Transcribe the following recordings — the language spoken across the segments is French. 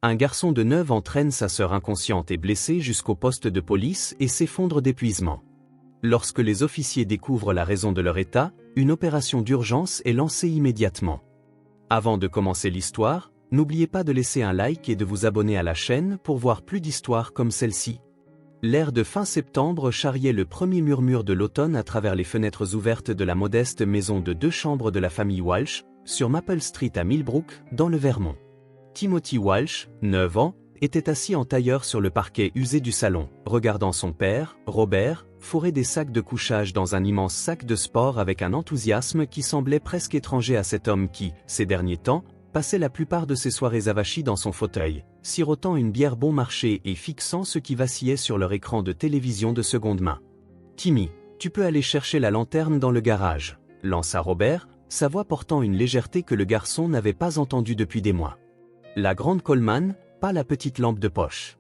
Un garçon de 9 ans entraîne sa sœur inconsciente et blessée jusqu'au poste de police et s'effondre d'épuisement. Lorsque les officiers découvrent la raison de leur état, une opération d'urgence est lancée immédiatement. Avant de commencer l'histoire, n'oubliez pas de laisser un like et de vous abonner à la chaîne pour voir plus d'histoires comme celle-ci. L'air de fin septembre charriait le premier murmure de l'automne à travers les fenêtres ouvertes de la modeste maison de 2 chambres de la famille Walsh, sur Maple Street à Millbrook, dans le Vermont. Timothy Walsh, 9 ans, était assis en tailleur sur le parquet usé du salon, regardant son père, Robert, fourrer des sacs de couchage dans un immense sac de sport avec un enthousiasme qui semblait presque étranger à cet homme qui, ces derniers temps, passait la plupart de ses soirées avachis dans son fauteuil, sirotant une bière bon marché et fixant ce qui vacillait sur leur écran de télévision de seconde main. « Timmy, tu peux aller chercher la lanterne dans le garage », lança Robert, sa voix portant une légèreté que le garçon n'avait pas entendue depuis des mois. La grande Coleman, pas la petite lampe de poche.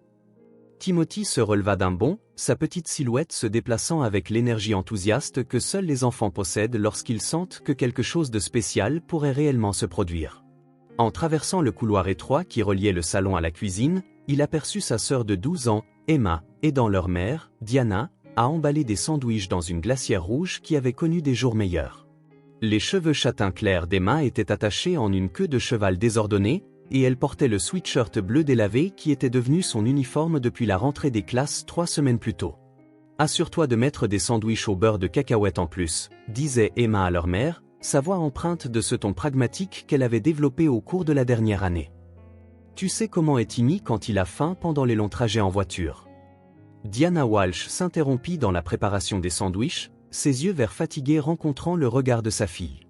Timothy se releva d'un bond, sa petite silhouette se déplaçant avec l'énergie enthousiaste que seuls les enfants possèdent lorsqu'ils sentent que quelque chose de spécial pourrait réellement se produire. En traversant le couloir étroit qui reliait le salon à la cuisine, il aperçut sa sœur de 12 ans, Emma, aidant leur mère, Diana, à emballer des sandwichs dans une glacière rouge qui avait connu des jours meilleurs. Les cheveux châtain clair d'Emma étaient attachés en une queue de cheval désordonnée, et elle portait le sweatshirt bleu délavé qui était devenu son uniforme depuis la rentrée des classes 3 semaines plus tôt. « Assure-toi de mettre des sandwichs au beurre de cacahuète en plus », disait Emma à leur mère, sa voix empreinte de ce ton pragmatique qu'elle avait développé au cours de la dernière année. « Tu sais comment est Timmy quand il a faim pendant les longs trajets en voiture ?» Diana Walsh s'interrompit dans la préparation des sandwichs, ses yeux verts fatigués rencontrant le regard de sa fille.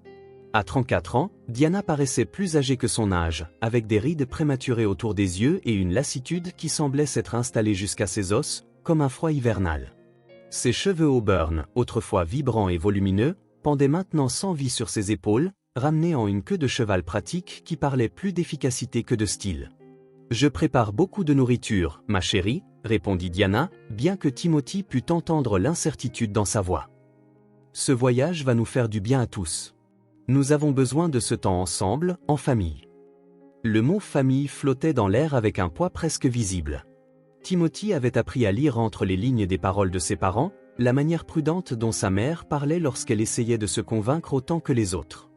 À 34 ans, Diana paraissait plus âgée que son âge, avec des rides prématurées autour des yeux et une lassitude qui semblait s'être installée jusqu'à ses os, comme un froid hivernal. Ses cheveux auburn, autrefois vibrants et volumineux, pendaient maintenant sans vie sur ses épaules, ramenés en une queue de cheval pratique qui parlait plus d'efficacité que de style. « Je prépare beaucoup de nourriture, ma chérie », répondit Diana, bien que Timothy pût entendre l'incertitude dans sa voix. « Ce voyage va nous faire du bien à tous. Nous avons besoin de ce temps ensemble, en famille. » Le mot « famille » flottait dans l'air avec un poids presque visible. Timothy avait appris à lire entre les lignes des paroles de ses parents, la manière prudente dont sa mère parlait lorsqu'elle essayait de se convaincre autant que les autres.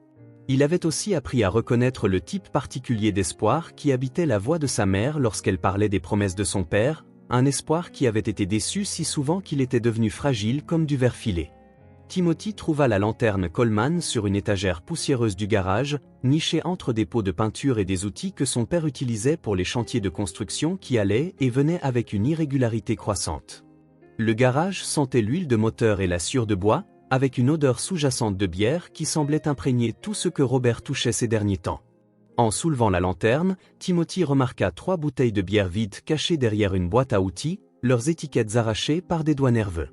Il avait aussi appris à reconnaître le type particulier d'espoir qui habitait la voix de sa mère lorsqu'elle parlait des promesses de son père, un espoir qui avait été déçu si souvent qu'il était devenu fragile comme du verre filé. Timothy trouva la lanterne Coleman sur une étagère poussiéreuse du garage, nichée entre des pots de peinture et des outils que son père utilisait pour les chantiers de construction qui allaient et venaient avec une irrégularité croissante. Le garage sentait l'huile de moteur et la sciure de bois, avec une odeur sous-jacente de bière qui semblait imprégner tout ce que Robert touchait ces derniers temps. En soulevant la lanterne, Timothy remarqua 3 bouteilles de bière vides cachées derrière une boîte à outils, leurs étiquettes arrachées par des doigts nerveux.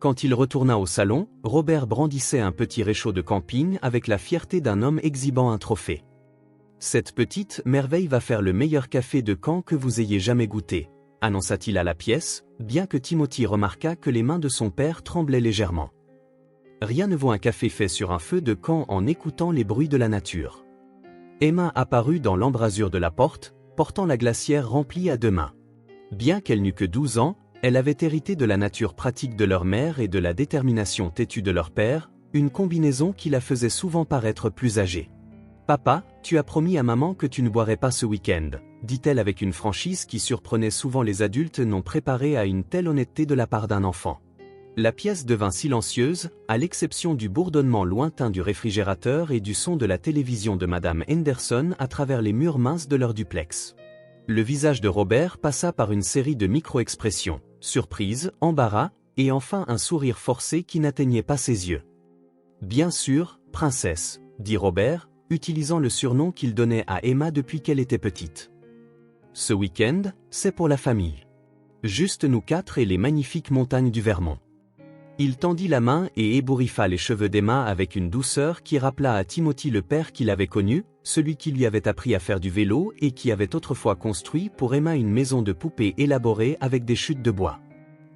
Quand il retourna au salon, Robert brandissait un petit réchaud de camping avec la fierté d'un homme exhibant un trophée. « Cette petite merveille va faire le meilleur café de camp que vous ayez jamais goûté », annonça-t-il à la pièce, bien que Timothy remarqua que les mains de son père tremblaient légèrement. Rien ne vaut un café fait sur un feu de camp en écoutant les bruits de la nature. Emma apparut dans l'embrasure de la porte, portant la glacière remplie à 2 mains. Bien qu'elle n'eût que 12 ans, elle avait hérité de la nature pratique de leur mère et de la détermination têtue de leur père, une combinaison qui la faisait souvent paraître plus âgée. « Papa, tu as promis à maman que tu ne boirais pas ce week-end », dit-elle avec une franchise qui surprenait souvent les adultes non préparés à une telle honnêteté de la part d'un enfant. La pièce devint silencieuse, à l'exception du bourdonnement lointain du réfrigérateur et du son de la télévision de Madame Henderson à travers les murs minces de leur duplex. Le visage de Robert passa par une série de micro-expressions, surprise, embarras, et enfin un sourire forcé qui n'atteignait pas ses yeux. « Bien sûr, princesse », dit Robert, utilisant le surnom qu'il donnait à Emma depuis qu'elle était petite. « Ce week-end, c'est pour la famille. Juste nous 4 et les magnifiques montagnes du Vermont. » Il tendit la main et ébouriffa les cheveux d'Emma avec une douceur qui rappela à Timothy le père qu'il avait connu, celui qui lui avait appris à faire du vélo et qui avait autrefois construit pour Emma une maison de poupée élaborée avec des chutes de bois.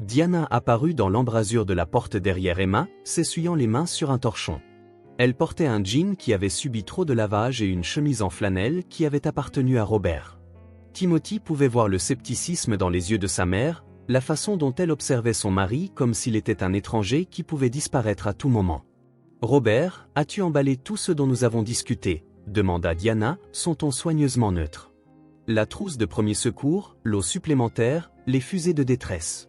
Diana apparut dans l'embrasure de la porte derrière Emma, s'essuyant les mains sur un torchon. Elle portait un jean qui avait subi trop de lavage et une chemise en flanelle qui avait appartenu à Robert. Timothy pouvait voir le scepticisme dans les yeux de sa mère, la façon dont elle observait son mari comme s'il était un étranger qui pouvait disparaître à tout moment. « Robert, as-tu emballé tout ce dont nous avons discuté ?» demanda Diana, son ton soigneusement neutre. « La trousse de premier secours, l'eau supplémentaire, les fusées de détresse. »«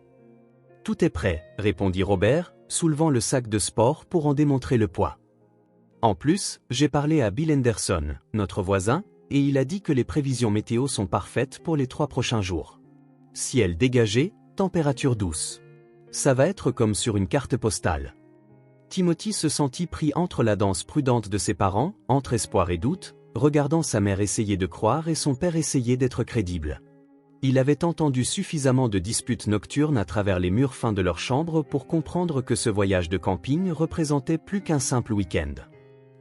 Tout est prêt, » répondit Robert, soulevant le sac de sport pour en démontrer le poids. « En plus, j'ai parlé à Bill Henderson, notre voisin, et il a dit que les prévisions météo sont parfaites pour les 3 prochains jours. Ciel dégagé, température douce. Ça va être comme sur une carte postale. » Timothy se sentit pris entre la danse prudente de ses parents, entre espoir et doute, regardant sa mère essayer de croire et son père essayer d'être crédible. Il avait entendu suffisamment de disputes nocturnes à travers les murs fins de leur chambre pour comprendre que ce voyage de camping représentait plus qu'un simple week-end.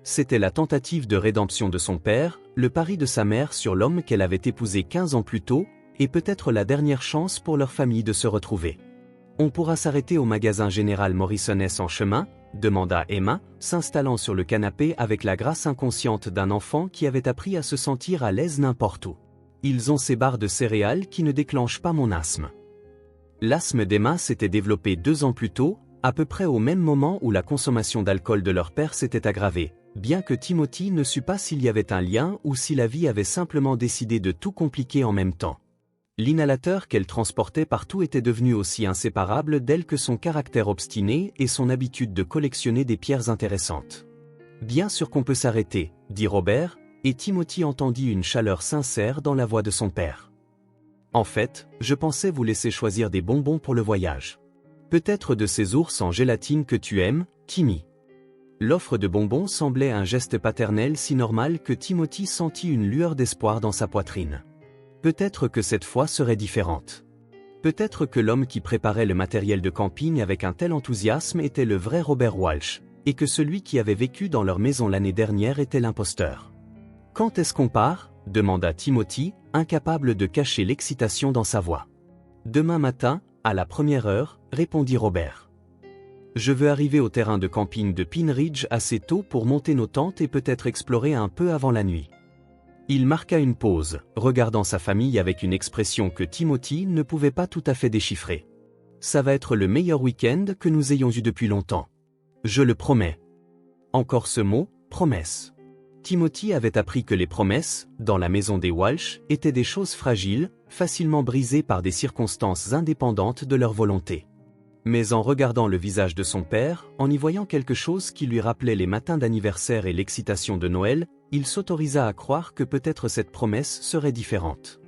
C'était la tentative de rédemption de son père, le pari de sa mère sur l'homme qu'elle avait épousé 15 ans plus tôt, et peut-être la dernière chance pour leur famille de se retrouver. « On pourra s'arrêter au magasin Général Morrison S en chemin ?» demanda Emma, s'installant sur le canapé avec la grâce inconsciente d'un enfant qui avait appris à se sentir à l'aise n'importe où. Ils ont ces barres de céréales qui ne déclenchent pas mon asthme. L'asthme d'Emma s'était développé 2 ans plus tôt, à peu près au même moment où la consommation d'alcool de leur père s'était aggravée, bien que Timothy ne sût pas s'il y avait un lien ou si la vie avait simplement décidé de tout compliquer en même temps. L'inhalateur qu'elle transportait partout était devenu aussi inséparable d'elle que son caractère obstiné et son habitude de collectionner des pierres intéressantes. « Bien sûr qu'on peut s'arrêter, » dit Robert, et Timothy entendit une chaleur sincère dans la voix de son père. « En fait, je pensais vous laisser choisir des bonbons pour le voyage. Peut-être de ces ours en gélatine que tu aimes, Timmy. » L'offre de bonbons semblait un geste paternel si normal que Timothy sentit une lueur d'espoir dans sa poitrine. Peut-être que cette fois serait différente. Peut-être que l'homme qui préparait le matériel de camping avec un tel enthousiasme était le vrai Robert Walsh, et que celui qui avait vécu dans leur maison l'année dernière était l'imposteur. « Quand est-ce qu'on part ?» demanda Timothy, incapable de cacher l'excitation dans sa voix. « Demain matin, à la première heure, » répondit Robert. « Je veux arriver au terrain de camping de Pine Ridge assez tôt pour monter nos tentes et peut-être explorer un peu avant la nuit. » Il marqua une pause, regardant sa famille avec une expression que Timothy ne pouvait pas tout à fait déchiffrer. « Ça va être le meilleur week-end que nous ayons eu depuis longtemps. Je le promets. » Encore ce mot, promesse. Timothy avait appris que les promesses, dans la maison des Walsh, étaient des choses fragiles, facilement brisées par des circonstances indépendantes de leur volonté. Mais en regardant le visage de son père, en y voyant quelque chose qui lui rappelait les matins d'anniversaire et l'excitation de Noël, il s'autorisa à croire que peut-être cette promesse serait différente.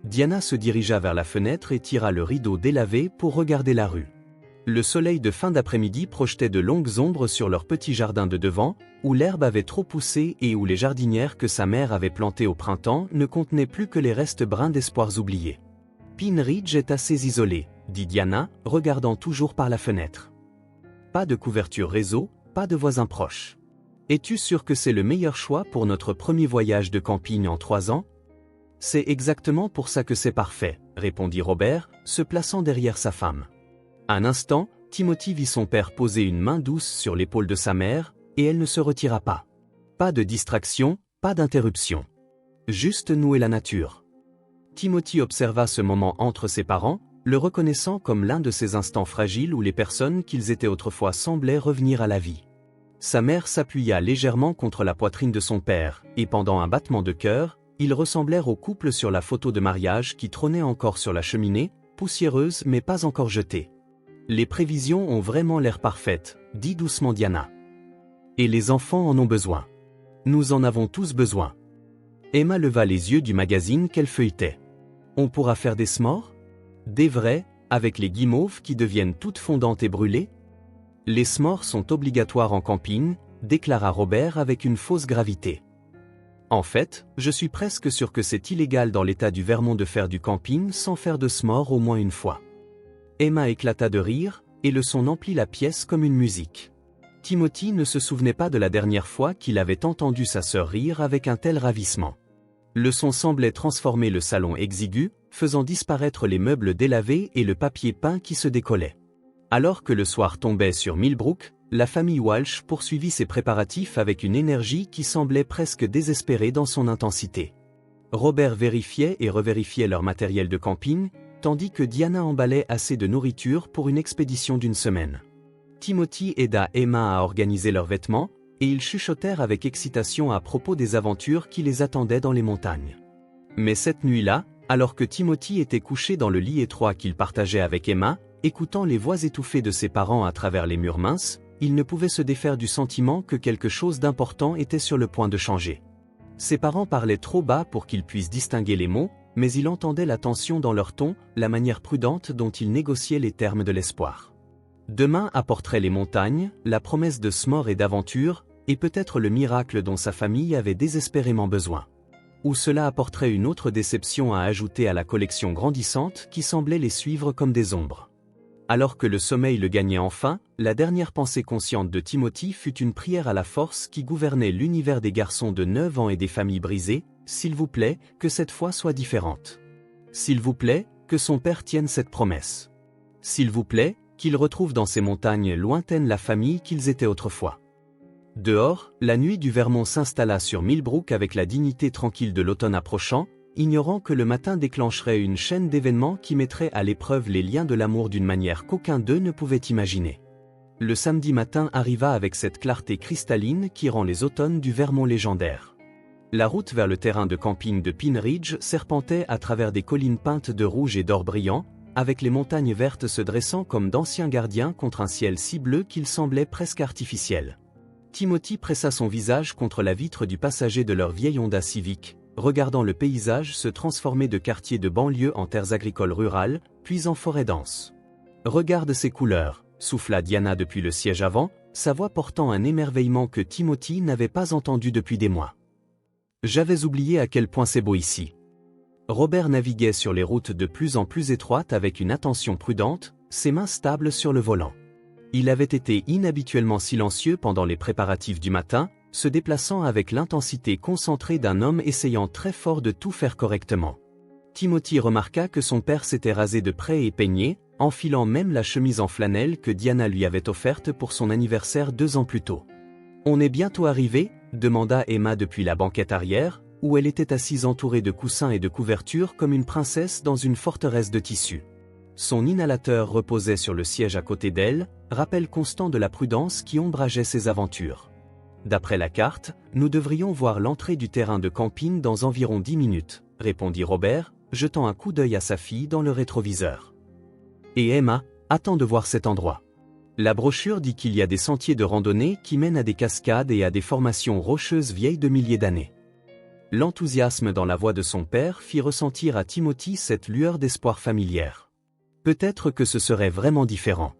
Diana se dirigea vers la fenêtre et tira le rideau délavé pour regarder la rue. Le soleil de fin d'après-midi projetait de longues ombres sur leur petit jardin de devant, où l'herbe avait trop poussé et où les jardinières que sa mère avait plantées au printemps ne contenaient plus que les restes bruns d'espoirs oubliés. « Pine Ridge est assez isolé, » dit Diana, regardant toujours par la fenêtre. « Pas de couverture réseau, pas de voisins proches. Es-tu sûr que c'est le meilleur choix pour notre premier voyage de camping en 3 ans ? » « C'est exactement pour ça que c'est parfait, » répondit Robert, se plaçant derrière sa femme. Un instant, Timothy vit son père poser une main douce sur l'épaule de sa mère, et elle ne se retira pas. Pas de distraction, pas d'interruption. Juste nous et la nature. Timothy observa ce moment entre ses parents, le reconnaissant comme l'un de ces instants fragiles où les personnes qu'ils étaient autrefois semblaient revenir à la vie. Sa mère s'appuya légèrement contre la poitrine de son père, et pendant un battement de cœur, ils ressemblèrent au couple sur la photo de mariage qui trônait encore sur la cheminée, poussiéreuse mais pas encore jetée. « Les prévisions ont vraiment l'air parfaites, » dit doucement Diana. « Et les enfants en ont besoin. Nous en avons tous besoin. » Emma leva les yeux du magazine qu'elle feuilletait. « On pourra faire des s'mores ? Des vrais, avec les guimauves qui deviennent toutes fondantes et brûlées ? » « Les s'mores sont obligatoires en camping, » déclara Robert avec une fausse gravité. « En fait, je suis presque sûr que c'est illégal dans l'état du Vermont de faire du camping sans faire de s'mores au moins une fois. » Emma éclata de rire, et le son emplit la pièce comme une musique. Timothy ne se souvenait pas de la dernière fois qu'il avait entendu sa sœur rire avec un tel ravissement. Le son semblait transformer le salon exigu, faisant disparaître les meubles délavés et le papier peint qui se décollait. Alors que le soir tombait sur Millbrook, la famille Walsh poursuivit ses préparatifs avec une énergie qui semblait presque désespérée dans son intensité. Robert vérifiait et revérifiait leur matériel de camping, tandis que Diana emballait assez de nourriture pour une expédition d'une semaine. Timothy aida Emma à organiser leurs vêtements, et ils chuchotèrent avec excitation à propos des aventures qui les attendaient dans les montagnes. Mais cette nuit-là, alors que Timothy était couché dans le lit étroit qu'il partageait avec Emma, écoutant les voix étouffées de ses parents à travers les murs minces, il ne pouvait se défaire du sentiment que quelque chose d'important était sur le point de changer. Ses parents parlaient trop bas pour qu'il puisse distinguer les mots, mais il entendait la tension dans leur ton, la manière prudente dont ils négociaient les termes de l'espoir. Demain apporterait les montagnes, la promesse de s'more et d'aventure, et peut-être le miracle dont sa famille avait désespérément besoin. Ou cela apporterait une autre déception à ajouter à la collection grandissante qui semblait les suivre comme des ombres. Alors que le sommeil le gagnait enfin, la dernière pensée consciente de Timothy fut une prière à la force qui gouvernait l'univers des garçons de 9 ans et des familles brisées, « S'il vous plaît, que cette fois soit différente. S'il vous plaît, que son père tienne cette promesse. S'il vous plaît, qu'il retrouve dans ces montagnes lointaines la famille qu'ils étaient autrefois. » Dehors, la nuit du Vermont s'installa sur Millbrook avec la dignité tranquille de l'automne approchant, ignorant que le matin déclencherait une chaîne d'événements qui mettrait à l'épreuve les liens de l'amour d'une manière qu'aucun d'eux ne pouvait imaginer. Le samedi matin arriva avec cette clarté cristalline qui rend les automnes du Vermont légendaires. La route vers le terrain de camping de Pine Ridge serpentait à travers des collines peintes de rouge et d'or brillant, avec les montagnes vertes se dressant comme d'anciens gardiens contre un ciel si bleu qu'il semblait presque artificiel. Timothy pressa son visage contre la vitre du passager de leur vieille Honda Civic, regardant le paysage se transformer de quartiers de banlieue en terres agricoles rurales, puis en forêts denses. « Regarde ces couleurs », souffla Diana depuis le siège avant, sa voix portant un émerveillement que Timothy n'avait pas entendu depuis des mois. « J'avais oublié à quel point c'est beau ici. » Robert naviguait sur les routes de plus en plus étroites avec une attention prudente, ses mains stables sur le volant. Il avait été inhabituellement silencieux pendant les préparatifs du matin, se déplaçant avec l'intensité concentrée d'un homme essayant très fort de tout faire correctement. Timothy remarqua que son père s'était rasé de près et peigné, enfilant même la chemise en flanelle que Diana lui avait offerte pour son anniversaire 2 ans plus tôt. « On est bientôt arrivé ?» demanda Emma depuis la banquette arrière, où elle était assise entourée de coussins et de couvertures comme une princesse dans une forteresse de tissu. Son inhalateur reposait sur le siège à côté d'elle, rappel constant de la prudence qui ombrageait ses aventures. D'après la carte, nous devrions voir l'entrée du terrain de camping dans environ 10 minutes, répondit Robert, jetant un coup d'œil à sa fille dans le rétroviseur. Et Emma, attends de voir cet endroit. La brochure dit qu'il y a des sentiers de randonnée qui mènent à des cascades et à des formations rocheuses vieilles de milliers d'années. L'enthousiasme dans la voix de son père fit ressentir à Timothy cette lueur d'espoir familière. Peut-être que ce serait vraiment différent.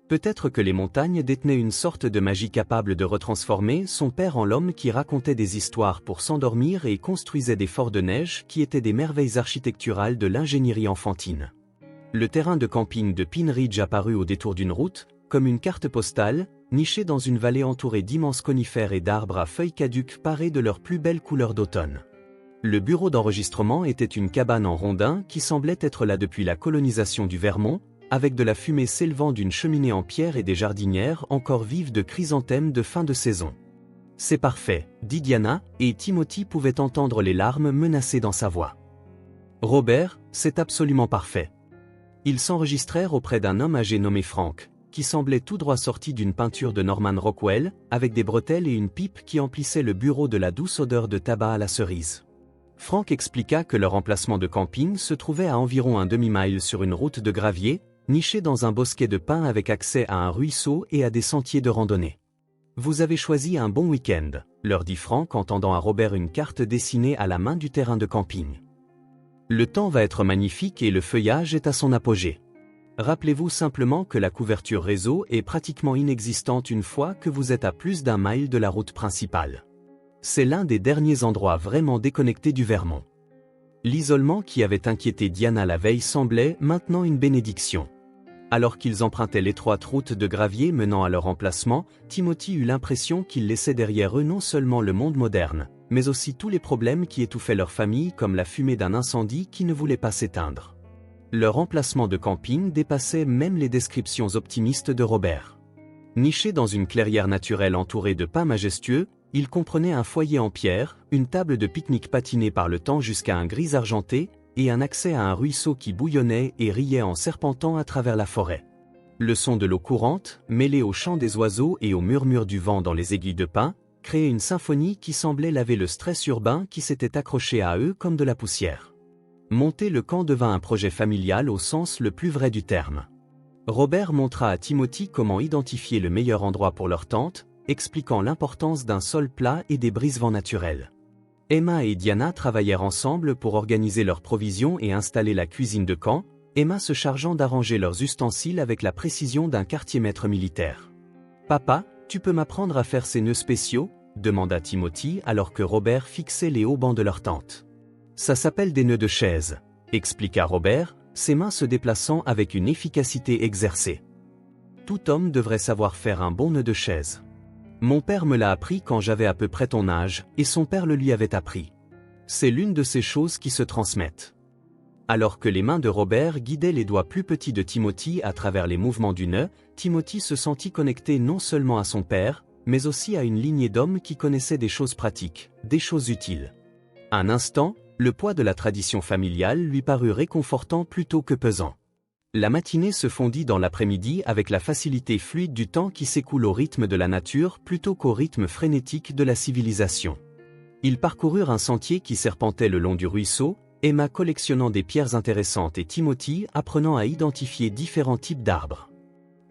Peut-être que les montagnes détenaient une sorte de magie capable de retransformer son père en l'homme qui racontait des histoires pour s'endormir et construisait des forts de neige qui étaient des merveilles architecturales de l'ingénierie enfantine. Le terrain de camping de Pine Ridge apparut au détour d'une route, comme une carte postale, nichée dans une vallée entourée d'immenses conifères et d'arbres à feuilles caduques parés de leurs plus belles couleurs d'automne. Le bureau d'enregistrement était une cabane en rondin qui semblait être là depuis la colonisation du Vermont, avec de la fumée s'élevant d'une cheminée en pierre et des jardinières encore vives de chrysanthèmes de fin de saison. « C'est parfait », dit Diana, et Timothy pouvait entendre les larmes menacées dans sa voix. « Robert, c'est absolument parfait. » Ils s'enregistrèrent auprès d'un homme âgé nommé Frank, qui semblait tout droit sorti d'une peinture de Norman Rockwell, avec des bretelles et une pipe qui emplissait le bureau de la douce odeur de tabac à la cerise. Frank expliqua que leur emplacement de camping se trouvait à environ un demi-mile sur une route de gravier, nichée dans un bosquet de pins avec accès à un ruisseau et à des sentiers de randonnée. « Vous avez choisi un bon week-end », leur dit Frank en tendant à Robert une carte dessinée à la main du terrain de camping. « Le temps va être magnifique et le feuillage est à son apogée. Rappelez-vous simplement que la couverture réseau est pratiquement inexistante une fois que vous êtes à plus d'1 mile de la route principale. C'est l'un des derniers endroits vraiment déconnectés du Vermont. » L'isolement qui avait inquiété Diana la veille semblait maintenant une bénédiction. Alors qu'ils empruntaient l'étroite route de gravier menant à leur emplacement, Timothy eut l'impression qu'ils laissaient derrière eux non seulement le monde moderne, mais aussi tous les problèmes qui étouffaient leur famille comme la fumée d'un incendie qui ne voulait pas s'éteindre. Leur emplacement de camping dépassait même les descriptions optimistes de Robert. Niché dans une clairière naturelle entourée de pins majestueux, Il comprenait un foyer en pierre, une table de pique-nique patinée par le temps jusqu'à un gris argenté, et un accès à un ruisseau qui bouillonnait et riait en serpentant à travers la forêt. Le son de l'eau courante, mêlé au chant des oiseaux et au murmure du vent dans les aiguilles de pin, créait une symphonie qui semblait laver le stress urbain qui s'était accroché à eux comme de la poussière. Monter le camp devint un projet familial au sens le plus vrai du terme. Robert montra à Timothy comment identifier le meilleur endroit pour leur tente, expliquant l'importance d'un sol plat et des brise-vents naturels. Emma et Diana travaillèrent ensemble pour organiser leurs provisions et installer la cuisine de camp, Emma se chargeant d'arranger leurs ustensiles avec la précision d'un quartier-maître militaire. « Papa, tu peux m'apprendre à faire ces nœuds spéciaux ?» demanda Timothy alors que Robert fixait les haubans de leur tente. « Ça s'appelle des nœuds de chaise », expliqua Robert, ses mains se déplaçant avec une efficacité exercée. « Tout homme devrait savoir faire un bon nœud de chaise. Mon père me l'a appris quand j'avais à peu près ton âge, et son père le lui avait appris. C'est l'une de ces choses qui se transmettent. » Alors que les mains de Robert guidaient les doigts plus petits de Timothy à travers les mouvements du nœud, Timothy se sentit connecté non seulement à son père, mais aussi à une lignée d'hommes qui connaissaient des choses pratiques, des choses utiles. Un instant, le poids de la tradition familiale lui parut réconfortant plutôt que pesant. La matinée se fondit dans l'après-midi avec la facilité fluide du temps qui s'écoule au rythme de la nature plutôt qu'au rythme frénétique de la civilisation. Ils parcoururent un sentier qui serpentait le long du ruisseau, Emma collectionnant des pierres intéressantes et Timothy apprenant à identifier différents types d'arbres.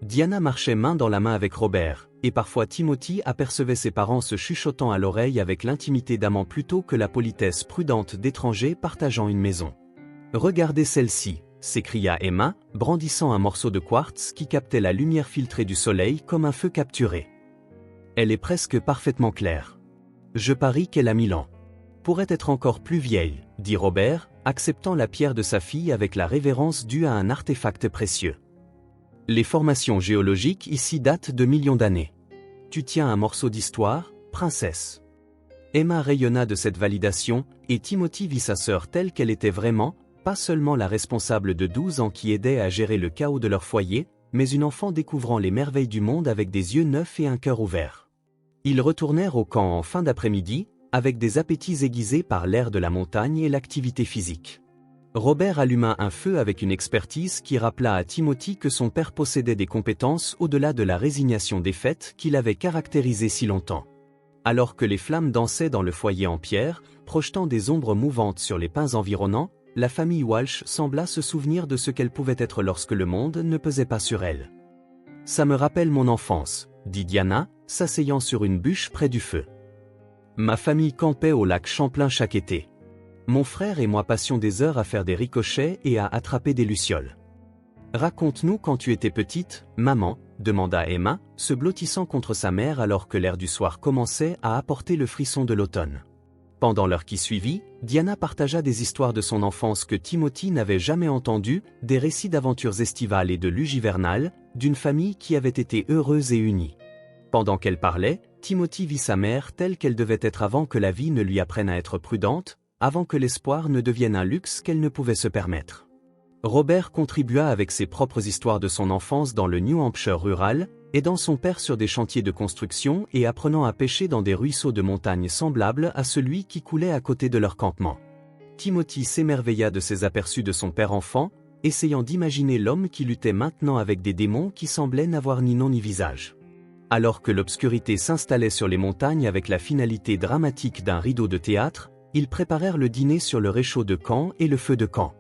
Diana marchait main dans la main avec Robert, et parfois Timothy apercevait ses parents se chuchotant à l'oreille avec l'intimité d'amants plutôt que la politesse prudente d'étrangers partageant une maison. « Regardez celle-ci !» s'écria Emma, brandissant un morceau de quartz qui captait la lumière filtrée du soleil comme un feu capturé. Elle est presque parfaitement claire. Je parie qu'elle a 1000 ans. Pourrait être encore plus vieille, dit Robert, acceptant la pierre de sa fille avec la révérence due à un artefact précieux. Les formations géologiques ici datent de millions d'années. Tu tiens un morceau d'histoire, princesse. Emma rayonna de cette validation, et Timothy vit sa sœur telle qu'elle était vraiment, pas seulement la responsable de 12 ans qui aidait à gérer le chaos de leur foyer, mais une enfant découvrant les merveilles du monde avec des yeux neufs et un cœur ouvert. Ils retournèrent au camp en fin d'après-midi, avec des appétits aiguisés par l'air de la montagne et l'activité physique. Robert alluma un feu avec une expertise qui rappela à Timothy que son père possédait des compétences au-delà de la résignation des faits qu'il avait caractérisée si longtemps. Alors que les flammes dansaient dans le foyer en pierre, projetant des ombres mouvantes sur les pins environnants, la famille Walsh sembla se souvenir de ce qu'elle pouvait être lorsque le monde ne pesait pas sur elle. « Ça me rappelle mon enfance », dit Diana, s'asseyant sur une bûche près du feu. « Ma famille campait au lac Champlain chaque été. Mon frère et moi passions des heures à faire des ricochets et à attraper des lucioles. »« Raconte-nous quand tu étais petite, maman », demanda Emma, se blottissant contre sa mère alors que l'air du soir commençait à apporter le frisson de l'automne. Pendant l'heure qui suivit, Diana partagea des histoires de son enfance que Timothy n'avait jamais entendues, des récits d'aventures estivales et de luges hivernales, d'une famille qui avait été heureuse et unie. Pendant qu'elle parlait, Timothy vit sa mère telle qu'elle devait être avant que la vie ne lui apprenne à être prudente, avant que l'espoir ne devienne un luxe qu'elle ne pouvait se permettre. Robert contribua avec ses propres histoires de son enfance dans le New Hampshire rural, aidant son père sur des chantiers de construction et apprenant à pêcher dans des ruisseaux de montagne semblables à celui qui coulait à côté de leur campement. Timothy s'émerveilla de ces aperçus de son père enfant, essayant d'imaginer l'homme qui luttait maintenant avec des démons qui semblaient n'avoir ni nom ni visage. Alors que l'obscurité s'installait sur les montagnes avec la finalité dramatique d'un rideau de théâtre, ils préparèrent le dîner sur le réchaud de camp et le feu de camp.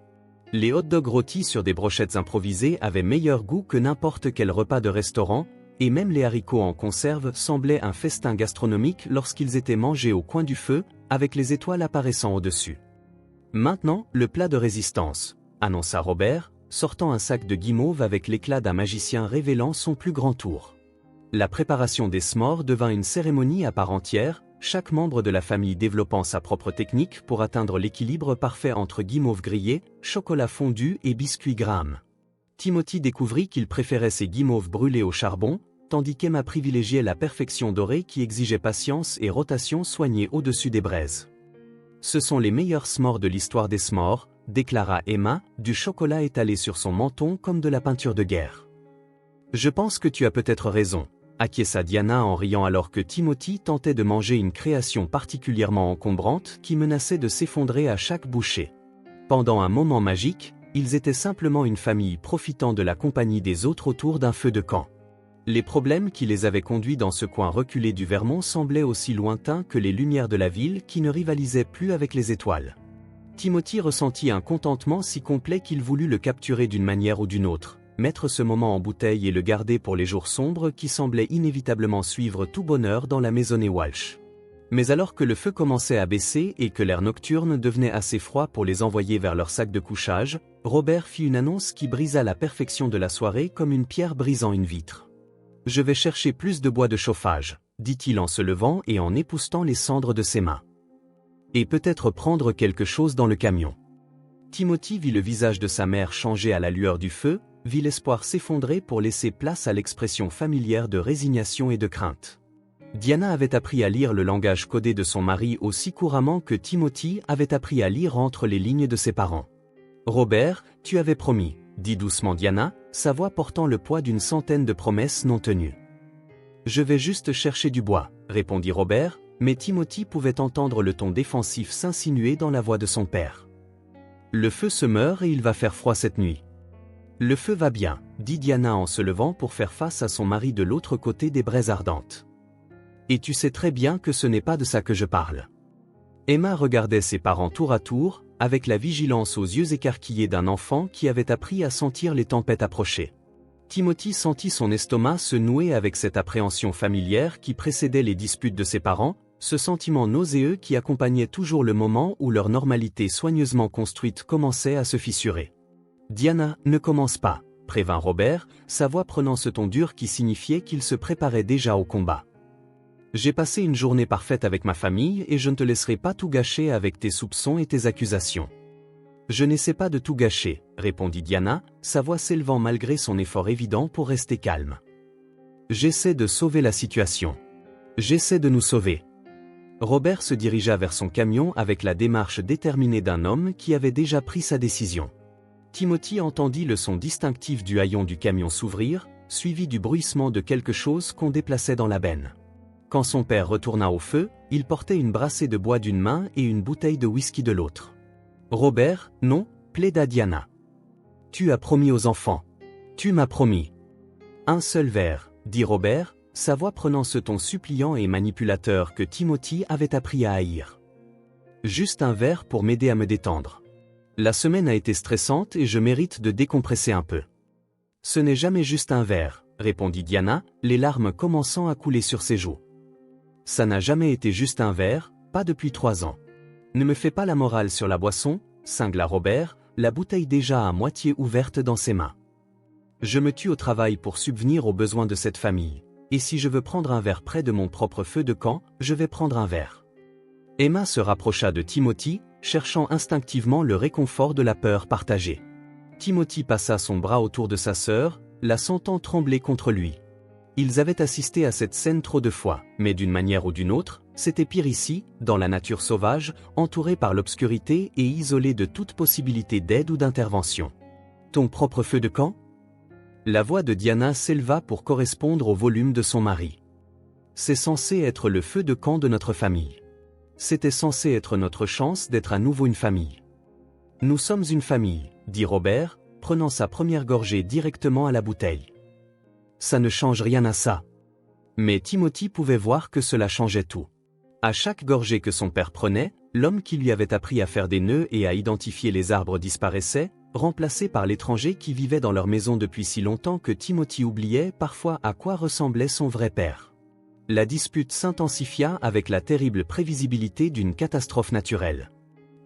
Les hot-dogs rôtis sur des brochettes improvisées avaient meilleur goût que n'importe quel repas de restaurant, et même les haricots en conserve semblaient un festin gastronomique lorsqu'ils étaient mangés au coin du feu, avec les étoiles apparaissant au-dessus. « Maintenant, le plat de résistance », annonça Robert, sortant un sac de guimauve avec l'éclat d'un magicien révélant son plus grand tour. La préparation des s'mores devint une cérémonie à part entière, chaque membre de la famille développant sa propre technique pour atteindre l'équilibre parfait entre guimauve grillé, chocolat fondu et biscuits Graham. Timothy découvrit qu'il préférait ses guimauves brûlées au charbon, tandis qu'Emma privilégiait la perfection dorée qui exigeait patience et rotation soignée au-dessus des braises. « Ce sont les meilleurs s'mores de l'histoire des s'mores », déclara Emma, du chocolat étalé sur son menton comme de la peinture de guerre. « Je pense que tu as peut-être raison », acquiesça Diana en riant alors que Timothy tentait de manger une création particulièrement encombrante qui menaçait de s'effondrer à chaque bouchée. Pendant un moment magique, ils étaient simplement une famille profitant de la compagnie des autres autour d'un feu de camp. Les problèmes qui les avaient conduits dans ce coin reculé du Vermont semblaient aussi lointains que les lumières de la ville qui ne rivalisaient plus avec les étoiles. Timothy ressentit un contentement si complet qu'il voulut le capturer d'une manière ou d'une autre, mettre ce moment en bouteille et le garder pour les jours sombres qui semblaient inévitablement suivre tout bonheur dans la maisonnée Walsh. Mais alors que le feu commençait à baisser et que l'air nocturne devenait assez froid pour les envoyer vers leur sac de couchage, Robert fit une annonce qui brisa la perfection de la soirée comme une pierre brisant une vitre. « Je vais chercher plus de bois de chauffage », dit-il en se levant et en époussetant les cendres de ses mains. « Et peut-être prendre quelque chose dans le camion. » Timothy vit le visage de sa mère changer à la lueur du feu, vit l'espoir s'effondrer pour laisser place à l'expression familière de résignation et de crainte. Diana avait appris à lire le langage codé de son mari aussi couramment que Timothy avait appris à lire entre les lignes de ses parents. « Robert, tu avais promis », dit doucement Diana, sa voix portant le poids d'une centaine de promesses non tenues. « Je vais juste chercher du bois », répondit Robert, mais Timothy pouvait entendre le ton défensif s'insinuer dans la voix de son père. « Le feu se meurt et il va faire froid cette nuit. »« Le feu va bien », dit Diana en se levant pour faire face à son mari de l'autre côté des braises ardentes. Et tu sais très bien que ce n'est pas de ça que je parle. Emma regardait ses parents tour à tour, avec la vigilance aux yeux écarquillés d'un enfant qui avait appris à sentir les tempêtes approcher. Timothy sentit son estomac se nouer avec cette appréhension familière qui précédait les disputes de ses parents, ce sentiment nauséeux qui accompagnait toujours le moment où leur normalité soigneusement construite commençait à se fissurer. « Diana, ne commence pas », prévint Robert, sa voix prenant ce ton dur qui signifiait qu'il se préparait déjà au combat. J'ai passé une journée parfaite avec ma famille et je ne te laisserai pas tout gâcher avec tes soupçons et tes accusations. Je n'essaie pas de tout gâcher, répondit Diana, sa voix s'élevant malgré son effort évident pour rester calme. J'essaie de sauver la situation. J'essaie de nous sauver. Robert se dirigea vers son camion avec la démarche déterminée d'un homme qui avait déjà pris sa décision. Timothy entendit le son distinctif du haillon du camion s'ouvrir, suivi du bruissement de quelque chose qu'on déplaçait dans la benne. Quand son père retourna au feu, il portait une brassée de bois d'une main et une bouteille de whisky de l'autre. « Robert, non » plaida Diana. « Tu as promis aux enfants. Tu m'as promis. »« Un seul verre » dit Robert, sa voix prenant ce ton suppliant et manipulateur que Timothy avait appris à haïr. « Juste un verre pour m'aider à me détendre. La semaine a été stressante et je mérite de décompresser un peu. »« Ce n'est jamais juste un verre » répondit Diana, les larmes commençant à couler sur ses joues. Ça n'a jamais été juste un verre, pas depuis 3 ans. Ne me fais pas la morale sur la boisson, cingla Robert, la bouteille déjà à moitié ouverte dans ses mains. Je me tue au travail pour subvenir aux besoins de cette famille, et si je veux prendre un verre près de mon propre feu de camp, je vais prendre un verre. Emma se rapprocha de Timothy, cherchant instinctivement le réconfort de la peur partagée. Timothy passa son bras autour de sa sœur, la sentant trembler contre lui. Ils avaient assisté à cette scène trop de fois, mais d'une manière ou d'une autre, c'était pire ici, dans la nature sauvage, entouré par l'obscurité et isolé de toute possibilité d'aide ou d'intervention. « Ton propre feu de camp ?» La voix de Diana s'éleva pour correspondre au volume de son mari. « C'est censé être le feu de camp de notre famille. C'était censé être notre chance d'être à nouveau une famille. »« Nous sommes une famille, » dit Robert, prenant sa première gorgée directement à la bouteille. Ça ne change rien à ça. Mais Timothy pouvait voir que cela changeait tout. À chaque gorgée que son père prenait, l'homme qui lui avait appris à faire des nœuds et à identifier les arbres disparaissait, remplacé par l'étranger qui vivait dans leur maison depuis si longtemps que Timothy oubliait parfois à quoi ressemblait son vrai père. La dispute s'intensifia avec la terrible prévisibilité d'une catastrophe naturelle.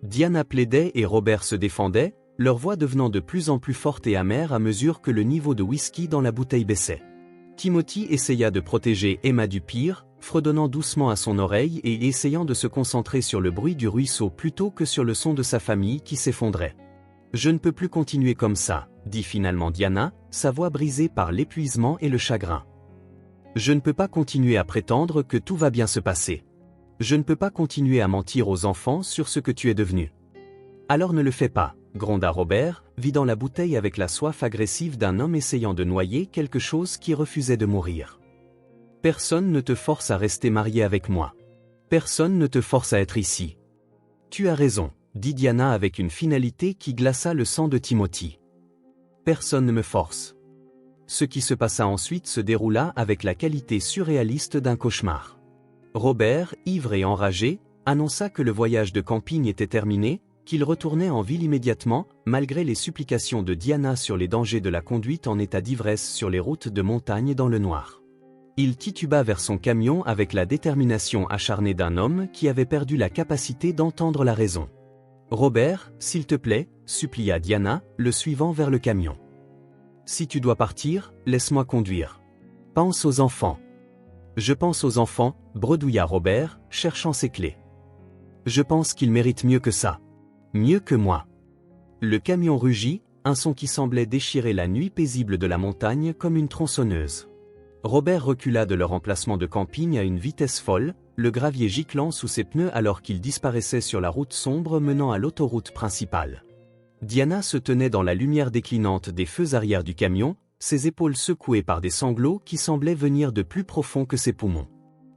Diana plaidait et Robert se défendait, leur voix devenant de plus en plus forte et amère à mesure que le niveau de whisky dans la bouteille baissait. Timothy essaya de protéger Emma du pire, fredonnant doucement à son oreille et essayant de se concentrer sur le bruit du ruisseau plutôt que sur le son de sa famille qui s'effondrait. « Je ne peux plus continuer comme ça », dit finalement Diana, sa voix brisée par l'épuisement et le chagrin. « Je ne peux pas continuer à prétendre que tout va bien se passer. Je ne peux pas continuer à mentir aux enfants sur ce que tu es devenu. »« Alors ne le fais pas », gronda Robert, vidant la bouteille avec la soif agressive d'un homme essayant de noyer quelque chose qui refusait de mourir. Personne ne te force à rester marié avec moi. Personne ne te force à être ici. Tu as raison, dit Diana avec une finalité qui glaça le sang de Timothy. Personne ne me force. Ce qui se passa ensuite se déroula avec la qualité surréaliste d'un cauchemar. Robert, ivre et enragé, annonça que le voyage de camping était terminé, qu'il retournait en ville immédiatement, malgré les supplications de Diana sur les dangers de la conduite en état d'ivresse sur les routes de montagne dans le noir. Il tituba vers son camion avec la détermination acharnée d'un homme qui avait perdu la capacité d'entendre la raison. « Robert, s'il te plaît, supplia Diana, le suivant vers le camion. Si tu dois partir, laisse-moi conduire. Pense aux enfants. » Je pense aux enfants, bredouilla Robert, cherchant ses clés. Je pense qu'ils méritent mieux que ça. Mieux que moi. Le camion rugit, un son qui semblait déchirer la nuit paisible de la montagne comme une tronçonneuse. Robert recula de leur emplacement de camping à une vitesse folle, le gravier giclant sous ses pneus alors qu'il disparaissait sur la route sombre menant à l'autoroute principale. Diana se tenait dans la lumière déclinante des feux arrière du camion, ses épaules secouées par des sanglots qui semblaient venir de plus profond que ses poumons.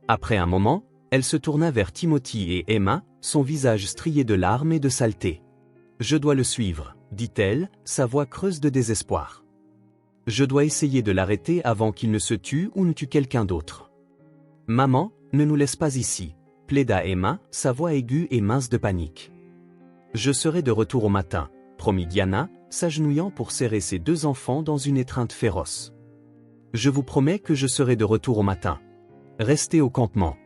Après un moment, elle se tourna vers Timothy et Emma, son visage strié de larmes et de saleté. « Je dois le suivre, » dit-elle, sa voix creuse de désespoir. « Je dois essayer de l'arrêter avant qu'il ne se tue ou ne tue quelqu'un d'autre. »« Maman, ne nous laisse pas ici, » plaida Emma, sa voix aiguë et mince de panique. « Je serai de retour au matin, » promit Diana, s'agenouillant pour serrer ses deux enfants dans une étreinte féroce. « Je vous promets que je serai de retour au matin. Restez au campement.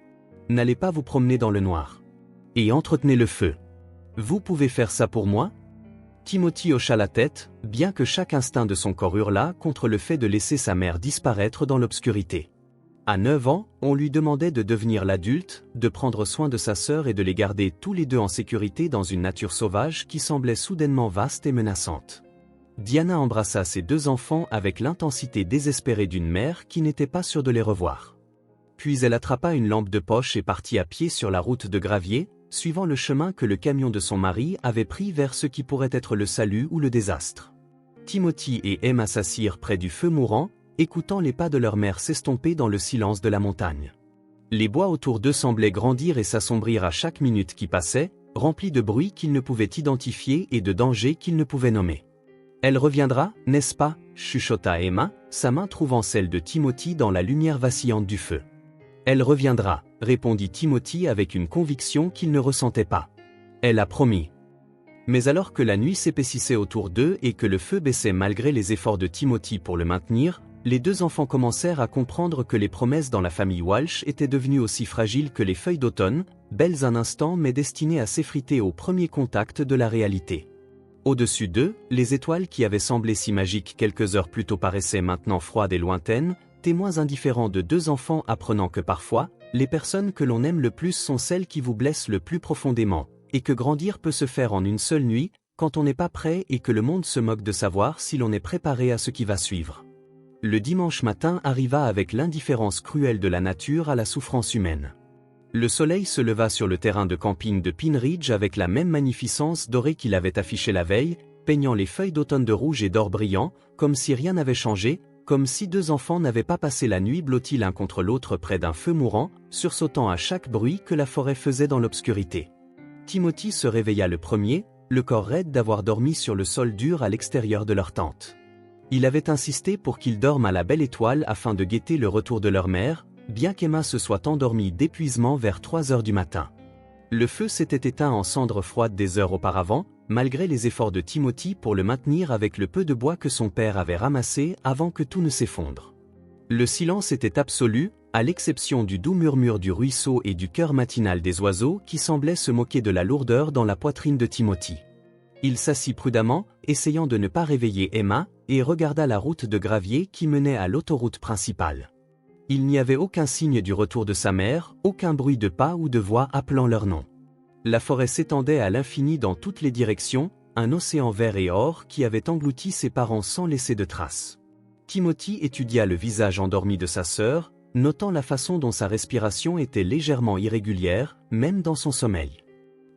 N'allez pas vous promener dans le noir. Et entretenez le feu. Vous pouvez faire ça pour moi ?» Timothy hocha la tête, bien que chaque instinct de son corps hurlât contre le fait de laisser sa mère disparaître dans l'obscurité. À 9 ans, on lui demandait de devenir l'adulte, de prendre soin de sa sœur et de les garder tous les deux en sécurité dans une nature sauvage qui semblait soudainement vaste et menaçante. Diana embrassa ses deux enfants avec l'intensité désespérée d'une mère qui n'était pas sûre de les revoir. Puis elle attrapa une lampe de poche et partit à pied sur la route de gravier, suivant le chemin que le camion de son mari avait pris vers ce qui pourrait être le salut ou le désastre. Timothy et Emma s'assirent près du feu mourant, écoutant les pas de leur mère s'estomper dans le silence de la montagne. Les bois autour d'eux semblaient grandir et s'assombrir à chaque minute qui passait, remplis de bruits qu'ils ne pouvaient identifier et de dangers qu'ils ne pouvaient nommer. « Elle reviendra, n'est-ce pas ?» chuchota Emma, sa main trouvant celle de Timothy dans la lumière vacillante du feu. « Elle reviendra, » répondit Timothy avec une conviction qu'il ne ressentait pas. « Elle a promis. » Mais alors que la nuit s'épaississait autour d'eux et que le feu baissait malgré les efforts de Timothy pour le maintenir, les deux enfants commencèrent à comprendre que les promesses dans la famille Walsh étaient devenues aussi fragiles que les feuilles d'automne, belles un instant mais destinées à s'effriter au premier contact de la réalité. Au-dessus d'eux, les étoiles qui avaient semblé si magiques quelques heures plus tôt paraissaient maintenant froides et lointaines, témoins indifférents de deux enfants apprenant que parfois, les personnes que l'on aime le plus sont celles qui vous blessent le plus profondément, et que grandir peut se faire en une seule nuit, quand on n'est pas prêt et que le monde se moque de savoir si l'on est préparé à ce qui va suivre. Le dimanche matin arriva avec l'indifférence cruelle de la nature à la souffrance humaine. Le soleil se leva sur le terrain de camping de Pine Ridge avec la même magnificence dorée qu'il avait affichée la veille, peignant les feuilles d'automne de rouge et d'or brillant, comme si rien n'avait changé, comme si deux enfants n'avaient pas passé la nuit blottis l'un contre l'autre près d'un feu mourant, sursautant à chaque bruit que la forêt faisait dans l'obscurité. Timothy se réveilla le premier, le corps raide d'avoir dormi sur le sol dur à l'extérieur de leur tente. Il avait insisté pour qu'ils dorment à la belle étoile afin de guetter le retour de leur mère, bien qu'Emma se soit endormie d'épuisement vers 3 heures du matin. Le feu s'était éteint en cendres froides des heures auparavant, malgré les efforts de Timothy pour le maintenir avec le peu de bois que son père avait ramassé avant que tout ne s'effondre. Le silence était absolu, à l'exception du doux murmure du ruisseau et du chœur matinal des oiseaux qui semblaient se moquer de la lourdeur dans la poitrine de Timothy. Il s'assit prudemment, essayant de ne pas réveiller Emma, et regarda la route de gravier qui menait à l'autoroute principale. Il n'y avait aucun signe du retour de sa mère, aucun bruit de pas ou de voix appelant leur nom. La forêt s'étendait à l'infini dans toutes les directions, un océan vert et or qui avait englouti ses parents sans laisser de traces. Timothy étudia le visage endormi de sa sœur, notant la façon dont sa respiration était légèrement irrégulière, même dans son sommeil.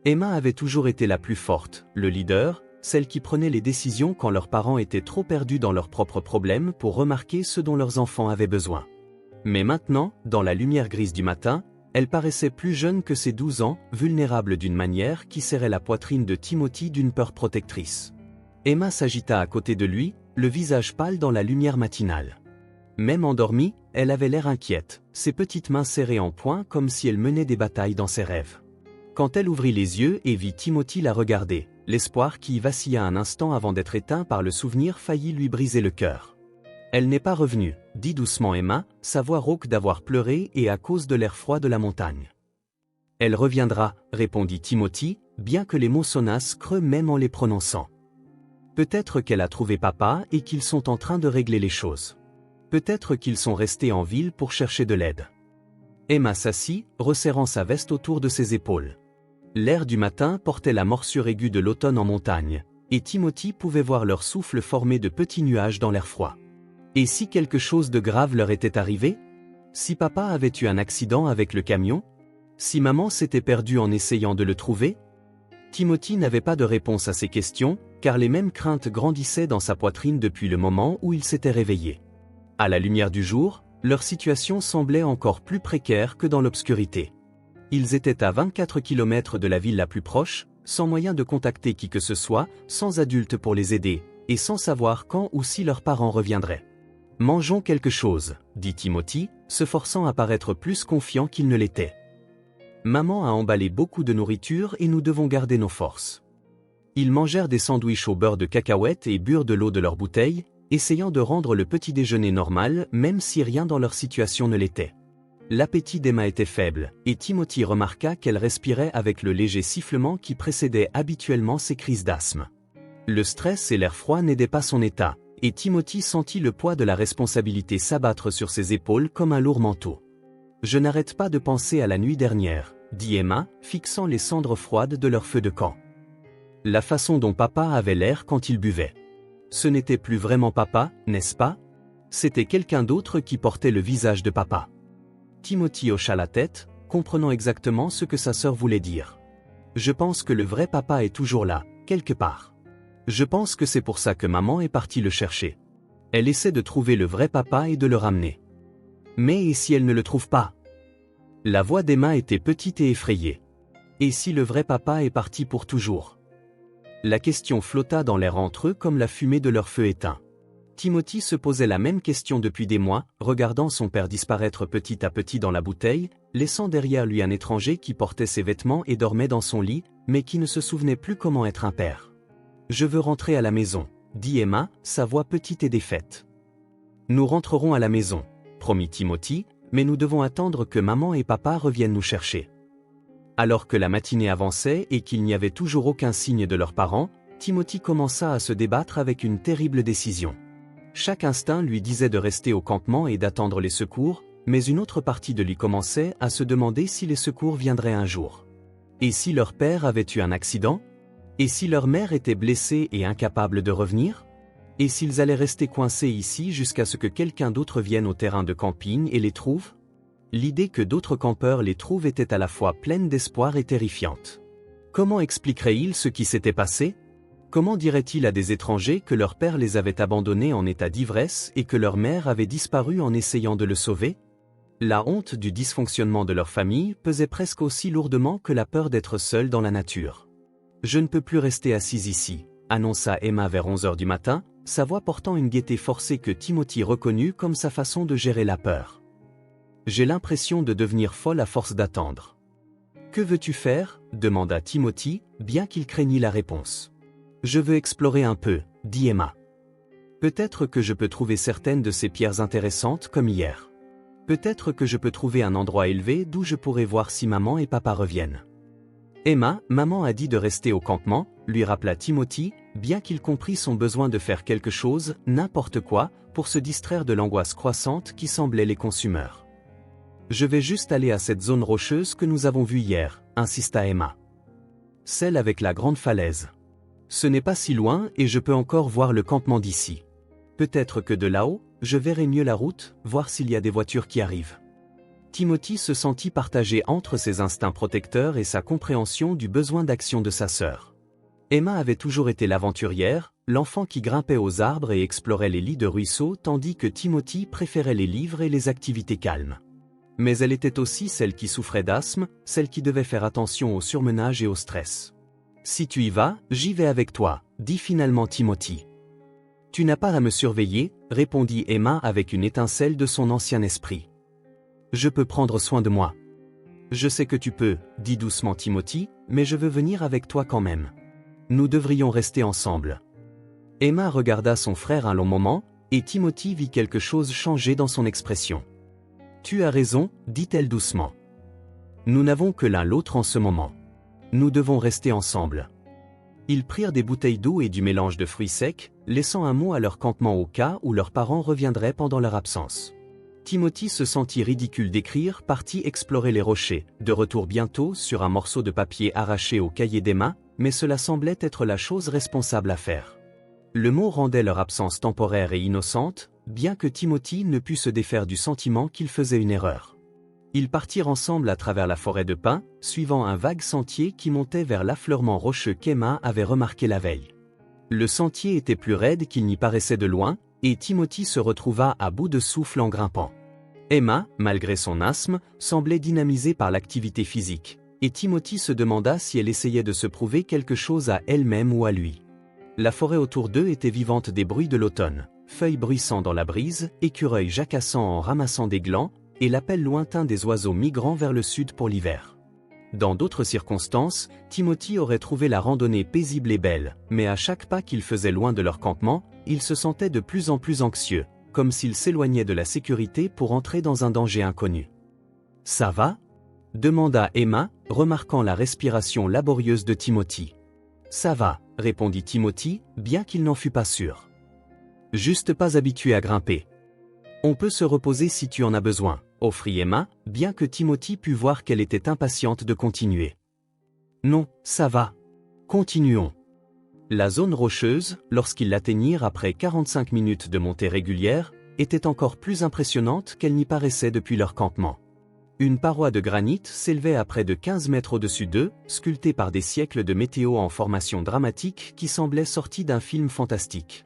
Emma avait toujours été la plus forte, le leader, celle qui prenait les décisions quand leurs parents étaient trop perdus dans leurs propres problèmes pour remarquer ce dont leurs enfants avaient besoin. Mais maintenant, dans la lumière grise du matin, elle paraissait plus jeune que ses 12 ans, vulnérable d'une manière qui serrait la poitrine de Timothy d'une peur protectrice. Emma s'agita à côté de lui, le visage pâle dans la lumière matinale. Même endormie, elle avait l'air inquiète, ses petites mains serrées en poing comme si elle menait des batailles dans ses rêves. Quand elle ouvrit les yeux et vit Timothy la regarder, l'espoir qui vacilla un instant avant d'être éteint par le souvenir faillit lui briser le cœur. « Elle n'est pas revenue », dit doucement Emma, sa voix rauque d'avoir pleuré et à cause de l'air froid de la montagne. « Elle reviendra », répondit Timothy, bien que les mots sonnassent creux même en les prononçant. Peut-être qu'elle a trouvé papa et qu'ils sont en train de régler les choses. Peut-être qu'ils sont restés en ville pour chercher de l'aide. Emma s'assit, resserrant sa veste autour de ses épaules. L'air du matin portait la morsure aiguë de l'automne en montagne, et Timothy pouvait voir leur souffle formé de petits nuages dans l'air froid. Et si quelque chose de grave leur était arrivé? Si papa avait eu un accident avec le camion? Si maman s'était perdue en essayant de le trouver? Timothy n'avait pas de réponse à ces questions, car les mêmes craintes grandissaient dans sa poitrine depuis le moment où il s'était réveillé. À la lumière du jour, leur situation semblait encore plus précaire que dans l'obscurité. Ils étaient à 24 km de la ville la plus proche, sans moyen de contacter qui que ce soit, sans adultes pour les aider, et sans savoir quand ou si leurs parents reviendraient. « Mangeons quelque chose », dit Timothy, se forçant à paraître plus confiant qu'il ne l'était. « Maman a emballé beaucoup de nourriture et nous devons garder nos forces. » Ils mangèrent des sandwichs au beurre de cacahuètes et burent de l'eau de leur bouteille, essayant de rendre le petit déjeuner normal même si rien dans leur situation ne l'était. L'appétit d'Emma était faible, et Timothy remarqua qu'elle respirait avec le léger sifflement qui précédait habituellement ses crises d'asthme. Le stress et l'air froid n'aidaient pas son état, et Timothy sentit le poids de la responsabilité s'abattre sur ses épaules comme un lourd manteau. « Je n'arrête pas de penser à la nuit dernière », dit Emma, fixant les cendres froides de leur feu de camp. La façon dont papa avait l'air quand il buvait. Ce n'était plus vraiment papa, n'est-ce pas? C'était quelqu'un d'autre qui portait le visage de papa. Timothy hocha la tête, comprenant exactement ce que sa sœur voulait dire. « Je pense que le vrai papa est toujours là, quelque part. Je pense que c'est pour ça que maman est partie le chercher. Elle essaie de trouver le vrai papa et de le ramener. Mais et si elle ne le trouve pas? » La voix d'Emma était petite et effrayée. « Et si le vrai papa est parti pour toujours? » La question flotta dans l'air entre eux comme la fumée de leur feu éteint. Timothy se posait la même question depuis des mois, regardant son père disparaître petit à petit dans la bouteille, laissant derrière lui un étranger qui portait ses vêtements et dormait dans son lit, mais qui ne se souvenait plus comment être un père. « Je veux rentrer à la maison », dit Emma, sa voix petite et défaite. « Nous rentrerons à la maison, » promit Timothy, « mais nous devons attendre que maman et papa reviennent nous chercher. » Alors que la matinée avançait et qu'il n'y avait toujours aucun signe de leurs parents, Timothy commença à se débattre avec une terrible décision. Chaque instinct lui disait de rester au campement et d'attendre les secours, mais une autre partie de lui commençait à se demander si les secours viendraient un jour. Et si leur père avait eu un accident? Et si leur mère était blessée et incapable de revenir? Et s'ils allaient rester coincés ici jusqu'à ce que quelqu'un d'autre vienne au terrain de camping et les trouve? L'idée que d'autres campeurs les trouvent était à la fois pleine d'espoir et terrifiante. Comment expliquerait-il ce qui s'était passé? Comment dirait-il à des étrangers que leur père les avait abandonnés en état d'ivresse et que leur mère avait disparu en essayant de le sauver? La honte du dysfonctionnement de leur famille pesait presque aussi lourdement que la peur d'être seule dans la nature. « Je ne peux plus rester assise ici », annonça Emma vers 11 heures du matin, sa voix portant une gaieté forcée que Timothy reconnut comme sa façon de gérer la peur. « J'ai l'impression de devenir folle à force d'attendre. »« Que veux-tu faire » demanda Timothy, bien qu'il craignît la réponse. « Je veux explorer un peu, » dit Emma. « Peut-être que je peux trouver certaines de ces pierres intéressantes comme hier. Peut-être que je peux trouver un endroit élevé d'où je pourrai voir si maman et papa reviennent. » Emma, maman a dit de rester au campement, lui rappela Timothy, bien qu'il comprît son besoin de faire quelque chose, n'importe quoi, pour se distraire de l'angoisse croissante qui semblait les consumer. « Je vais juste aller à cette zone rocheuse que nous avons vue hier, » insista Emma. « Celle avec la grande falaise. Ce n'est pas si loin et je peux encore voir le campement d'ici. Peut-être que de là-haut, je verrai mieux la route, voir s'il y a des voitures qui arrivent. » Timothy se sentit partagé entre ses instincts protecteurs et sa compréhension du besoin d'action de sa sœur. Emma avait toujours été l'aventurière, l'enfant qui grimpait aux arbres et explorait les lits de ruisseaux tandis que Timothy préférait les livres et les activités calmes. Mais elle était aussi celle qui souffrait d'asthme, celle qui devait faire attention au surmenage et au stress. « Si tu y vas, j'y vais avec toi », dit finalement Timothy. « Tu n'as pas à me surveiller », répondit Emma avec une étincelle de son ancien esprit. « Je peux prendre soin de moi. »« Je sais que tu peux », dit doucement Timothy, « mais je veux venir avec toi quand même. Nous devrions rester ensemble. » Emma regarda son frère un long moment, et Timothy vit quelque chose changer dans son expression. « Tu as raison, dit-elle doucement. Nous n'avons que l'un l'autre en ce moment. Nous devons rester ensemble. » Ils prirent des bouteilles d'eau et du mélange de fruits secs, laissant un mot à leur campement au cas où leurs parents reviendraient pendant leur absence. Timothy se sentit ridicule d'écrire, partit explorer les rochers, de retour bientôt sur un morceau de papier arraché au cahier d'Emma, mais cela semblait être la chose responsable à faire. Le mot rendait leur absence temporaire et innocente, bien que Timothy ne pût se défaire du sentiment qu'il faisait une erreur. Ils partirent ensemble à travers la forêt de pins, suivant un vague sentier qui montait vers l'affleurement rocheux qu'Emma avait remarqué la veille. Le sentier était plus raide qu'il n'y paraissait de loin, et Timothy se retrouva à bout de souffle en grimpant. Emma, malgré son asthme, semblait dynamisée par l'activité physique, et Timothy se demanda si elle essayait de se prouver quelque chose à elle-même ou à lui. La forêt autour d'eux était vivante des bruits de l'automne, feuilles bruissant dans la brise, écureuils jacassant en ramassant des glands, et l'appel lointain des oiseaux migrant vers le sud pour l'hiver. Dans d'autres circonstances, Timothy aurait trouvé la randonnée paisible et belle, mais à chaque pas qu'il faisait loin de leur campement, il se sentait de plus en plus anxieux, comme s'il s'éloignait de la sécurité pour entrer dans un danger inconnu. « Ça va ?» demanda Emma, remarquant la respiration laborieuse de Timothy. « Ça va », répondit Timothy, bien qu'il n'en fût pas sûr. « Juste pas habitué à grimper. On peut se reposer si tu en as besoin, » offrit Emma, bien que Timothy pût voir qu'elle était impatiente de continuer. « Non, ça va. Continuons. » La zone rocheuse, lorsqu'ils l'atteignirent après 45 minutes de montée régulière, était encore plus impressionnante qu'elle n'y paraissait depuis leur campement. Une paroi de granit s'élevait à près de 15 mètres au-dessus d'eux, sculptée par des siècles de météo en formation dramatique qui semblait sortie d'un film fantastique.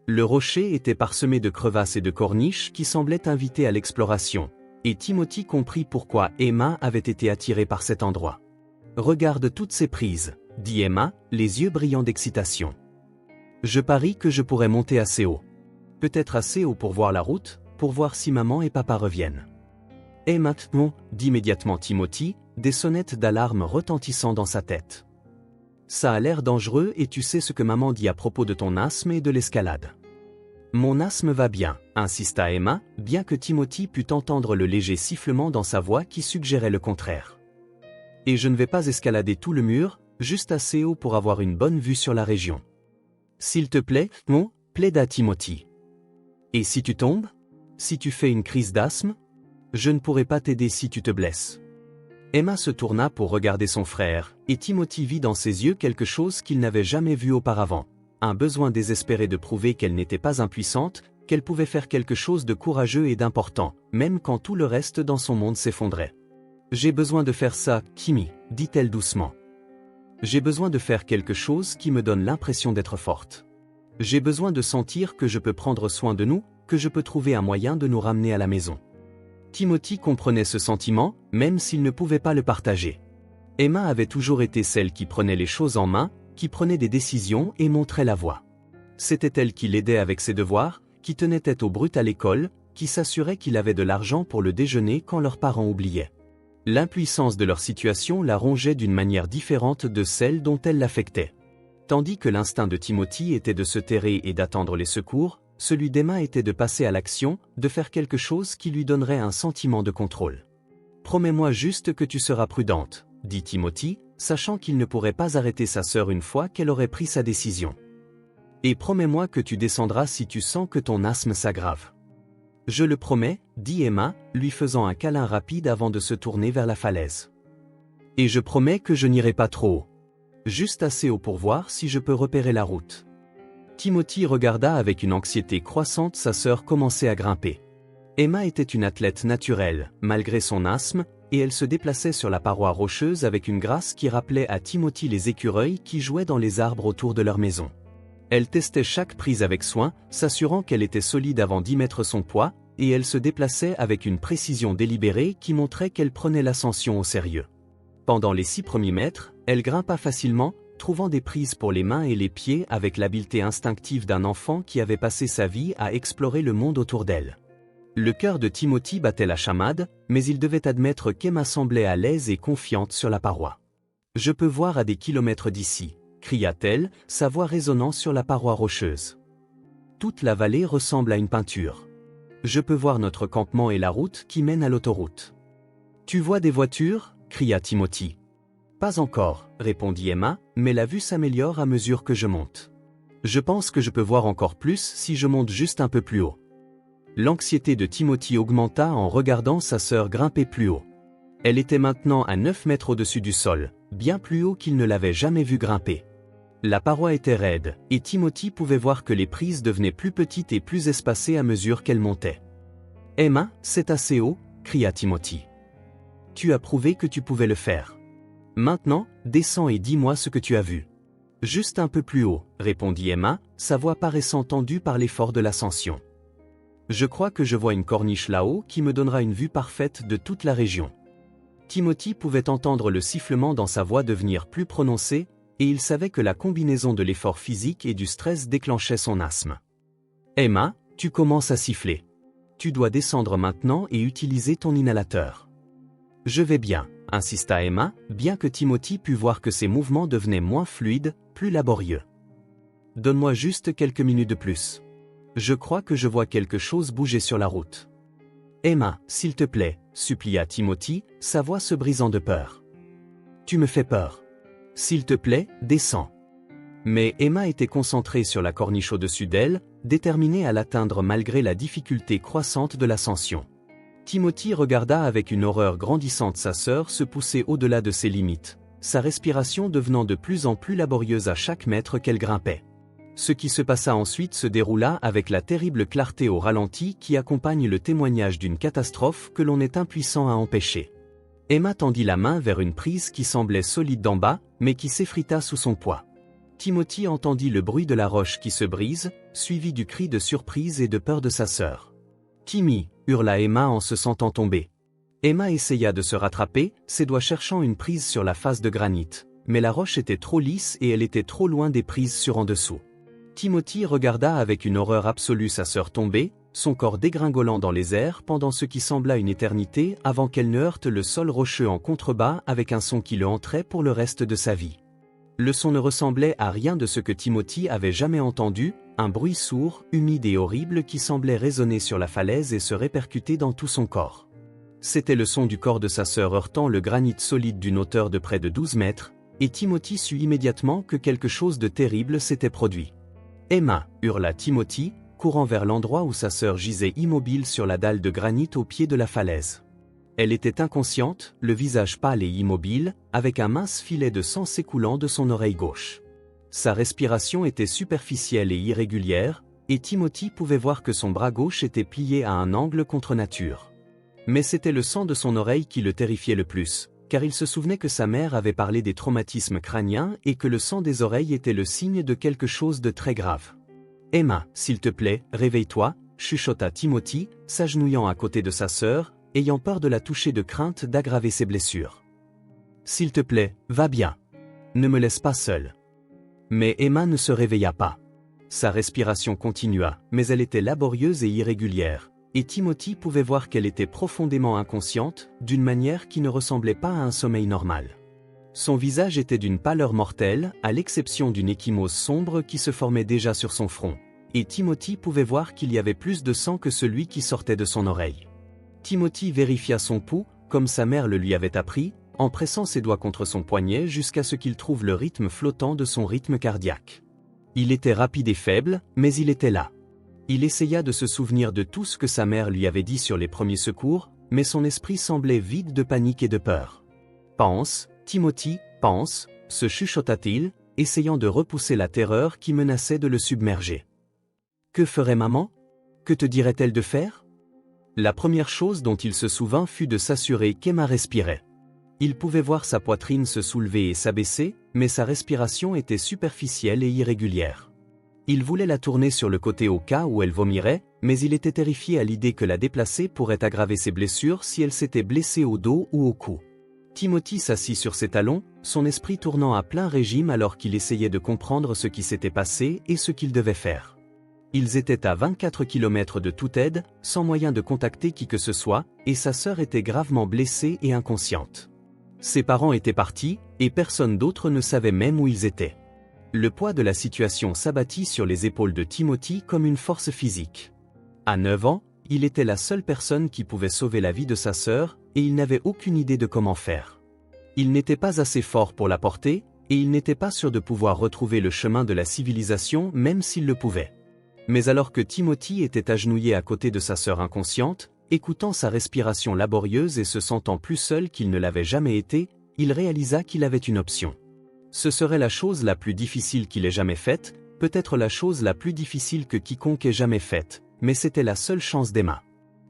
Le rocher était parsemé de crevasses et de corniches qui semblaient inviter à l'exploration, et Timothy comprit pourquoi Emma avait été attirée par cet endroit. « Regarde toutes ces prises », dit Emma, les yeux brillants d'excitation. « Je parie que je pourrais monter assez haut. Peut-être assez haut pour voir la route, pour voir si maman et papa reviennent. » « Et maintenant, dit immédiatement Timothy, des sonnettes d'alarme retentissant dans sa tête. « Ça a l'air dangereux et tu sais ce que maman dit à propos de ton asthme et de l'escalade. » « Mon asthme va bien, » insista Emma, bien que Timothy pût entendre le léger sifflement dans sa voix qui suggérait le contraire. « Et je ne vais pas escalader tout le mur, juste assez haut pour avoir une bonne vue sur la région. »« S'il te plaît, non » plaida Timothy. « Et si tu tombes ? Si tu fais une crise d'asthme ? Je ne pourrai pas t'aider si tu te blesses. » Emma se tourna pour regarder son frère, et Timothy vit dans ses yeux quelque chose qu'il n'avait jamais vu auparavant. Un besoin désespéré de prouver qu'elle n'était pas impuissante, qu'elle pouvait faire quelque chose de courageux et d'important, même quand tout le reste dans son monde s'effondrait. « J'ai besoin de faire ça, Kimi, » dit-elle doucement. « J'ai besoin de faire quelque chose qui me donne l'impression d'être forte. J'ai besoin de sentir que je peux prendre soin de nous, que je peux trouver un moyen de nous ramener à la maison. » Timothy comprenait ce sentiment, même s'il ne pouvait pas le partager. Emma avait toujours été celle qui prenait les choses en main, qui prenait des décisions et montrait la voie. C'était elle qui l'aidait avec ses devoirs, qui tenait tête au brut à l'école, qui s'assurait qu'il avait de l'argent pour le déjeuner quand leurs parents oubliaient. L'impuissance de leur situation la rongeait d'une manière différente de celle dont elle l'affectait. Tandis que l'instinct de Timothy était de se terrer et d'attendre les secours, celui d'Emma était de passer à l'action, de faire quelque chose qui lui donnerait un sentiment de contrôle. « Promets-moi juste que tu seras prudente, » dit Timothy, sachant qu'il ne pourrait pas arrêter sa sœur une fois qu'elle aurait pris sa décision. « Et promets-moi que tu descendras si tu sens que ton asthme s'aggrave. »« Je le promets, » dit Emma, lui faisant un câlin rapide avant de se tourner vers la falaise. « Et je promets que je n'irai pas trop haut. Juste assez haut pour voir si je peux repérer la route. » Timothy regarda avec une anxiété croissante sa sœur commencer à grimper. Emma était une athlète naturelle, malgré son asthme, et elle se déplaçait sur la paroi rocheuse avec une grâce qui rappelait à Timothy les écureuils qui jouaient dans les arbres autour de leur maison. Elle testait chaque prise avec soin, s'assurant qu'elle était solide avant d'y mettre son poids, et elle se déplaçait avec une précision délibérée qui montrait qu'elle prenait l'ascension au sérieux. Pendant les 6 premiers mètres, elle grimpa facilement, trouvant des prises pour les mains et les pieds avec l'habileté instinctive d'un enfant qui avait passé sa vie à explorer le monde autour d'elle. Le cœur de Timothy battait la chamade, mais il devait admettre qu'Emma semblait à l'aise et confiante sur la paroi. « Je peux voir à des kilomètres d'ici », cria-t-elle, sa voix résonnant sur la paroi rocheuse. « Toute la vallée ressemble à une peinture. Je peux voir notre campement et la route qui mène à l'autoroute. »« Tu vois des voitures » cria Timothy. « Pas encore, » répondit Emma, « mais la vue s'améliore à mesure que je monte. Je pense que je peux voir encore plus si je monte juste un peu plus haut. » L'anxiété de Timothy augmenta en regardant sa sœur grimper plus haut. Elle était maintenant à 9 mètres au-dessus du sol, bien plus haut qu'il ne l'avait jamais vue grimper. La paroi était raide, et Timothy pouvait voir que les prises devenaient plus petites et plus espacées à mesure qu'elle montait. « Emma, c'est assez haut » cria Timothy. « Tu as prouvé que tu pouvais le faire. Maintenant, descends et dis-moi ce que tu as vu. »« Juste un peu plus haut » répondit Emma, sa voix paraissant tendue par l'effort de l'ascension. « Je crois que je vois une corniche là-haut qui me donnera une vue parfaite de toute la région. » Timothy pouvait entendre le sifflement dans sa voix devenir plus prononcé, et il savait que la combinaison de l'effort physique et du stress déclenchait son asthme. « Emma, tu commences à siffler. Tu dois descendre maintenant et utiliser ton inhalateur. »« Je vais bien, » insista Emma, bien que Timothy pût voir que ses mouvements devenaient moins fluides, plus laborieux. « Donne-moi juste quelques minutes de plus. Je crois que je vois quelque chose bouger sur la route. »« Emma, s'il te plaît, » supplia Timothy, sa voix se brisant de peur. « Tu me fais peur. S'il te plaît, descends. » Mais Emma était concentrée sur la corniche au-dessus d'elle, déterminée à l'atteindre malgré la difficulté croissante de l'ascension. Timothy regarda avec une horreur grandissante sa sœur se pousser au-delà de ses limites, sa respiration devenant de plus en plus laborieuse à chaque mètre qu'elle grimpait. Ce qui se passa ensuite se déroula avec la terrible clarté au ralenti qui accompagne le témoignage d'une catastrophe que l'on est impuissant à empêcher. Emma tendit la main vers une prise qui semblait solide d'en bas, mais qui s'effrita sous son poids. Timothy entendit le bruit de la roche qui se brise, suivi du cri de surprise et de peur de sa sœur. « Timmy !» hurla Emma en se sentant tomber. Emma essaya de se rattraper, ses doigts cherchant une prise sur la face de granit, mais la roche était trop lisse et elle était trop loin des prises sur en dessous. Timothy regarda avec une horreur absolue sa sœur tomber, son corps dégringolant dans les airs pendant ce qui sembla une éternité avant qu'elle ne heurte le sol rocheux en contrebas avec un son qui le hanterait pour le reste de sa vie. Le son ne ressemblait à rien de ce que Timothy avait jamais entendu, un bruit sourd, humide et horrible qui semblait résonner sur la falaise et se répercuter dans tout son corps. C'était le son du corps de sa sœur heurtant le granit solide d'une hauteur de près de 12 mètres, et Timothy sut immédiatement que quelque chose de terrible s'était produit. « Emma !» hurla Timothy, courant vers l'endroit où sa sœur gisait immobile sur la dalle de granit au pied de la falaise. Elle était inconsciente, le visage pâle et immobile, avec un mince filet de sang s'écoulant de son oreille gauche. Sa respiration était superficielle et irrégulière, et Timothy pouvait voir que son bras gauche était plié à un angle contre nature. Mais c'était le sang de son oreille qui le terrifiait le plus, car il se souvenait que sa mère avait parlé des traumatismes crâniens et que le sang des oreilles était le signe de quelque chose de très grave. « Emma, s'il te plaît, réveille-toi » chuchota Timothy, s'agenouillant à côté de sa sœur, ayant peur de la toucher de crainte d'aggraver ses blessures. « S'il te plaît, va bien. Ne me laisse pas seule. » Mais Emma ne se réveilla pas. Sa respiration continua, mais elle était laborieuse et irrégulière, et Timothy pouvait voir qu'elle était profondément inconsciente, d'une manière qui ne ressemblait pas à un sommeil normal. Son visage était d'une pâleur mortelle, à l'exception d'une ecchymose sombre qui se formait déjà sur son front, et Timothy pouvait voir qu'il y avait plus de sang que celui qui sortait de son oreille. Timothy vérifia son pouls, comme sa mère le lui avait appris, en pressant ses doigts contre son poignet jusqu'à ce qu'il trouve le rythme flottant de son rythme cardiaque. Il était rapide et faible, mais il était là. Il essaya de se souvenir de tout ce que sa mère lui avait dit sur les premiers secours, mais son esprit semblait vide de panique et de peur. « Pense, Timothy, pense » se chuchota-t-il, essayant de repousser la terreur qui menaçait de le submerger. Que ferait maman? Que te dirait-elle de faire? La première chose dont il se souvint fut de s'assurer qu'Emma respirait. Il pouvait voir sa poitrine se soulever et s'abaisser, mais sa respiration était superficielle et irrégulière. Il voulait la tourner sur le côté au cas où elle vomirait, mais il était terrifié à l'idée que la déplacer pourrait aggraver ses blessures si elle s'était blessée au dos ou au cou. Timothy s'assit sur ses talons, son esprit tournant à plein régime alors qu'il essayait de comprendre ce qui s'était passé et ce qu'il devait faire. Ils étaient à 24 km de toute aide, sans moyen de contacter qui que ce soit, et sa sœur était gravement blessée et inconsciente. Ses parents étaient partis, et personne d'autre ne savait même où ils étaient. Le poids de la situation s'abattit sur les épaules de Timothy comme une force physique. À 9 ans, il était la seule personne qui pouvait sauver la vie de sa sœur, et il n'avait aucune idée de comment faire. Il n'était pas assez fort pour la porter, et il n'était pas sûr de pouvoir retrouver le chemin de la civilisation même s'il le pouvait. Mais alors que Timothy était agenouillé à côté de sa sœur inconsciente, écoutant sa respiration laborieuse et se sentant plus seul qu'il ne l'avait jamais été, il réalisa qu'il avait une option. Ce serait la chose la plus difficile qu'il ait jamais faite, peut-être la chose la plus difficile que quiconque ait jamais faite, mais c'était la seule chance d'Emma.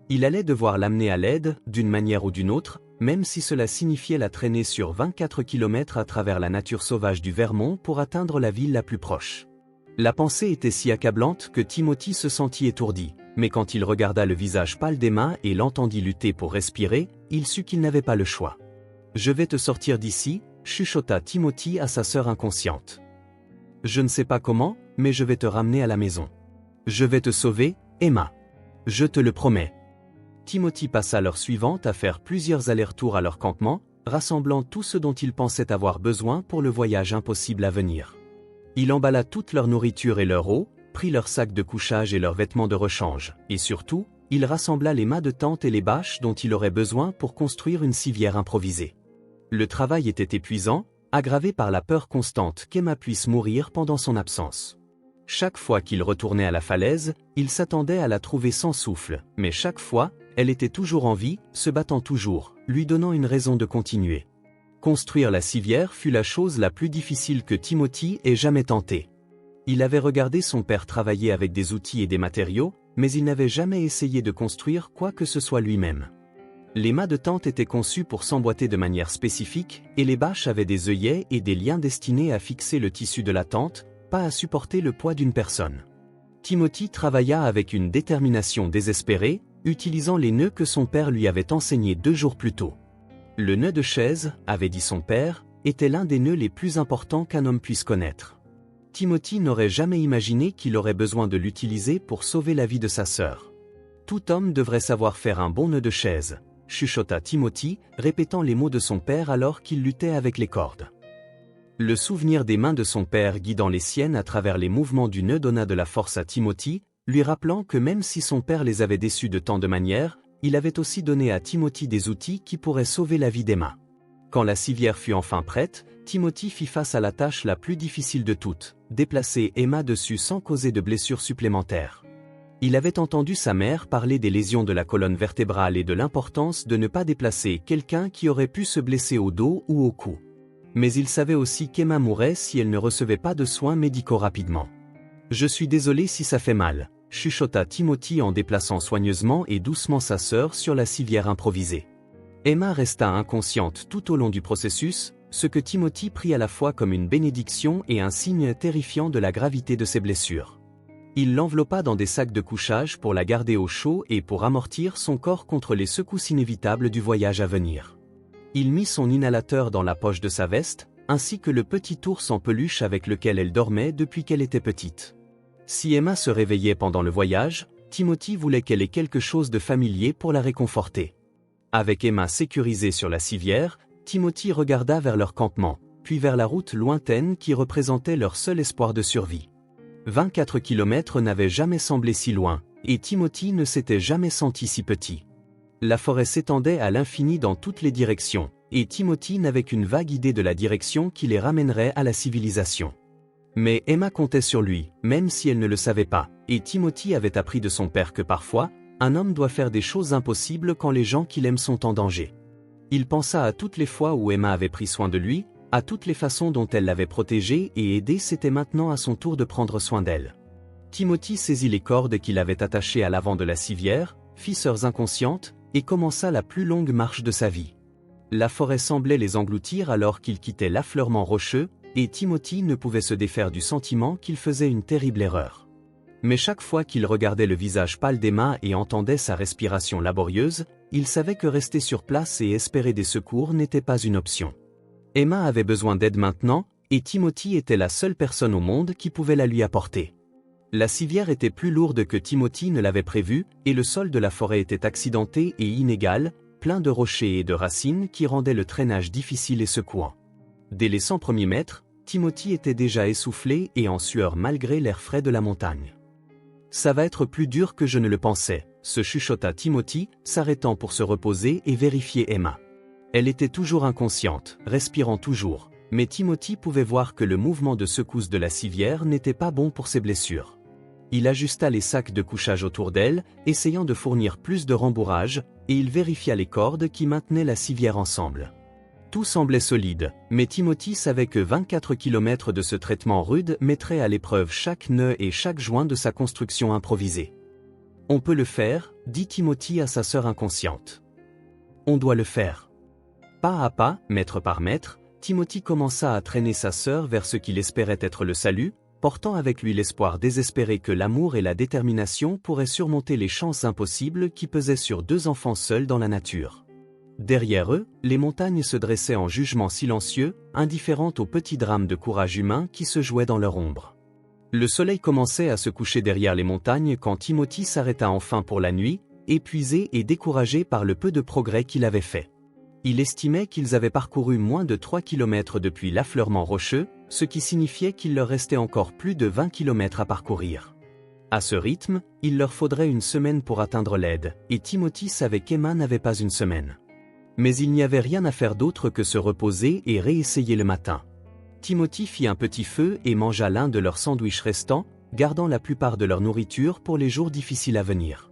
Il allait devoir l'amener à l'aide, d'une manière ou d'une autre, même si cela signifiait la traîner sur 24 km à travers la nature sauvage du Vermont pour atteindre la ville la plus proche. La pensée était si accablante que Timothy se sentit étourdi, mais quand il regarda le visage pâle d'Emma et l'entendit lutter pour respirer, il sut qu'il n'avait pas le choix. « Je vais te sortir d'ici », chuchota Timothy à sa sœur inconsciente. « Je ne sais pas comment, mais je vais te ramener à la maison. Je vais te sauver, Emma. Je te le promets. » Timothy passa l'heure suivante à faire plusieurs allers-retours à leur campement, rassemblant tout ce dont ils pensaient avoir besoin pour le voyage impossible à venir. Il emballa toute leur nourriture et leur eau, prit leurs sacs de couchage et leurs vêtements de rechange, et surtout, il rassembla les mâts de tente et les bâches dont il aurait besoin pour construire une civière improvisée. Le travail était épuisant, aggravé par la peur constante qu'Emma puisse mourir pendant son absence. Chaque fois qu'il retournait à la falaise, il s'attendait à la trouver sans souffle, mais chaque fois, elle était toujours en vie, se battant toujours, lui donnant une raison de continuer. Construire la civière fut la chose la plus difficile que Timothy ait jamais tentée. Il avait regardé son père travailler avec des outils et des matériaux, mais il n'avait jamais essayé de construire quoi que ce soit lui-même. Les mâts de tente étaient conçus pour s'emboîter de manière spécifique, et les bâches avaient des œillets et des liens destinés à fixer le tissu de la tente, pas à supporter le poids d'une personne. Timothy travailla avec une détermination désespérée, utilisant les nœuds que son père lui avait enseignés 2 jours plus tôt. Le nœud de chaise, avait dit son père, était l'un des nœuds les plus importants qu'un homme puisse connaître. Timothy n'aurait jamais imaginé qu'il aurait besoin de l'utiliser pour sauver la vie de sa sœur. Tout homme devrait savoir faire un bon nœud de chaise, chuchota Timothy, répétant les mots de son père alors qu'il luttait avec les cordes. Le souvenir des mains de son père guidant les siennes à travers les mouvements du nœud donna de la force à Timothy, lui rappelant que même si son père les avait déçus de tant de manières, il avait aussi donné à Timothy des outils qui pourraient sauver la vie d'Emma. Quand la civière fut enfin prête, Timothy fit face à la tâche la plus difficile de toutes, déplacer Emma dessus sans causer de blessures supplémentaires. Il avait entendu sa mère parler des lésions de la colonne vertébrale et de l'importance de ne pas déplacer quelqu'un qui aurait pu se blesser au dos ou au cou. Mais il savait aussi qu'Emma mourrait si elle ne recevait pas de soins médicaux rapidement. « Je suis désolé si ça fait mal », chuchota Timothy en déplaçant soigneusement et doucement sa sœur sur la civière improvisée. Emma resta inconsciente tout au long du processus, ce que Timothy prit à la fois comme une bénédiction et un signe terrifiant de la gravité de ses blessures. Il l'enveloppa dans des sacs de couchage pour la garder au chaud et pour amortir son corps contre les secousses inévitables du voyage à venir. Il mit son inhalateur dans la poche de sa veste, ainsi que le petit ours en peluche avec lequel elle dormait depuis qu'elle était petite. Si Emma se réveillait pendant le voyage, Timothy voulait qu'elle ait quelque chose de familier pour la réconforter. Avec Emma sécurisée sur la civière, Timothy regarda vers leur campement, puis vers la route lointaine qui représentait leur seul espoir de survie. 24 km n'avaient jamais semblé si loin, et Timothy ne s'était jamais senti si petit. La forêt s'étendait à l'infini dans toutes les directions, et Timothy n'avait qu'une vague idée de la direction qui les ramènerait à la civilisation. Mais Emma comptait sur lui, même si elle ne le savait pas, et Timothy avait appris de son père que parfois, un homme doit faire des choses impossibles quand les gens qu'il aime sont en danger. Il pensa à toutes les fois où Emma avait pris soin de lui, à toutes les façons dont elle l'avait protégé et aidé. C'était maintenant à son tour de prendre soin d'elle. Timothy saisit les cordes qu'il avait attachées à l'avant de la civière, fit sœurs inconscientes, et commença la plus longue marche de sa vie. La forêt semblait les engloutir alors qu'ils quittaient l'affleurement rocheux, et Timothy ne pouvait se défaire du sentiment qu'il faisait une terrible erreur. Mais chaque fois qu'il regardait le visage pâle d'Emma et entendait sa respiration laborieuse, il savait que rester sur place et espérer des secours n'était pas une option. Emma avait besoin d'aide maintenant, et Timothy était la seule personne au monde qui pouvait la lui apporter. La civière était plus lourde que Timothy ne l'avait prévu, et le sol de la forêt était accidenté et inégal, plein de rochers et de racines qui rendaient le traînage difficile et secouant. Dès les 100 premiers mètres, Timothy était déjà essoufflé et en sueur malgré l'air frais de la montagne. « Ça va être plus dur que je ne le pensais », se chuchota Timothy, s'arrêtant pour se reposer et vérifier Emma. Elle était toujours inconsciente, respirant toujours, mais Timothy pouvait voir que le mouvement de secousse de la civière n'était pas bon pour ses blessures. Il ajusta les sacs de couchage autour d'elle, essayant de fournir plus de rembourrage, et il vérifia les cordes qui maintenaient la civière ensemble. Tout semblait solide, mais Timothy savait que 24 km de ce traitement rude mettrait à l'épreuve chaque nœud et chaque joint de sa construction improvisée. « On peut le faire », dit Timothy à sa sœur inconsciente. « On doit le faire. » Pas à pas, mètre par mètre, Timothy commença à traîner sa sœur vers ce qu'il espérait être le salut, portant avec lui l'espoir désespéré que l'amour et la détermination pourraient surmonter les chances impossibles qui pesaient sur deux enfants seuls dans la nature. Derrière eux, les montagnes se dressaient en jugement silencieux, indifférentes aux petits drames de courage humain qui se jouaient dans leur ombre. Le soleil commençait à se coucher derrière les montagnes quand Timothy s'arrêta enfin pour la nuit, épuisé et découragé par le peu de progrès qu'il avait fait. Il estimait qu'ils avaient parcouru moins de 3 km depuis l'affleurement rocheux, ce qui signifiait qu'il leur restait encore plus de 20 km à parcourir. À ce rythme, il leur faudrait une semaine pour atteindre l'aide, et Timothy savait qu'Emma n'avait pas une semaine. Mais il n'y avait rien à faire d'autre que se reposer et réessayer le matin. Timothy fit un petit feu et mangea l'un de leurs sandwichs restants, gardant la plupart de leur nourriture pour les jours difficiles à venir.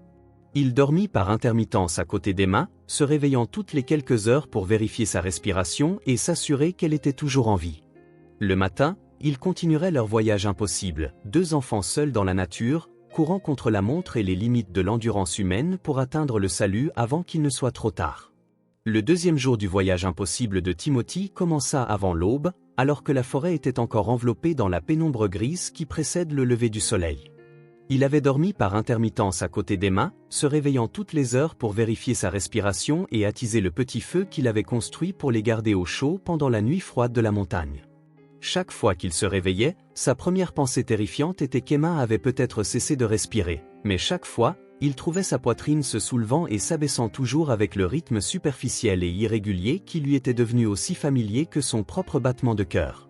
Il dormit par intermittence à côté d'Emma, se réveillant toutes les quelques heures pour vérifier sa respiration et s'assurer qu'elle était toujours en vie. Le matin, ils continueraient leur voyage impossible, deux enfants seuls dans la nature, courant contre la montre et les limites de l'endurance humaine pour atteindre le salut avant qu'il ne soit trop tard. Le deuxième jour du voyage impossible de Timothy commença avant l'aube, alors que la forêt était encore enveloppée dans la pénombre grise qui précède le lever du soleil. Il avait dormi par intermittence à côté d'Emma, se réveillant toutes les heures pour vérifier sa respiration et attiser le petit feu qu'il avait construit pour les garder au chaud pendant la nuit froide de la montagne. Chaque fois qu'il se réveillait, sa première pensée terrifiante était qu'Emma avait peut-être cessé de respirer, mais chaque fois, il trouvait sa poitrine se soulevant et s'abaissant toujours avec le rythme superficiel et irrégulier qui lui était devenu aussi familier que son propre battement de cœur.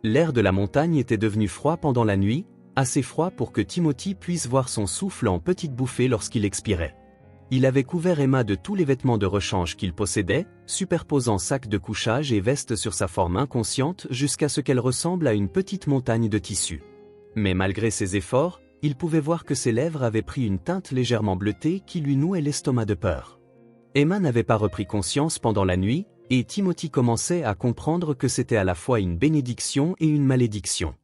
L'air de la montagne était devenu froid pendant la nuit, assez froid pour que Timothy puisse voir son souffle en petites bouffées lorsqu'il expirait. Il avait couvert Emma de tous les vêtements de rechange qu'il possédait, superposant sacs de couchage et veste sur sa forme inconsciente jusqu'à ce qu'elle ressemble à une petite montagne de tissu. Mais malgré ses efforts, il pouvait voir que ses lèvres avaient pris une teinte légèrement bleutée qui lui nouait l'estomac de peur. Emma n'avait pas repris conscience pendant la nuit, et Timothy commençait à comprendre que c'était à la fois une bénédiction et une malédiction.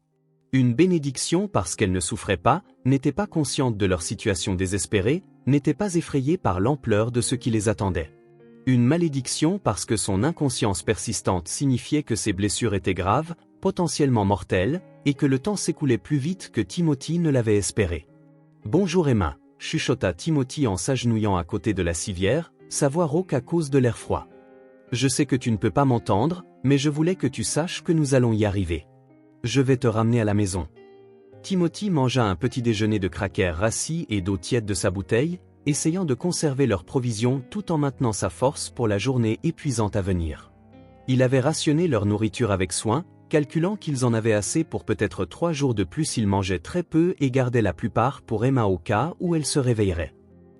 Une bénédiction parce qu'elle ne souffrait pas, n'était pas consciente de leur situation désespérée, n'était pas effrayée par l'ampleur de ce qui les attendait. Une malédiction parce que son inconscience persistante signifiait que ses blessures étaient graves, potentiellement mortelles, et que le temps s'écoulait plus vite que Timothy ne l'avait espéré. « Bonjour Emma », chuchota Timothy en s'agenouillant à côté de la civière, sa voix rauque à cause de l'air froid. « Je sais que tu ne peux pas m'entendre, mais je voulais que tu saches que nous allons y arriver. Je vais te ramener à la maison. » Timothy mangea un petit déjeuner de crackers rassis et d'eau tiède de sa bouteille, essayant de conserver leurs provisions tout en maintenant sa force pour la journée épuisante à venir. Il avait rationné leur nourriture avec soin, calculant qu'ils en avaient assez pour peut-être 3 jours de plus s'ils mangeaient très peu et gardaient la plupart pour Emma au cas où elle se réveillerait.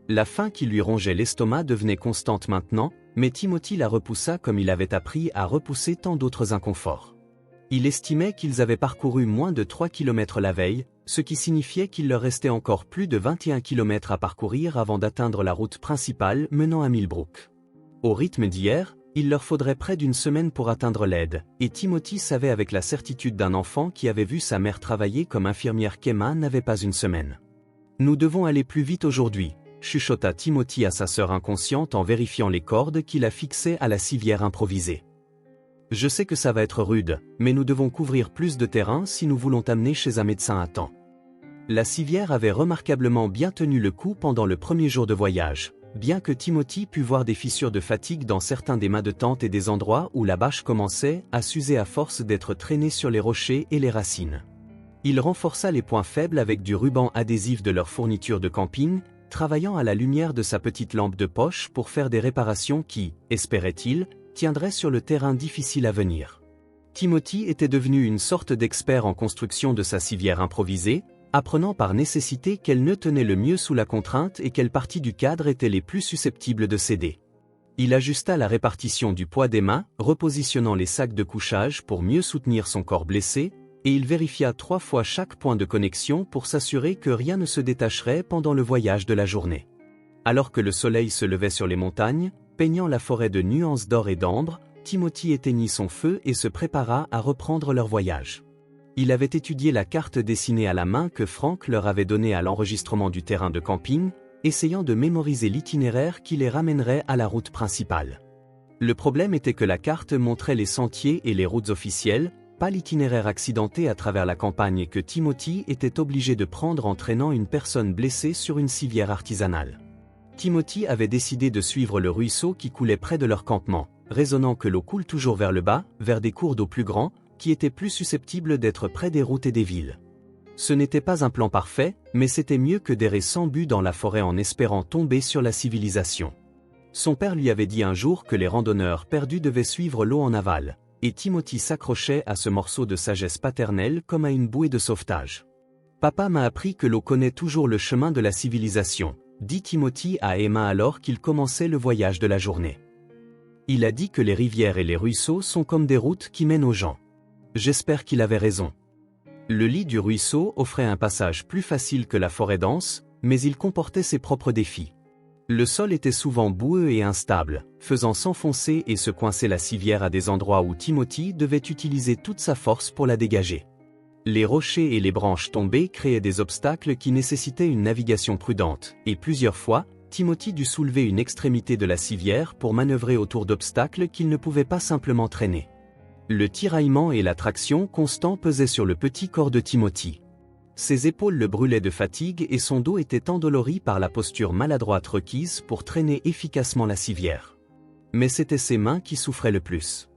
La faim qui lui rongeait l'estomac devenait constante maintenant, mais Timothy la repoussa comme il avait appris à repousser tant d'autres inconforts. Il estimait qu'ils avaient parcouru moins de 3 km la veille, ce qui signifiait qu'il leur restait encore plus de 21 km à parcourir avant d'atteindre la route principale menant à Millbrook. Au rythme d'hier, il leur faudrait près d'une semaine pour atteindre l'aide, et Timothy savait avec la certitude d'un enfant qui avait vu sa mère travailler comme infirmière qu'Emma n'avait pas une semaine. « Nous devons aller plus vite aujourd'hui », chuchota Timothy à sa sœur inconsciente en vérifiant les cordes qui la fixaient à la civière improvisée. « Je sais que ça va être rude, mais nous devons couvrir plus de terrain si nous voulons t'amener chez un médecin à temps. La civière avait remarquablement bien tenu le coup pendant le premier jour de voyage, bien que Timothy pût voir des fissures de fatigue dans certains des mâts de tente et des endroits où la bâche commençait à s'user à force d'être traînée sur les rochers et les racines. Il renforça les points faibles avec du ruban adhésif de leur fourniture de camping, travaillant à la lumière de sa petite lampe de poche pour faire des réparations qui, espérait-il, tiendraient sur le terrain difficile à venir. Timothy était devenu une sorte d'expert en construction de sa civière improvisée, apprenant par nécessité quelle ne tenait le mieux sous la contrainte et quelles parties du cadre étaient les plus susceptibles de céder. Il ajusta la répartition du poids des mâts, repositionnant les sacs de couchage pour mieux soutenir son corps blessé, et il vérifia 3 fois chaque point de connexion pour s'assurer que rien ne se détacherait pendant le voyage de la journée. Alors que le soleil se levait sur les montagnes, peignant la forêt de nuances d'or et d'ambre, Timothy éteignit son feu et se prépara à reprendre leur voyage. Il avait étudié la carte dessinée à la main que Frank leur avait donnée à l'enregistrement du terrain de camping, essayant de mémoriser l'itinéraire qui les ramènerait à la route principale. Le problème était que la carte montrait les sentiers et les routes officielles, pas l'itinéraire accidenté à travers la campagne que Timothy était obligé de prendre en traînant une personne blessée sur une civière artisanale. Timothy avait décidé de suivre le ruisseau qui coulait près de leur campement, raisonnant que l'eau coule toujours vers le bas, vers des cours d'eau plus grands, qui étaient plus susceptibles d'être près des routes et des villes. Ce n'était pas un plan parfait, mais c'était mieux que d'errer sans but dans la forêt en espérant tomber sur la civilisation. Son père lui avait dit un jour que les randonneurs perdus devaient suivre l'eau en aval, et Timothy s'accrochait à ce morceau de sagesse paternelle comme à une bouée de sauvetage. « Papa m'a appris que l'eau connaît toujours le chemin de la civilisation », dit Timothy à Emma alors qu'il commençait le voyage de la journée. Il a dit que les rivières et les ruisseaux sont comme des routes qui mènent aux gens. J'espère qu'il avait raison. Le lit du ruisseau offrait un passage plus facile que la forêt dense, mais il comportait ses propres défis. Le sol était souvent boueux et instable, faisant s'enfoncer et se coincer la civière à des endroits où Timothy devait utiliser toute sa force pour la dégager. Les rochers et les branches tombées créaient des obstacles qui nécessitaient une navigation prudente, et plusieurs fois, Timothy dut soulever une extrémité de la civière pour manœuvrer autour d'obstacles qu'il ne pouvait pas simplement traîner. Le tiraillement et la traction constants pesaient sur le petit corps de Timothy. Ses épaules le brûlaient de fatigue et son dos était endolori par la posture maladroite requise pour traîner efficacement la civière. Mais c'étaient ses mains qui souffraient le plus.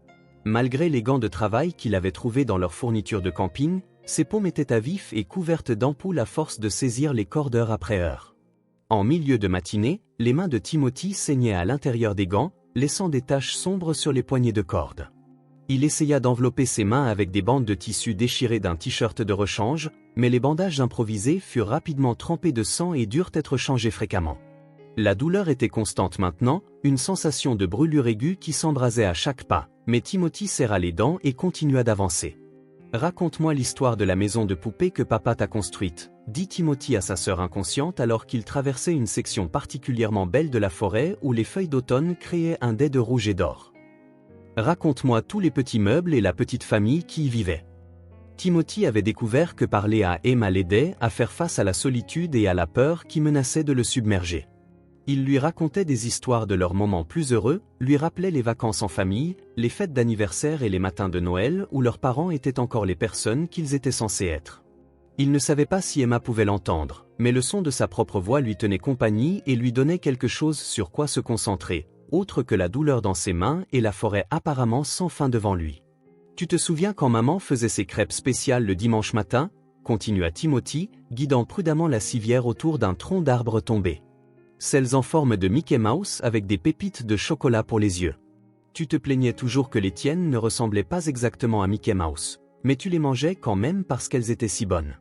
Malgré les gants de travail qu'il avait trouvés dans leur fourniture de camping, ses paumes étaient à vif et couvertes d'ampoules à force de saisir les cordes heure après heure. En milieu de matinée, les mains de Timothy saignaient à l'intérieur des gants, laissant des taches sombres sur les poignées de corde. Il essaya d'envelopper ses mains avec des bandes de tissu déchirées d'un t-shirt de rechange, mais les bandages improvisés furent rapidement trempés de sang et durent être changés fréquemment. La douleur était constante maintenant, une sensation de brûlure aiguë qui s'embrasait à chaque pas, mais Timothy serra les dents et continua d'avancer. « Raconte-moi l'histoire de la maison de poupée que papa t'a construite », dit Timothy à sa sœur inconsciente alors qu'il traversait une section particulièrement belle de la forêt où les feuilles d'automne créaient un dais de rouge et d'or. Raconte-moi tous les petits meubles et la petite famille qui y vivait. Timothy avait découvert que parler à Emma l'aidait à faire face à la solitude et à la peur qui menaçait de le submerger. Il lui racontait des histoires de leurs moments plus heureux, lui rappelait les vacances en famille, les fêtes d'anniversaire et les matins de Noël où leurs parents étaient encore les personnes qu'ils étaient censés être. Il ne savait pas si Emma pouvait l'entendre, mais le son de sa propre voix lui tenait compagnie et lui donnait quelque chose sur quoi se concentrer, autre que la douleur dans ses mains et la forêt apparemment sans fin devant lui. « Tu te souviens quand maman faisait ses crêpes spéciales le dimanche matin ?» continua Timothy, guidant prudemment la civière autour d'un tronc d'arbre tombé. « Celles en forme de Mickey Mouse avec des pépites de chocolat pour les yeux. Tu te plaignais toujours que les tiennes ne ressemblaient pas exactement à Mickey Mouse, mais tu les mangeais quand même parce qu'elles étaient si bonnes. »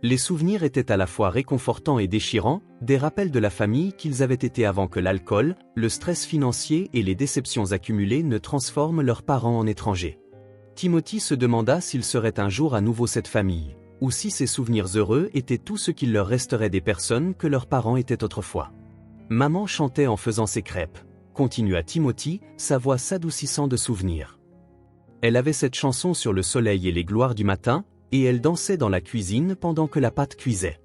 Les souvenirs étaient à la fois réconfortants et déchirants, des rappels de la famille qu'ils avaient été avant que l'alcool, le stress financier et les déceptions accumulées ne transforment leurs parents en étrangers. Timothy se demanda s'il serait un jour à nouveau cette famille, ou si ces souvenirs heureux étaient tout ce qu'il leur resterait des personnes que leurs parents étaient autrefois. Maman chantait en faisant ses crêpes, continua Timothy, sa voix s'adoucissant de souvenirs. Elle avait cette chanson sur le soleil et les gloires du matin, et elle dansait dans la cuisine pendant que la pâte cuisait.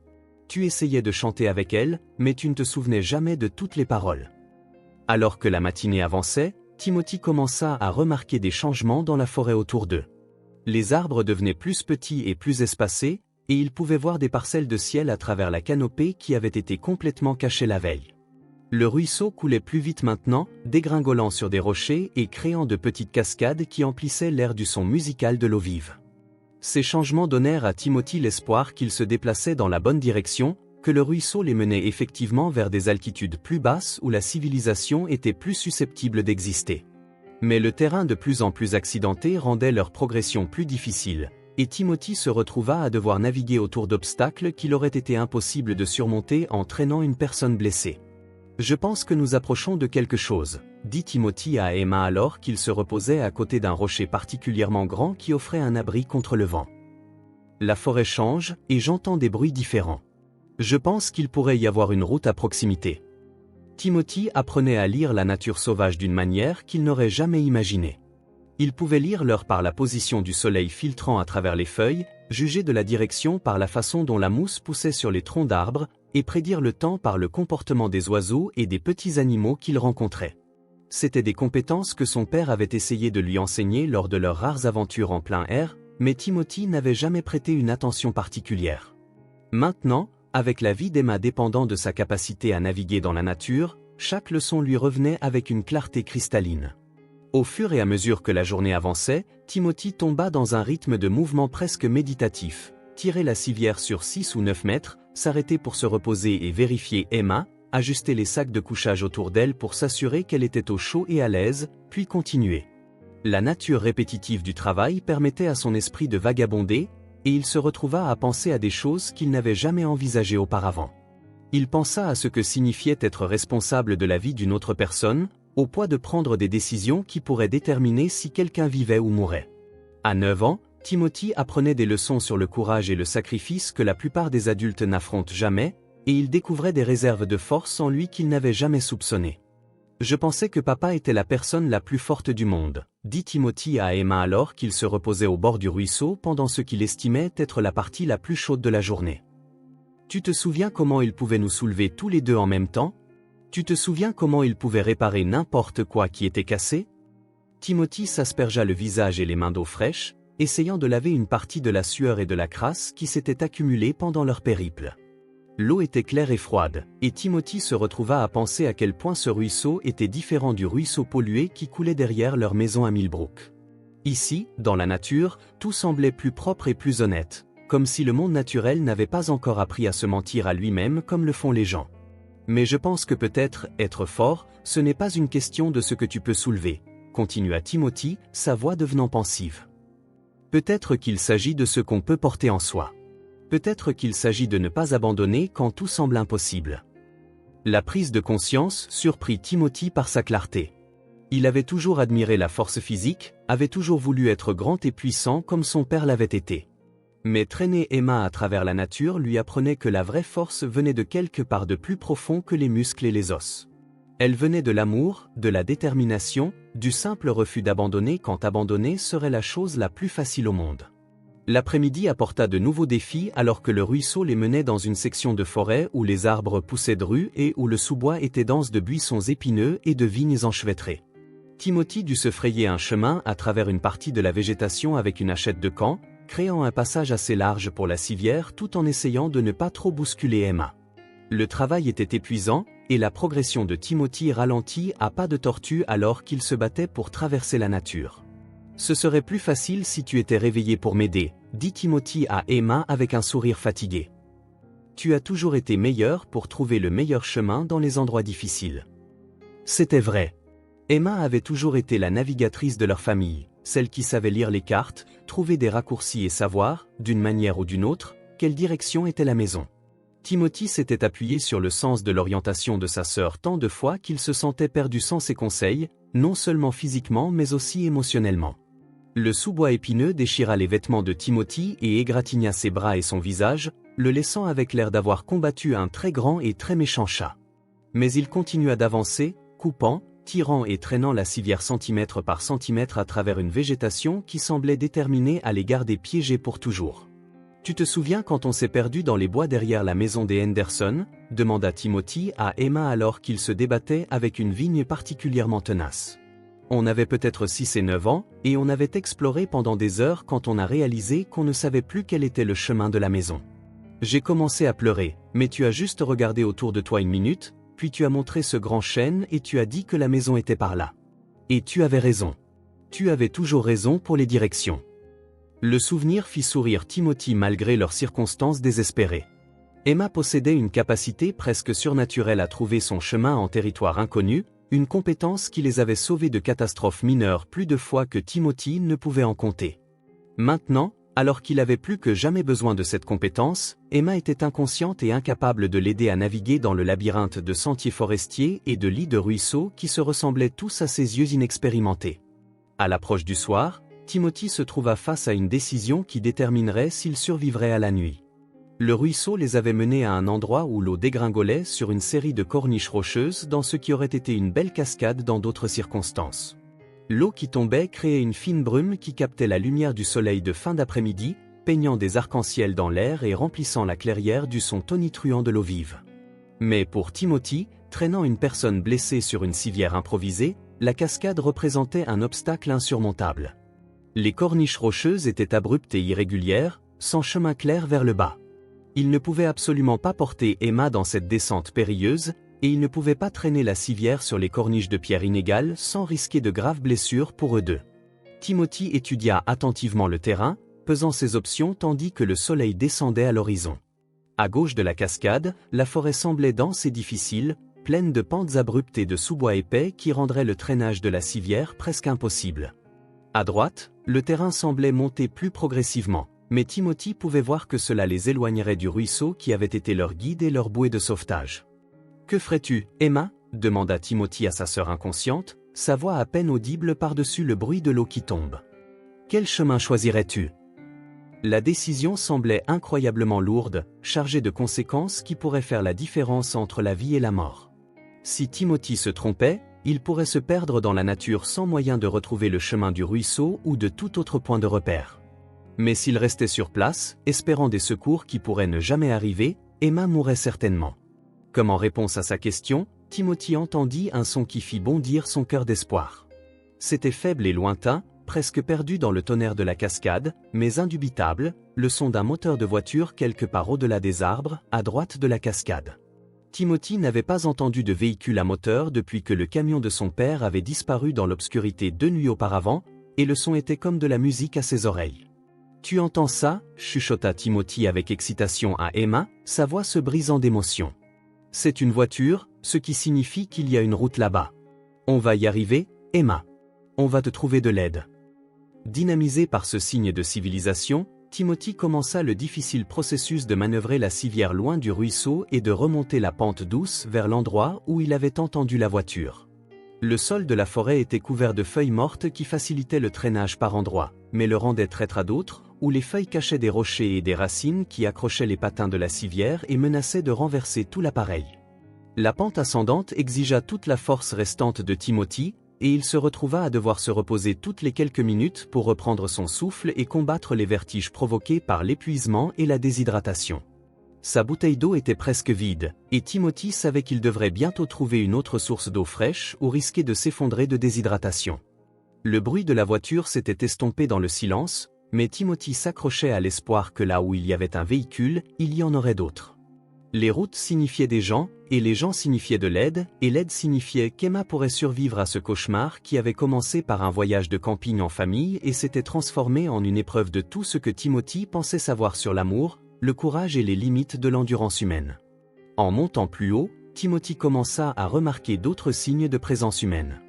Tu essayais de chanter avec elle, mais tu ne te souvenais jamais de toutes les paroles. Alors que la matinée avançait, Timothy commença à remarquer des changements dans la forêt autour d'eux. Les arbres devenaient plus petits et plus espacés, et il pouvait voir des parcelles de ciel à travers la canopée qui avait été complètement cachée la veille. Le ruisseau coulait plus vite maintenant, dégringolant sur des rochers et créant de petites cascades qui emplissaient l'air du son musical de l'eau vive. Ces changements donnèrent à Timothy l'espoir qu'il se déplaçait dans la bonne direction, que le ruisseau les menait effectivement vers des altitudes plus basses où la civilisation était plus susceptible d'exister. Mais le terrain de plus en plus accidenté rendait leur progression plus difficile, et Timothy se retrouva à devoir naviguer autour d'obstacles qu'il aurait été impossible de surmonter en traînant une personne blessée. « Je pense que nous approchons de quelque chose », dit Timothy à Emma alors qu'il se reposait à côté d'un rocher particulièrement grand qui offrait un abri contre le vent. « La forêt change, et j'entends des bruits différents. Je pense qu'il pourrait y avoir une route à proximité. » Timothy apprenait à lire la nature sauvage d'une manière qu'il n'aurait jamais imaginée. Il pouvait lire l'heure par la position du soleil filtrant à travers les feuilles, juger de la direction par la façon dont la mousse poussait sur les troncs d'arbres, et prédire le temps par le comportement des oiseaux et des petits animaux qu'il rencontrait. C'étaient des compétences que son père avait essayé de lui enseigner lors de leurs rares aventures en plein air, mais Timothy n'avait jamais prêté une attention particulière. Maintenant, avec la vie d'Emma dépendant de sa capacité à naviguer dans la nature, chaque leçon lui revenait avec une clarté cristalline. Au fur et à mesure que la journée avançait, Timothy tomba dans un rythme de mouvement presque méditatif, tirer la civière sur 6 ou 9 mètres, s'arrêter pour se reposer et vérifier Emma, ajuster les sacs de couchage autour d'elle pour s'assurer qu'elle était au chaud et à l'aise, puis continuer. La nature répétitive du travail permettait à son esprit de vagabonder, et il se retrouva à penser à des choses qu'il n'avait jamais envisagées auparavant. Il pensa à ce que signifiait être responsable de la vie d'une autre personne, au point de prendre des décisions qui pourraient déterminer si quelqu'un vivait ou mourait. À 9 ans, Timothy apprenait des leçons sur le courage et le sacrifice que la plupart des adultes n'affrontent jamais, et il découvrait des réserves de force en lui qu'il n'avait jamais soupçonnées. « Je pensais que papa était la personne la plus forte du monde », dit Timothy à Emma alors qu'il se reposait au bord du ruisseau pendant ce qu'il estimait être la partie la plus chaude de la journée. « Tu te souviens comment il pouvait nous soulever tous les deux en même temps ? Tu te souviens comment il pouvait réparer n'importe quoi qui était cassé ?» Timothy s'aspergea le visage et les mains d'eau fraîche, essayant de laver une partie de la sueur et de la crasse qui s'était accumulée pendant leur périple. L'eau était claire et froide, et Timothy se retrouva à penser à quel point ce ruisseau était différent du ruisseau pollué qui coulait derrière leur maison à Millbrook. Ici, dans la nature, tout semblait plus propre et plus honnête, comme si le monde naturel n'avait pas encore appris à se mentir à lui-même comme le font les gens. Mais je pense que peut-être, être fort, ce n'est pas une question de ce que tu peux soulever, continua Timothy, sa voix devenant pensive. Peut-être qu'il s'agit de ce qu'on peut porter en soi. Peut-être qu'il s'agit de ne pas abandonner quand tout semble impossible. La prise de conscience surprit Timothy par sa clarté. Il avait toujours admiré la force physique, avait toujours voulu être grand et puissant comme son père l'avait été. Mais traîner Emma à travers la nature lui apprenait que la vraie force venait de quelque part de plus profond que les muscles et les os. Elle venait de l'amour, de la détermination, du simple refus d'abandonner quand abandonner serait la chose la plus facile au monde. L'après-midi apporta de nouveaux défis alors que le ruisseau les menait dans une section de forêt où les arbres poussaient drus et où le sous-bois était dense de buissons épineux et de vignes enchevêtrées. Timothy dut se frayer un chemin à travers une partie de la végétation avec une hachette de camp, créant un passage assez large pour la civière tout en essayant de ne pas trop bousculer Emma. Le travail était épuisant, et la progression de Timothy ralentit à pas de tortue alors qu'il se battait pour traverser la nature. « Ce serait plus facile si tu étais réveillé pour m'aider », dit Timothy à Emma avec un sourire fatigué. « Tu as toujours été meilleur pour trouver le meilleur chemin dans les endroits difficiles. » C'était vrai. Emma avait toujours été la navigatrice de leur famille, celle qui savait lire les cartes, trouver des raccourcis et savoir, d'une manière ou d'une autre, quelle direction était la maison. Timothy s'était appuyé sur le sens de l'orientation de sa sœur tant de fois qu'il se sentait perdu sans ses conseils, non seulement physiquement mais aussi émotionnellement. Le sous-bois épineux déchira les vêtements de Timothy et égratigna ses bras et son visage, le laissant avec l'air d'avoir combattu un très grand et très méchant chat. Mais il continua d'avancer, coupant, tirant et traînant la civière centimètre par centimètre à travers une végétation qui semblait déterminée à les garder piégés pour toujours. « Tu te souviens quand on s'est perdu dans les bois derrière la maison des Henderson ?» demanda Timothy à Emma alors qu'il se débattait avec une vigne particulièrement tenace. On avait peut-être 6 et 9 ans, et on avait exploré pendant des heures quand on a réalisé qu'on ne savait plus quel était le chemin de la maison. J'ai commencé à pleurer, mais tu as juste regardé autour de toi une minute, puis tu as montré ce grand chêne et tu as dit que la maison était par là. Et tu avais raison. Tu avais toujours raison pour les directions. Le souvenir fit sourire Timothy malgré leurs circonstances désespérées. Emma possédait une capacité presque surnaturelle à trouver son chemin en territoire inconnu, une compétence qui les avait sauvés de catastrophes mineures plus de fois que Timothy ne pouvait en compter. Maintenant, alors qu'il avait plus que jamais besoin de cette compétence, Emma était inconsciente et incapable de l'aider à naviguer dans le labyrinthe de sentiers forestiers et de lits de ruisseaux qui se ressemblaient tous à ses yeux inexpérimentés. À l'approche du soir, Timothy se trouva face à une décision qui déterminerait s'il survivrait à la nuit. Le ruisseau les avait menés à un endroit où l'eau dégringolait sur une série de corniches rocheuses dans ce qui aurait été une belle cascade dans d'autres circonstances. L'eau qui tombait créait une fine brume qui captait la lumière du soleil de fin d'après-midi, peignant des arcs-en-ciel dans l'air et remplissant la clairière du son tonitruant de l'eau vive. Mais pour Timothy, traînant une personne blessée sur une civière improvisée, la cascade représentait un obstacle insurmontable. Les corniches rocheuses étaient abruptes et irrégulières, sans chemin clair vers le bas. Il ne pouvait absolument pas porter Emma dans cette descente périlleuse, et il ne pouvait pas traîner la civière sur les corniches de pierre inégales sans risquer de graves blessures pour eux deux. Timothy étudia attentivement le terrain, pesant ses options tandis que le soleil descendait à l'horizon. À gauche de la cascade, la forêt semblait dense et difficile, pleine de pentes abruptes et de sous-bois épais qui rendraient le traînage de la civière presque impossible. À droite, le terrain semblait monter plus progressivement, mais Timothy pouvait voir que cela les éloignerait du ruisseau qui avait été leur guide et leur bouée de sauvetage. « Que ferais-tu, Emma » demanda Timothy à sa sœur inconsciente, sa voix à peine audible par-dessus le bruit de l'eau qui tombe. « Quel chemin choisirais-tu » La décision semblait incroyablement lourde, chargée de conséquences qui pourraient faire la différence entre la vie et la mort. Si Timothy se trompait, il pourrait se perdre dans la nature sans moyen de retrouver le chemin du ruisseau ou de tout autre point de repère. Mais s'il restait sur place, espérant des secours qui pourraient ne jamais arriver, Emma mourrait certainement. Comme en réponse à sa question, Timothy entendit un son qui fit bondir son cœur d'espoir. C'était faible et lointain, presque perdu dans le tonnerre de la cascade, mais indubitable, le son d'un moteur de voiture quelque part au-delà des arbres, à droite de la cascade. Timothy n'avait pas entendu de véhicule à moteur depuis que le camion de son père avait disparu dans l'obscurité 2 nuits auparavant, et le son était comme de la musique à ses oreilles. « Tu entends ça » chuchota Timothy avec excitation à Emma, sa voix se brisant d'émotion. « C'est une voiture, ce qui signifie qu'il y a une route là-bas. On va y arriver, Emma. On va te trouver de l'aide. » Dynamisé par ce signe de civilisation, Timothy commença le difficile processus de manœuvrer la civière loin du ruisseau et de remonter la pente douce vers l'endroit où il avait entendu la voiture. Le sol de la forêt était couvert de feuilles mortes qui facilitaient le traînage par endroits, mais le rendaient traître à d'autres, où les feuilles cachaient des rochers et des racines qui accrochaient les patins de la civière et menaçaient de renverser tout l'appareil. La pente ascendante exigea toute la force restante de Timothy, et il se retrouva à devoir se reposer toutes les quelques minutes pour reprendre son souffle et combattre les vertiges provoqués par l'épuisement et la déshydratation. Sa bouteille d'eau était presque vide, et Timothy savait qu'il devrait bientôt trouver une autre source d'eau fraîche ou risquer de s'effondrer de déshydratation. Le bruit de la voiture s'était estompé dans le silence, mais Timothy s'accrochait à l'espoir que là où il y avait un véhicule, il y en aurait d'autres. Les routes signifiaient des gens, et les gens signifiaient de l'aide, et l'aide signifiait qu'Emma pourrait survivre à ce cauchemar qui avait commencé par un voyage de camping en famille et s'était transformé en une épreuve de tout ce que Timothy pensait savoir sur l'amour, le courage et les limites de l'endurance humaine. En montant plus haut, Timothy commença à remarquer d'autres signes de présence humaine.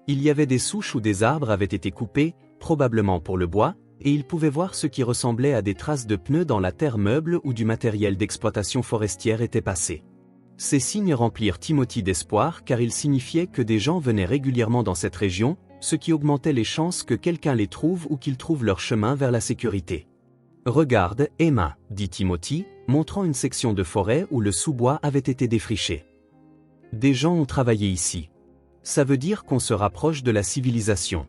Il y avait des souches où des arbres avaient été coupés, probablement pour le bois, et il pouvait voir ce qui ressemblait à des traces de pneus dans la terre meuble où du matériel d'exploitation forestière était passé. Ces signes remplirent Timothy d'espoir car ils signifiaient que des gens venaient régulièrement dans cette région, ce qui augmentait les chances que quelqu'un les trouve ou qu'ils trouvent leur chemin vers la sécurité. « Regarde, Emma » dit Timothy, montrant une section de forêt où le sous-bois avait été défriché. « Des gens ont travaillé ici. Ça veut dire qu'on se rapproche de la civilisation. »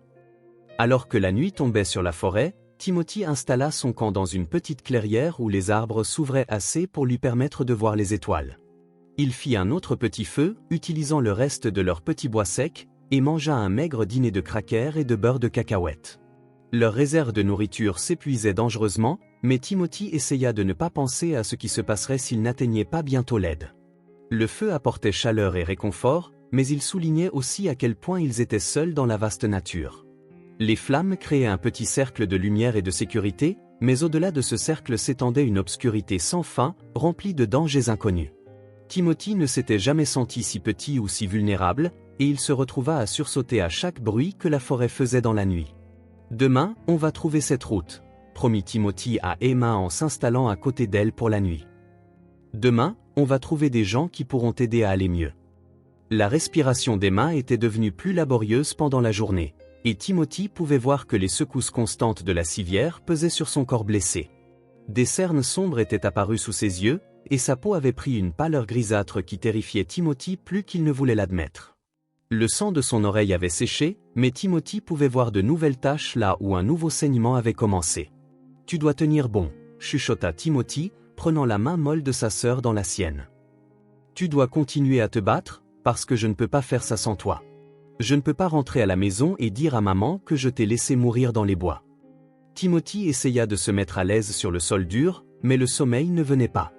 Alors que la nuit tombait sur la forêt, Timothy installa son camp dans une petite clairière où les arbres s'ouvraient assez pour lui permettre de voir les étoiles. Il fit un autre petit feu, utilisant le reste de leur petit bois sec, et mangea un maigre dîner de crackers et de beurre de cacahuète. Leur réserve de nourriture s'épuisait dangereusement, mais Timothy essaya de ne pas penser à ce qui se passerait s'il n'atteignait pas bientôt l'aide. Le feu apportait chaleur et réconfort, mais il soulignait aussi à quel point ils étaient seuls dans la vaste nature. Les flammes créaient un petit cercle de lumière et de sécurité, mais au-delà de ce cercle s'étendait une obscurité sans fin, remplie de dangers inconnus. Timothy ne s'était jamais senti si petit ou si vulnérable, et il se retrouva à sursauter à chaque bruit que la forêt faisait dans la nuit. « Demain, on va trouver cette route », promit Timothy à Emma en s'installant à côté d'elle pour la nuit. « Demain, on va trouver des gens qui pourront t'aider à aller mieux. » La respiration d'Emma était devenue plus laborieuse pendant la journée, et Timothy pouvait voir que les secousses constantes de la civière pesaient sur son corps blessé. Des cernes sombres étaient apparues sous ses yeux, et sa peau avait pris une pâleur grisâtre qui terrifiait Timothy plus qu'il ne voulait l'admettre. Le sang de son oreille avait séché, mais Timothy pouvait voir de nouvelles taches là où un nouveau saignement avait commencé. « Tu dois tenir bon », chuchota Timothy, prenant la main molle de sa sœur dans la sienne. « Tu dois continuer à te battre, parce que je ne peux pas faire ça sans toi. Je ne peux pas rentrer à la maison et dire à maman que je t'ai laissé mourir dans les bois. » Timothy essaya de se mettre à l'aise sur le sol dur, mais le sommeil ne venait pas.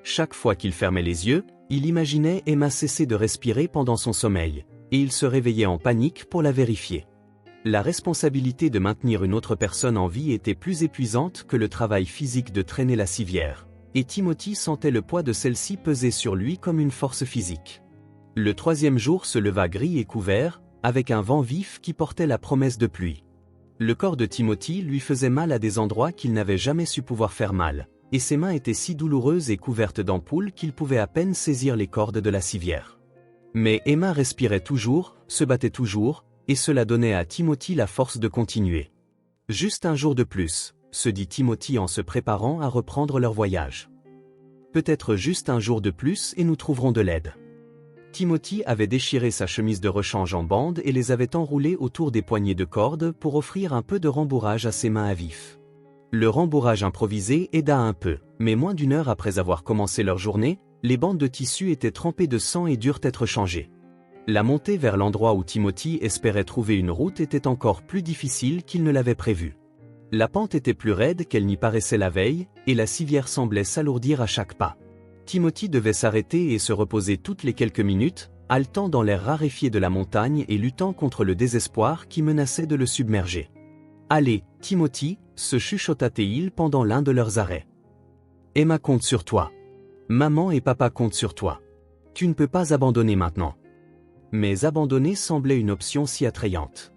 Chaque fois qu'il fermait les yeux, il imaginait Emma cesser de respirer pendant son sommeil, et il se réveillait en panique pour la vérifier. La responsabilité de maintenir une autre personne en vie était plus épuisante que le travail physique de traîner la civière, et Timothy sentait le poids de celle-ci peser sur lui comme une force physique. Le troisième jour se leva gris et couvert, avec un vent vif qui portait la promesse de pluie. Le corps de Timothy lui faisait mal à des endroits qu'il n'avait jamais su pouvoir faire mal, et ses mains étaient si douloureuses et couvertes d'ampoules qu'il pouvait à peine saisir les cordes de la civière. Mais Emma respirait toujours, se battait toujours, et cela donnait à Timothy la force de continuer. « Juste un jour de plus », se dit Timothy en se préparant à reprendre leur voyage. « Peut-être juste un jour de plus et nous trouverons de l'aide. » Timothy avait déchiré sa chemise de rechange en bande et les avait enroulées autour des poignées de corde pour offrir un peu de rembourrage à ses mains à vif. Le rembourrage improvisé aida un peu, mais moins d'une heure après avoir commencé leur journée, les bandes de tissu étaient trempées de sang et durent être changées. La montée vers l'endroit où Timothy espérait trouver une route était encore plus difficile qu'il ne l'avait prévu. La pente était plus raide qu'elle n'y paraissait la veille, et la civière semblait s'alourdir à chaque pas. Timothy devait s'arrêter et se reposer toutes les quelques minutes, haletant dans l'air raréfié de la montagne et luttant contre le désespoir qui menaçait de le submerger. « Allez, Timothy », se chuchota-t-il pendant l'un de leurs arrêts. « Emma compte sur toi. Maman et papa comptent sur toi. Tu ne peux pas abandonner maintenant. » Mais abandonner semblait une option si attrayante.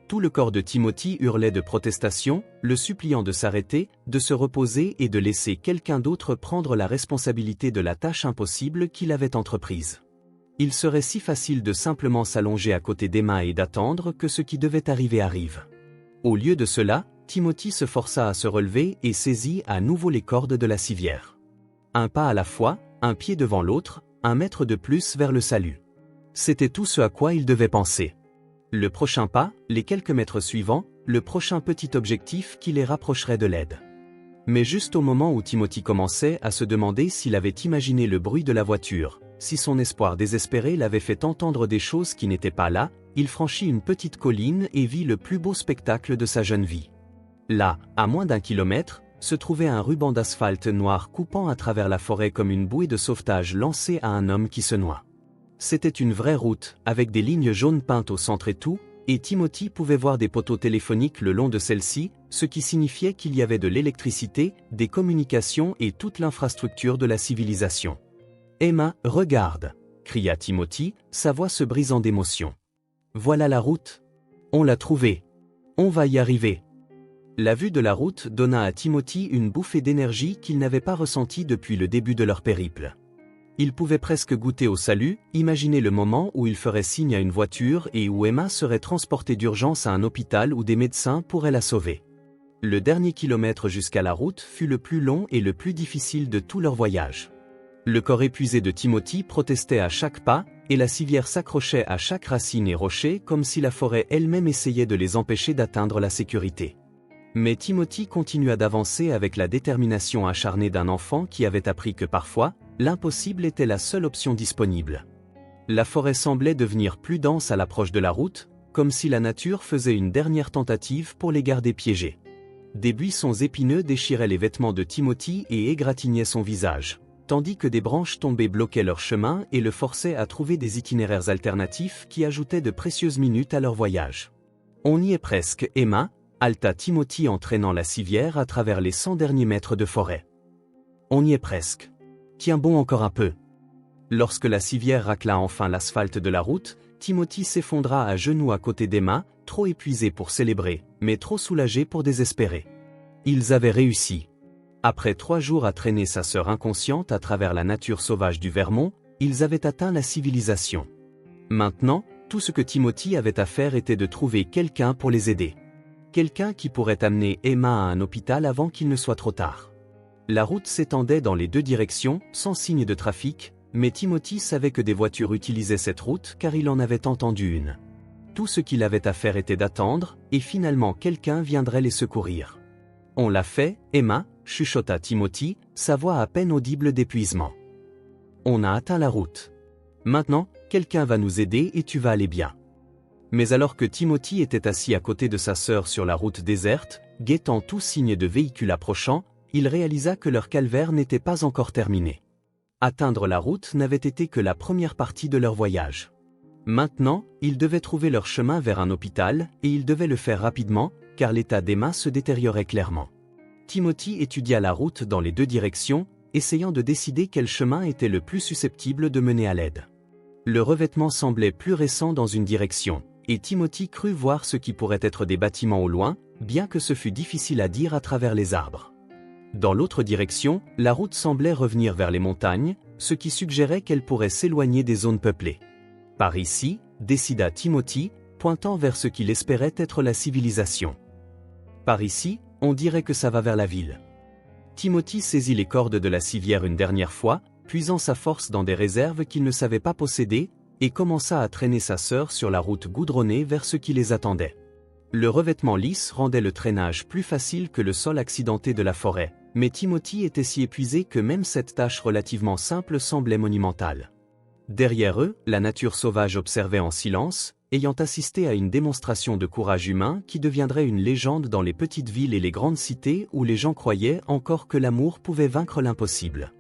Tout le corps de Timothy hurlait de protestation, le suppliant de s'arrêter, de se reposer et de laisser quelqu'un d'autre prendre la responsabilité de la tâche impossible qu'il avait entreprise. Il serait si facile de simplement s'allonger à côté d'Emma et d'attendre que ce qui devait arriver arrive. Au lieu de cela, Timothy se força à se relever et saisit à nouveau les cordes de la civière. Un pas à la fois, un pied devant l'autre, un mètre de plus vers le salut. C'était tout ce à quoi il devait penser. Le prochain pas, les quelques mètres suivants, le prochain petit objectif qui les rapprocherait de l'aide. Mais juste au moment où Timothy commençait à se demander s'il avait imaginé le bruit de la voiture, si son espoir désespéré l'avait fait entendre des choses qui n'étaient pas là, il franchit une petite colline et vit le plus beau spectacle de sa jeune vie. Là, à moins d'1 kilomètre, se trouvait un ruban d'asphalte noir coupant à travers la forêt comme une bouée de sauvetage lancée à un homme qui se noie. C'était une vraie route, avec des lignes jaunes peintes au centre et tout, et Timothy pouvait voir des poteaux téléphoniques le long de celle-ci, ce qui signifiait qu'il y avait de l'électricité, des communications et toute l'infrastructure de la civilisation. « Emma, regarde !» cria Timothy, sa voix se brisant d'émotion. « Voilà la route. On l'a trouvée. On va y arriver. » La vue de la route donna à Timothy une bouffée d'énergie qu'il n'avait pas ressentie depuis le début de leur périple. Il pouvait presque goûter au salut, imaginer le moment où il ferait signe à une voiture et où Emma serait transportée d'urgence à un hôpital où des médecins pourraient la sauver. Le dernier kilomètre jusqu'à la route fut le plus long et le plus difficile de tout leur voyage. Le corps épuisé de Timothy protestait à chaque pas, et la civière s'accrochait à chaque racine et rocher comme si la forêt elle-même essayait de les empêcher d'atteindre la sécurité. Mais Timothy continua d'avancer avec la détermination acharnée d'un enfant qui avait appris que parfois, l'impossible était la seule option disponible. La forêt semblait devenir plus dense à l'approche de la route, comme si la nature faisait une dernière tentative pour les garder piégés. Des buissons épineux déchiraient les vêtements de Timothy et égratignaient son visage, tandis que des branches tombées bloquaient leur chemin et le forçaient à trouver des itinéraires alternatifs qui ajoutaient de précieuses minutes à leur voyage. On y est presque, Emma, halta Timothy en traînant la civière à travers les 100 derniers mètres de forêt. On y est presque. Tiens bon encore un peu. Lorsque la civière racla enfin l'asphalte de la route, Timothy s'effondra à genoux à côté d'Emma, trop épuisé pour célébrer, mais trop soulagé pour désespérer. Ils avaient réussi. Après 3 jours à traîner sa sœur inconsciente à travers la nature sauvage du Vermont, ils avaient atteint la civilisation. Maintenant, tout ce que Timothy avait à faire était de trouver quelqu'un pour les aider. Quelqu'un qui pourrait amener Emma à un hôpital avant qu'il ne soit trop tard. La route s'étendait dans les 2 directions, sans signe de trafic, mais Timothy savait que des voitures utilisaient cette route car il en avait entendu une. Tout ce qu'il avait à faire était d'attendre, et finalement quelqu'un viendrait les secourir. On l'a fait, Emma, chuchota Timothy, sa voix à peine audible d'épuisement. On a atteint la route. Maintenant, quelqu'un va nous aider et tu vas aller bien. Mais alors que Timothy était assis à côté de sa sœur sur la route déserte, guettant tout signe de véhicule approchant, il réalisa que leur calvaire n'était pas encore terminé. Atteindre la route n'avait été que la première partie de leur voyage. Maintenant, ils devaient trouver leur chemin vers un hôpital, et ils devaient le faire rapidement, car l'état d'Emma se détériorait clairement. Timothy étudia la route dans les 2 directions, essayant de décider quel chemin était le plus susceptible de mener à l'aide. Le revêtement semblait plus récent dans une direction, et Timothy crut voir ce qui pourrait être des bâtiments au loin, bien que ce fût difficile à dire à travers les arbres. Dans l'autre direction, la route semblait revenir vers les montagnes, ce qui suggérait qu'elle pourrait s'éloigner des zones peuplées. Par ici, décida Timothy, pointant vers ce qu'il espérait être la civilisation. Par ici, on dirait que ça va vers la ville. Timothy saisit les cordes de la civière une dernière fois, puisant sa force dans des réserves qu'il ne savait pas posséder, et commença à traîner sa sœur sur la route goudronnée vers ce qui les attendait. Le revêtement lisse rendait le traînage plus facile que le sol accidenté de la forêt, mais Timothy était si épuisé que même cette tâche relativement simple semblait monumentale. Derrière eux, la nature sauvage observait en silence, ayant assisté à une démonstration de courage humain qui deviendrait une légende dans les petites villes et les grandes cités où les gens croyaient encore que l'amour pouvait vaincre l'impossible.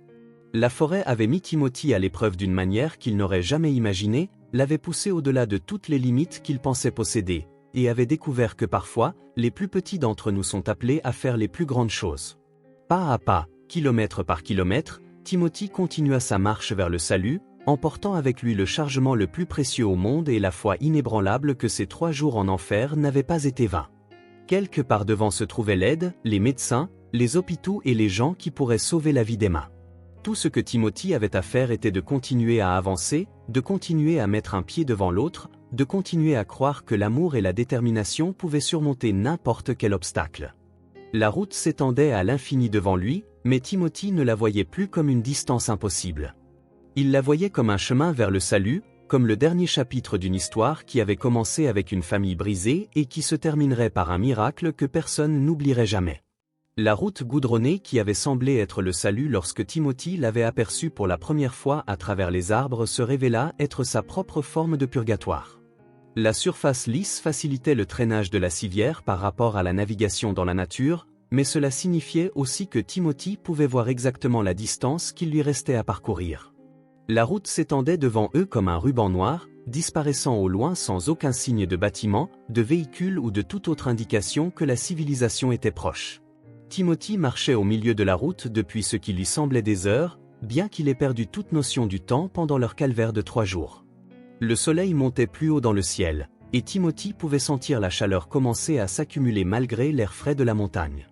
La forêt avait mis Timothy à l'épreuve d'une manière qu'il n'aurait jamais imaginée, l'avait poussé au-delà de toutes les limites qu'il pensait posséder, et avait découvert que parfois, les plus petits d'entre nous sont appelés à faire les plus grandes choses. Pas à pas, kilomètre par kilomètre, Timothy continua sa marche vers le salut, emportant avec lui le chargement le plus précieux au monde et la foi inébranlable que ces 3 jours en enfer n'avaient pas été vains. Quelque part devant se trouvait l'aide, les médecins, les hôpitaux et les gens qui pourraient sauver la vie d'Emma. Tout ce que Timothy avait à faire était de continuer à avancer, de continuer à mettre un pied devant l'autre, de continuer à croire que l'amour et la détermination pouvaient surmonter n'importe quel obstacle. La route s'étendait à l'infini devant lui, mais Timothy ne la voyait plus comme une distance impossible. Il la voyait comme un chemin vers le salut, comme le dernier chapitre d'une histoire qui avait commencé avec une famille brisée et qui se terminerait par un miracle que personne n'oublierait jamais. La route goudronnée qui avait semblé être le salut lorsque Timothy l'avait aperçue pour la première fois à travers les arbres se révéla être sa propre forme de purgatoire. La surface lisse facilitait le traînage de la civière par rapport à la navigation dans la nature, mais cela signifiait aussi que Timothy pouvait voir exactement la distance qu'il lui restait à parcourir. La route s'étendait devant eux comme un ruban noir, disparaissant au loin sans aucun signe de bâtiment, de véhicule ou de toute autre indication que la civilisation était proche. Timothy marchait au milieu de la route depuis ce qui lui semblait des heures, bien qu'il ait perdu toute notion du temps pendant leur calvaire de 3 jours. Le soleil montait plus haut dans le ciel, et Timothy pouvait sentir la chaleur commencer à s'accumuler malgré l'air frais de la montagne.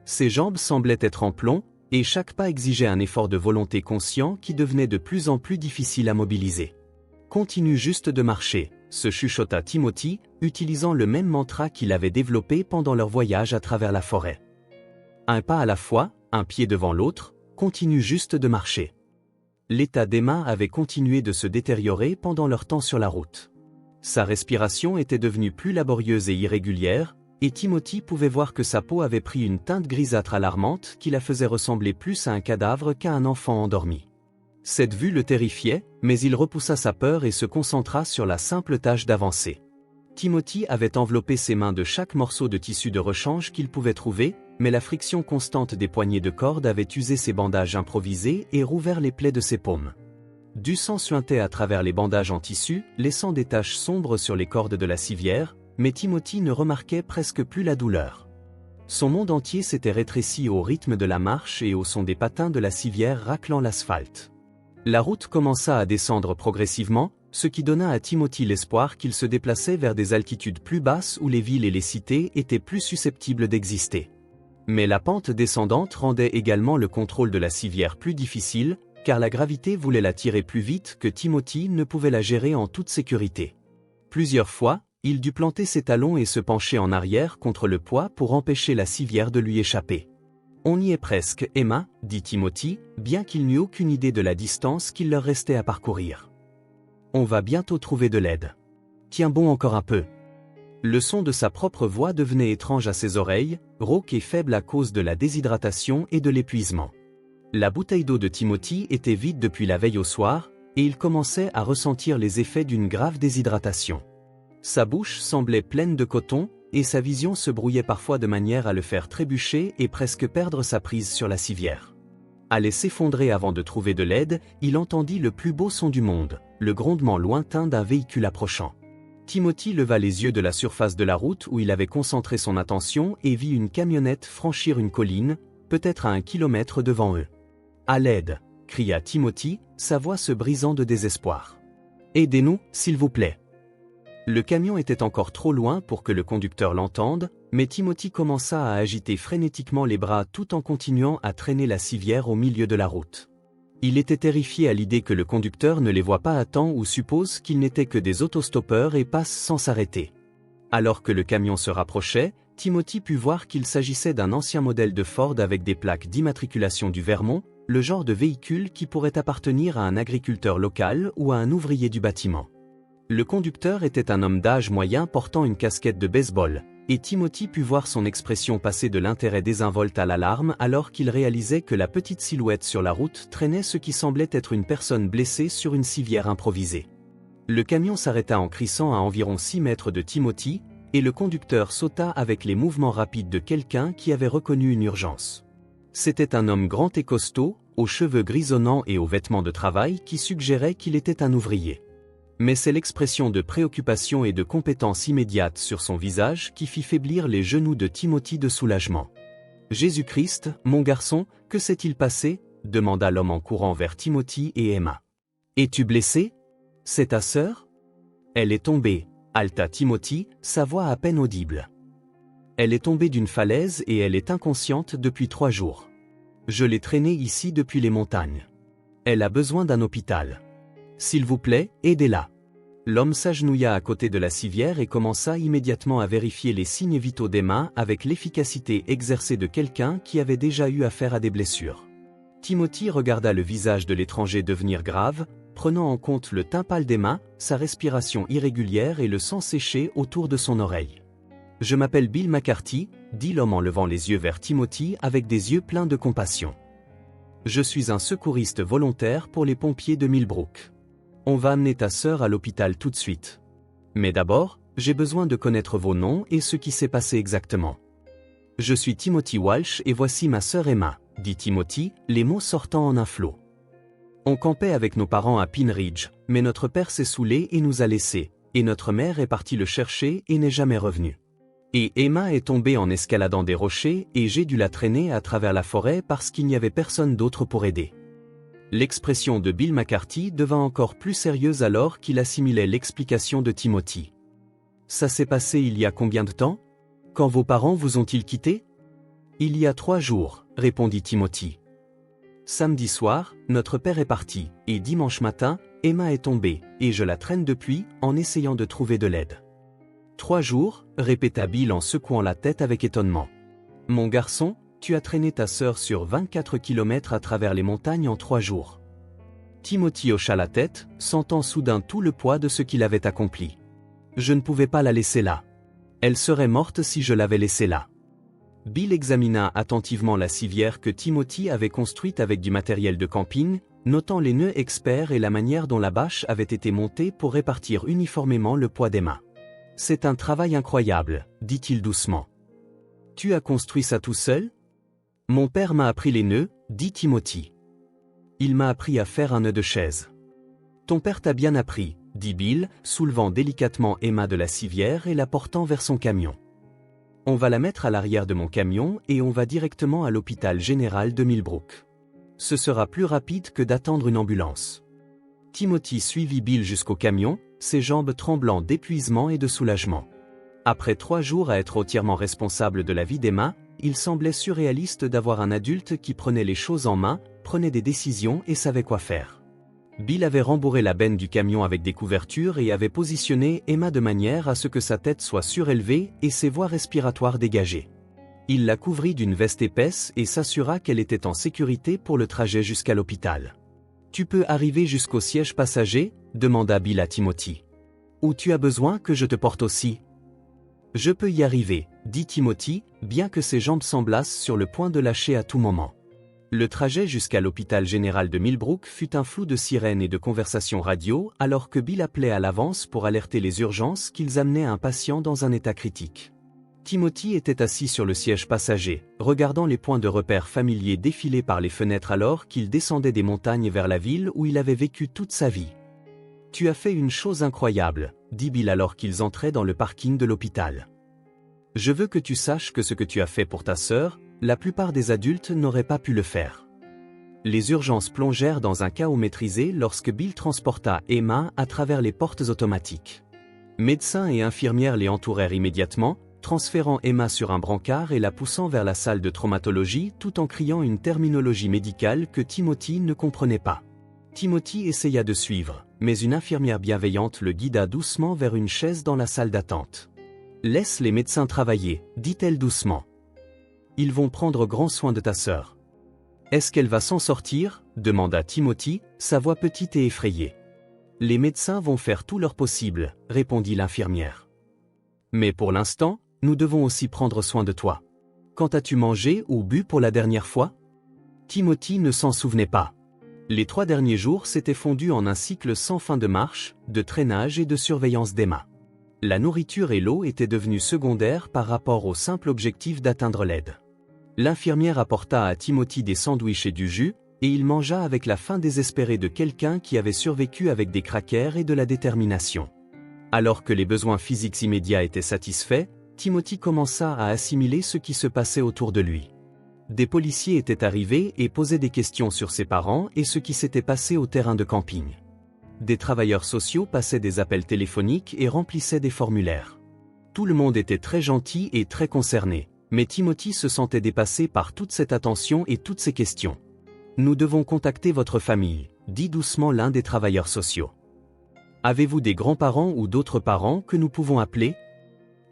Ses jambes semblaient être en plomb, et chaque pas exigeait un effort de volonté conscient qui devenait de plus en plus difficile à mobiliser. « Continue juste de marcher », se chuchota Timothy, utilisant le même mantra qu'il avait développé pendant leur voyage à travers la forêt. Un pas à la fois, un pied devant l'autre, continue juste de marcher. L'état d'Emma avait continué de se détériorer pendant leur temps sur la route. Sa respiration était devenue plus laborieuse et irrégulière, et Timothy pouvait voir que sa peau avait pris une teinte grisâtre alarmante qui la faisait ressembler plus à un cadavre qu'à un enfant endormi. Cette vue le terrifiait, mais il repoussa sa peur et se concentra sur la simple tâche d'avancer. Timothy avait enveloppé ses mains de chaque morceau de tissu de rechange qu'il pouvait trouver, mais la friction constante des poignées de corde avait usé ses bandages improvisés et rouvert les plaies de ses paumes. Du sang suintait à travers les bandages en tissu, laissant des taches sombres sur les cordes de la civière, mais Timothy ne remarquait presque plus la douleur. Son monde entier s'était rétréci au rythme de la marche et au son des patins de la civière raclant l'asphalte. La route commença à descendre progressivement, ce qui donna à Timothy l'espoir qu'il se déplaçait vers des altitudes plus basses où les villes et les cités étaient plus susceptibles d'exister. Mais la pente descendante rendait également le contrôle de la civière plus difficile, car la gravité voulait la tirer plus vite que Timothy ne pouvait la gérer en toute sécurité. Plusieurs fois, il dut planter ses talons et se pencher en arrière contre le poids pour empêcher la civière de lui échapper. « On y est presque, Emma, » dit Timothy, bien qu'il n'eût aucune idée de la distance qu'il leur restait à parcourir. « On va bientôt trouver de l'aide. Tiens bon encore un peu. » Le son de sa propre voix devenait étrange à ses oreilles, rauque et faible à cause de la déshydratation et de l'épuisement. La bouteille d'eau de Timothy était vide depuis la veille au soir, et il commençait à ressentir les effets d'une grave déshydratation. Sa bouche semblait pleine de coton, et sa vision se brouillait parfois de manière à le faire trébucher et presque perdre sa prise sur la civière. Allait s'effondrer avant de trouver de l'aide, il entendit le plus beau son du monde, le grondement lointain d'un véhicule approchant. Timothy leva les yeux de la surface de la route où il avait concentré son attention et vit une camionnette franchir une colline, peut-être à 1 kilomètre devant eux. « À l'aide !» cria Timothy, sa voix se brisant de désespoir. « Aidez-nous, s'il vous plaît !» Le camion était encore trop loin pour que le conducteur l'entende, mais Timothy commença à agiter frénétiquement les bras tout en continuant à traîner la civière au milieu de la route. Il était terrifié à l'idée que le conducteur ne les voit pas à temps ou suppose qu'ils n'étaient que des autostoppeurs et passent sans s'arrêter. Alors que le camion se rapprochait, Timothy put voir qu'il s'agissait d'un ancien modèle de Ford avec des plaques d'immatriculation du Vermont, le genre de véhicule qui pourrait appartenir à un agriculteur local ou à un ouvrier du bâtiment. Le conducteur était un homme d'âge moyen portant une casquette de baseball, et Timothy put voir son expression passer de l'intérêt désinvolte à l'alarme alors qu'il réalisait que la petite silhouette sur la route traînait ce qui semblait être une personne blessée sur une civière improvisée. Le camion s'arrêta en crissant à environ 6 mètres de Timothy, et le conducteur sauta avec les mouvements rapides de quelqu'un qui avait reconnu une urgence. C'était un homme grand et costaud, aux cheveux grisonnants et aux vêtements de travail qui suggéraient qu'il était un ouvrier. Mais c'est l'expression de préoccupation et de compétence immédiate sur son visage qui fit faiblir les genoux de Timothy de soulagement. « Jésus-Christ, mon garçon, que s'est-il passé ?» demanda l'homme en courant vers Timothy et Emma. « Es-tu blessé ? C'est ta sœur ? » « Elle est tombée, » haleta Timothy, sa voix à peine audible. « Elle est tombée d'une falaise et elle est inconsciente depuis 3 jours. Je l'ai traînée ici depuis les montagnes. Elle a besoin d'un hôpital. S'il vous plaît, aidez-la. » L'homme s'agenouilla à côté de la civière et commença immédiatement à vérifier les signes vitaux d'Emma avec l'efficacité exercée de quelqu'un qui avait déjà eu affaire à des blessures. Timothy regarda le visage de l'étranger devenir grave, prenant en compte le teint pâle d'Emma, sa respiration irrégulière et le sang séché autour de son oreille. « Je m'appelle Bill McCarthy, » dit l'homme en levant les yeux vers Timothy avec des yeux pleins de compassion. « Je suis un secouriste volontaire pour les pompiers de Millbrook. On va amener ta sœur à l'hôpital tout de suite. Mais d'abord, j'ai besoin de connaître vos noms et ce qui s'est passé exactement. »« Je suis Timothy Walsh et voici ma sœur Emma, » dit Timothy, les mots sortant en un flot. « On campait avec nos parents à Pine Ridge, mais notre père s'est saoulé et nous a laissés, et notre mère est partie le chercher et n'est jamais revenue. Et Emma est tombée en escaladant des rochers et j'ai dû la traîner à travers la forêt parce qu'il n'y avait personne d'autre pour aider. » L'expression de Bill McCarthy devint encore plus sérieuse alors qu'il assimilait l'explication de Timothy. « Ça s'est passé il y a combien de temps ? Quand vos parents vous ont-ils quitté ? » ?»« Il y a 3 jours, répondit Timothy. « Samedi soir, notre père est parti, et dimanche matin, Emma est tombée, et je la traîne depuis, en essayant de trouver de l'aide. »« 3 jours, répéta Bill en secouant la tête avec étonnement. « Mon garçon, tu as traîné ta sœur sur 24 kilomètres à travers les montagnes en 3 jours. » Timothy hocha la tête, sentant soudain tout le poids de ce qu'il avait accompli. « Je ne pouvais pas la laisser là. Elle serait morte si je l'avais laissée là. » Bill examina attentivement la civière que Timothy avait construite avec du matériel de camping, notant les nœuds experts et la manière dont la bâche avait été montée pour répartir uniformément le poids d'Emma. « C'est un travail incroyable, dit-il doucement. Tu as construit ça tout seul? Mon père m'a appris les nœuds, dit Timothy. Il m'a appris à faire un nœud de chaise. Ton père t'a bien appris, dit Bill, soulevant délicatement Emma de la civière et la portant vers son camion. On va la mettre à l'arrière de mon camion et on va directement à l'hôpital général de Millbrook. Ce sera plus rapide que d'attendre une ambulance. Timothy suivit Bill jusqu'au camion, ses jambes tremblant d'épuisement et de soulagement. Après 3 jours à être entièrement responsable de la vie d'Emma, il semblait surréaliste d'avoir un adulte qui prenait les choses en main, prenait des décisions et savait quoi faire. Bill avait rembourré la benne du camion avec des couvertures et avait positionné Emma de manière à ce que sa tête soit surélevée et ses voies respiratoires dégagées. Il la couvrit d'une veste épaisse et s'assura qu'elle était en sécurité pour le trajet jusqu'à l'hôpital. « Tu peux arriver jusqu'au siège passager ?» demanda Bill à Timothy. « Ou tu as besoin que je te porte aussi ?»« Je peux y arriver, » dit Timothy, bien que ses jambes semblassent sur le point de lâcher à tout moment. Le trajet jusqu'à l'hôpital général de Millbrook fut un flou de sirènes et de conversations radio alors que Bill appelait à l'avance pour alerter les urgences qu'ils amenaient un patient dans un état critique. Timothy était assis sur le siège passager, regardant les points de repère familiers défiler par les fenêtres alors qu'il descendait des montagnes vers la ville où il avait vécu toute sa vie. « Tu as fait une chose incroyable, » dit Bill alors qu'ils entraient dans le parking de l'hôpital. « Je veux que tu saches que ce que tu as fait pour ta sœur, la plupart des adultes n'auraient pas pu le faire. » Les urgences plongèrent dans un chaos maîtrisé lorsque Bill transporta Emma à travers les portes automatiques. Médecins et infirmières les entourèrent immédiatement, transférant Emma sur un brancard et la poussant vers la salle de traumatologie tout en criant une terminologie médicale que Timothy ne comprenait pas. Timothy essaya de suivre, mais une infirmière bienveillante le guida doucement vers une chaise dans la salle d'attente. « Laisse les médecins travailler, dit-elle doucement. Ils vont prendre grand soin de ta sœur. »« Est-ce qu'elle va s'en sortir ?» demanda Timothy, sa voix petite et effrayée. « Les médecins vont faire tout leur possible, » répondit l'infirmière. « Mais pour l'instant, nous devons aussi prendre soin de toi. Quand as-tu mangé ou bu pour la dernière fois ?» Timothy ne s'en souvenait pas. Les 3 derniers jours s'étaient fondus en un cycle sans fin de marche, de traînage et de surveillance d'Emma. La nourriture et l'eau étaient devenues secondaires par rapport au simple objectif d'atteindre l'aide. L'infirmière apporta à Timothy des sandwichs et du jus, et il mangea avec la faim désespérée de quelqu'un qui avait survécu avec des crackers et de la détermination. Alors que les besoins physiques immédiats étaient satisfaits, Timothy commença à assimiler ce qui se passait autour de lui. Des policiers étaient arrivés et posaient des questions sur ses parents et ce qui s'était passé au terrain de camping. Des travailleurs sociaux passaient des appels téléphoniques et remplissaient des formulaires. Tout le monde était très gentil et très concerné, mais Timothy se sentait dépassé par toute cette attention et toutes ces questions. « Nous devons contacter votre famille », dit doucement l'un des travailleurs sociaux. « Avez-vous des grands-parents ou d'autres parents que nous pouvons appeler ?»«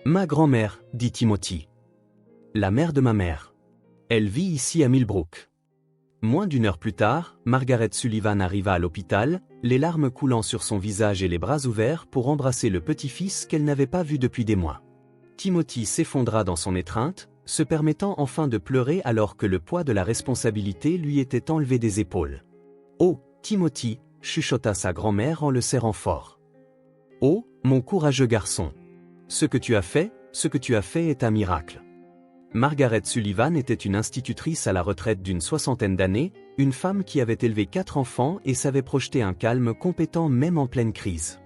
Ma grand-mère, » dit Timothy. « La mère de ma mère. Elle vit ici à Millbrook. » Moins d'1 heure plus tard, Margaret Sullivan arriva à l'hôpital, les larmes coulant sur son visage et les bras ouverts pour embrasser le petit-fils qu'elle n'avait pas vu depuis des mois. Timothy s'effondra dans son étreinte, se permettant enfin de pleurer alors que le poids de la responsabilité lui était enlevé des épaules. « Oh, Timothy !» chuchota sa grand-mère en le serrant fort. « Oh, mon courageux garçon ! Ce que tu as fait est un miracle. » Margaret Sullivan était une institutrice à la retraite d'une 60aine d'années, une femme qui avait élevé 4 enfants et savait projeter un calme compétent même en pleine crise.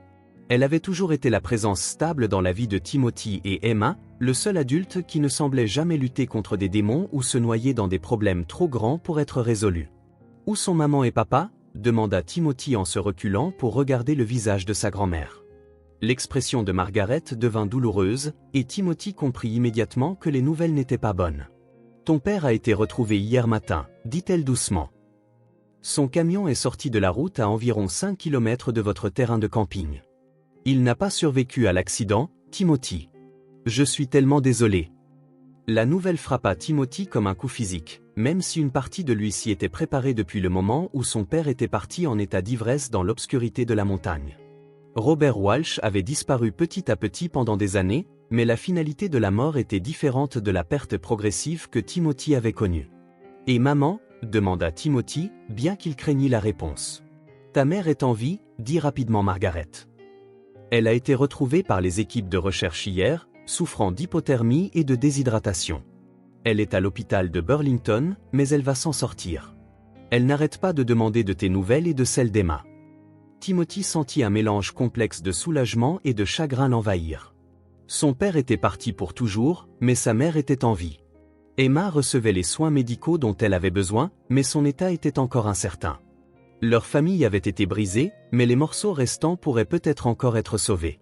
Elle avait toujours été la présence stable dans la vie de Timothy et Emma, le seul adulte qui ne semblait jamais lutter contre des démons ou se noyer dans des problèmes trop grands pour être résolus. « Où sont maman et papa ?» demanda Timothy en se reculant pour regarder le visage de sa grand-mère. L'expression de Margaret devint douloureuse, et Timothy comprit immédiatement que les nouvelles n'étaient pas bonnes. « Ton père a été retrouvé hier matin, » dit-elle doucement. « Son camion est sorti de la route à environ 5 km de votre terrain de camping. Il n'a pas survécu à l'accident, Timothy. Je suis tellement désolé. » La nouvelle frappa Timothy comme un coup physique, même si une partie de lui s'y était préparée depuis le moment où son père était parti en état d'ivresse dans l'obscurité de la montagne. Robert Walsh avait disparu petit à petit pendant des années, mais la finalité de la mort était différente de la perte progressive que Timothy avait connue. « Et maman ?» demanda Timothy, bien qu'il craignît la réponse. Ta mère est en vie, dit rapidement Margaret. Elle a été retrouvée par les équipes de recherche hier, souffrant d'hypothermie et de déshydratation. Elle est à l'hôpital de Burlington, mais elle va s'en sortir. Elle n'arrête pas de demander de tes nouvelles et de celles d'Emma. Timothy sentit un mélange complexe de soulagement et de chagrin l'envahir. Son père était parti pour toujours, mais sa mère était en vie. Emma recevait les soins médicaux dont elle avait besoin, mais son état était encore incertain. Leur famille avait été brisée, mais les morceaux restants pourraient peut-être encore être sauvés.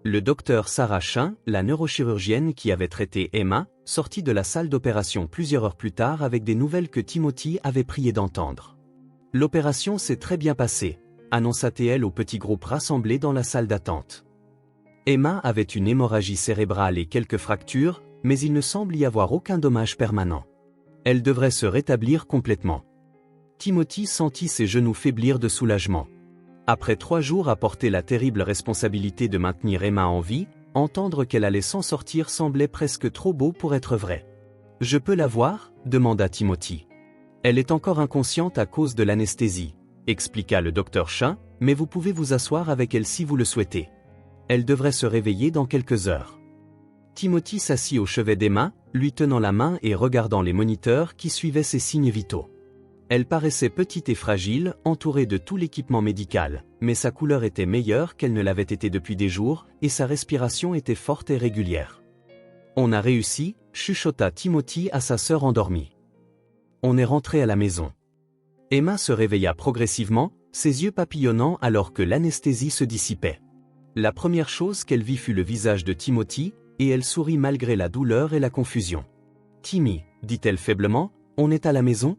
Le docteur Sarah Chin, la neurochirurgienne qui avait traité Emma, sortit de la salle d'opération plusieurs heures plus tard avec des nouvelles que Timothy avait prié d'entendre. L'opération s'est très bien passée, annonça-t-elle au petit groupe rassemblé dans la salle d'attente. Emma avait une hémorragie cérébrale et quelques fractures, mais il ne semble y avoir aucun dommage permanent. Elle devrait se rétablir complètement. Timothy sentit ses genoux faiblir de soulagement. Après 3 jours à porter la terrible responsabilité de maintenir Emma en vie, entendre qu'elle allait s'en sortir semblait presque trop beau pour être vrai. « Je peux la voir ?» demanda Timothy. « Elle est encore inconsciente à cause de l'anesthésie, » expliqua le docteur Chin, « mais vous pouvez vous asseoir avec elle si vous le souhaitez. Elle devrait se réveiller dans quelques heures. » Timothy s'assit au chevet d'Emma, lui tenant la main et regardant les moniteurs qui suivaient ses signes vitaux. Elle paraissait petite et fragile, entourée de tout l'équipement médical, mais sa couleur était meilleure qu'elle ne l'avait été depuis des jours, et sa respiration était forte et régulière. « On a réussi », chuchota Timothy à sa sœur endormie. « On est rentré à la maison. » Emma se réveilla progressivement, ses yeux papillonnant alors que l'anesthésie se dissipait. La première chose qu'elle vit fut le visage de Timothy, et elle sourit malgré la douleur et la confusion. « Timmy », dit-elle faiblement, « on est à la maison ?»«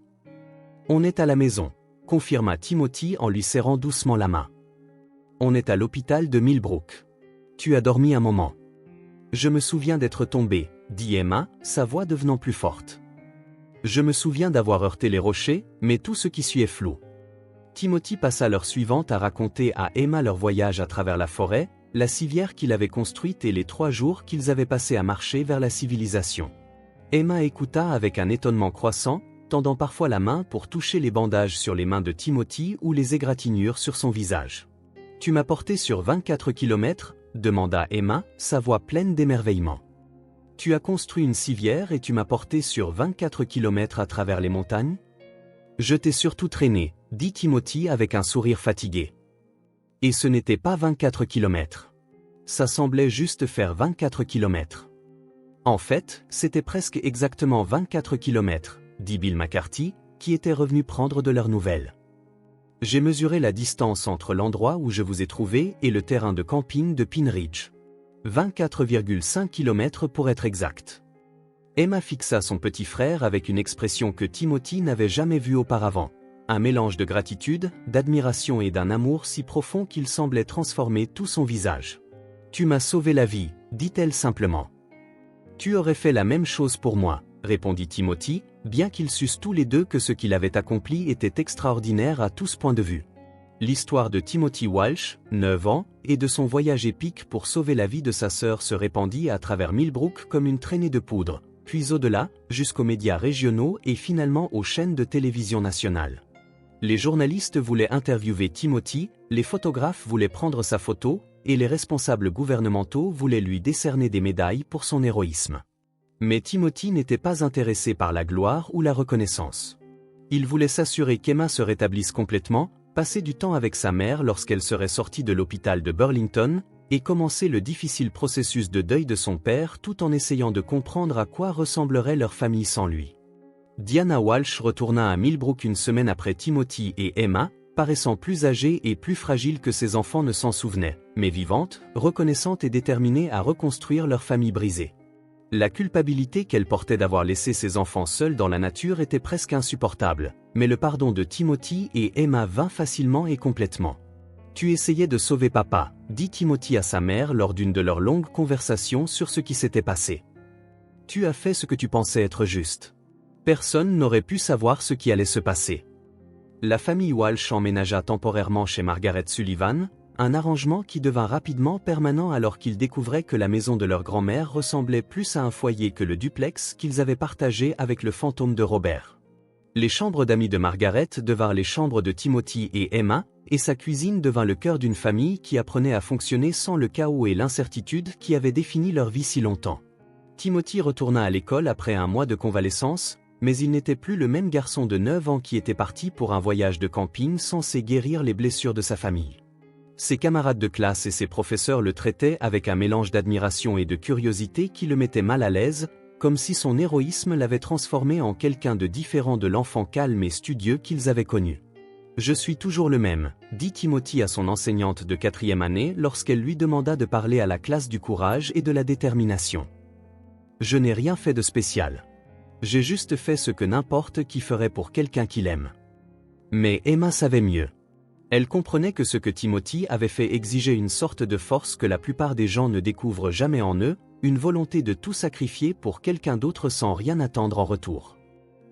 On est à la maison », confirma Timothy en lui serrant doucement la main. « On est à l'hôpital de Millbrook. Tu as dormi un moment. »« Je me souviens d'être tombé, » dit Emma, sa voix devenant plus forte. « Je me souviens d'avoir heurté les rochers, mais tout ce qui suit est flou. » Timothy passa l'heure suivante à raconter à Emma leur voyage à travers la forêt, la civière qu'il avait construite et les 3 jours qu'ils avaient passés à marcher vers la civilisation. Emma écouta avec un étonnement croissant, tendant parfois la main pour toucher les bandages sur les mains de Timothy ou les égratignures sur son visage. « Tu m'as porté sur 24 kilomètres ?» demanda Emma, sa voix pleine d'émerveillement. « Tu as construit une civière et tu m'as porté sur 24 kilomètres à travers les montagnes ?»« Je t'ai surtout traîné », dit Timothy avec un sourire fatigué. Et ce n'était pas 24 kilomètres. Ça semblait juste faire 24 kilomètres. En fait, c'était presque exactement 24 kilomètres, dit Bill McCarthy, qui était revenu prendre de leurs nouvelles. J'ai mesuré la distance entre l'endroit où je vous ai trouvé et le terrain de camping de Pine Ridge. 24,5 km pour être exact. Emma fixa son petit frère avec une expression que Timothy n'avait jamais vue auparavant. Un mélange de gratitude, d'admiration et d'un amour si profond qu'il semblait transformer tout son visage. « Tu m'as sauvé la vie », dit-elle simplement. « Tu aurais fait la même chose pour moi », répondit Timothy, bien qu'ils sussent tous les deux que ce qu'il avait accompli était extraordinaire à tous points de vue. L'histoire de Timothy Walsh, 9 ans, et de son voyage épique pour sauver la vie de sa sœur se répandit à travers Millbrook comme une traînée de poudre, puis au-delà, jusqu'aux médias régionaux et finalement aux chaînes de télévision nationales. Les journalistes voulaient interviewer Timothy, les photographes voulaient prendre sa photo, et les responsables gouvernementaux voulaient lui décerner des médailles pour son héroïsme. Mais Timothy n'était pas intéressé par la gloire ou la reconnaissance. Il voulait s'assurer qu'Emma se rétablisse complètement, passer du temps avec sa mère lorsqu'elle serait sortie de l'hôpital de Burlington, et commencer le difficile processus de deuil de son père tout en essayant de comprendre à quoi ressemblerait leur famille sans lui. Diana Walsh retourna à Millbrook une semaine après Timothy et Emma, paraissant plus âgée et plus fragile que ses enfants ne s'en souvenaient, mais vivante, reconnaissante et déterminée à reconstruire leur famille brisée. La culpabilité qu'elle portait d'avoir laissé ses enfants seuls dans la nature était presque insupportable, mais le pardon de Timothy et Emma vint facilement et complètement. « Tu essayais de sauver papa », dit Timothy à sa mère lors d'une de leurs longues conversations sur ce qui s'était passé. « Tu as fait ce que tu pensais être juste. Personne n'aurait pu savoir ce qui allait se passer. » La famille Walsh emménagea temporairement chez Margaret Sullivan, un arrangement qui devint rapidement permanent alors qu'ils découvraient que la maison de leur grand-mère ressemblait plus à un foyer que le duplex qu'ils avaient partagé avec le fantôme de Robert. Les chambres d'amis de Margaret devinrent les chambres de Timothy et Emma, et sa cuisine devint le cœur d'une famille qui apprenait à fonctionner sans le chaos et l'incertitude qui avaient défini leur vie si longtemps. Timothy retourna à l'école après un mois de convalescence, mais il n'était plus le même garçon de 9 ans qui était parti pour un voyage de camping censé guérir les blessures de sa famille. Ses camarades de classe et ses professeurs le traitaient avec un mélange d'admiration et de curiosité qui le mettait mal à l'aise, comme si son héroïsme l'avait transformé en quelqu'un de différent de l'enfant calme et studieux qu'ils avaient connu. « Je suis toujours le même », dit Timothy à son enseignante de 4e année lorsqu'elle lui demanda de parler à la classe du courage et de la détermination. « Je n'ai rien fait de spécial. J'ai juste fait ce que n'importe qui ferait pour quelqu'un qu'il aime. » Mais Emma savait mieux. Elle comprenait que ce que Timothy avait fait exigeait une sorte de force que la plupart des gens ne découvrent jamais en eux, une volonté de tout sacrifier pour quelqu'un d'autre sans rien attendre en retour.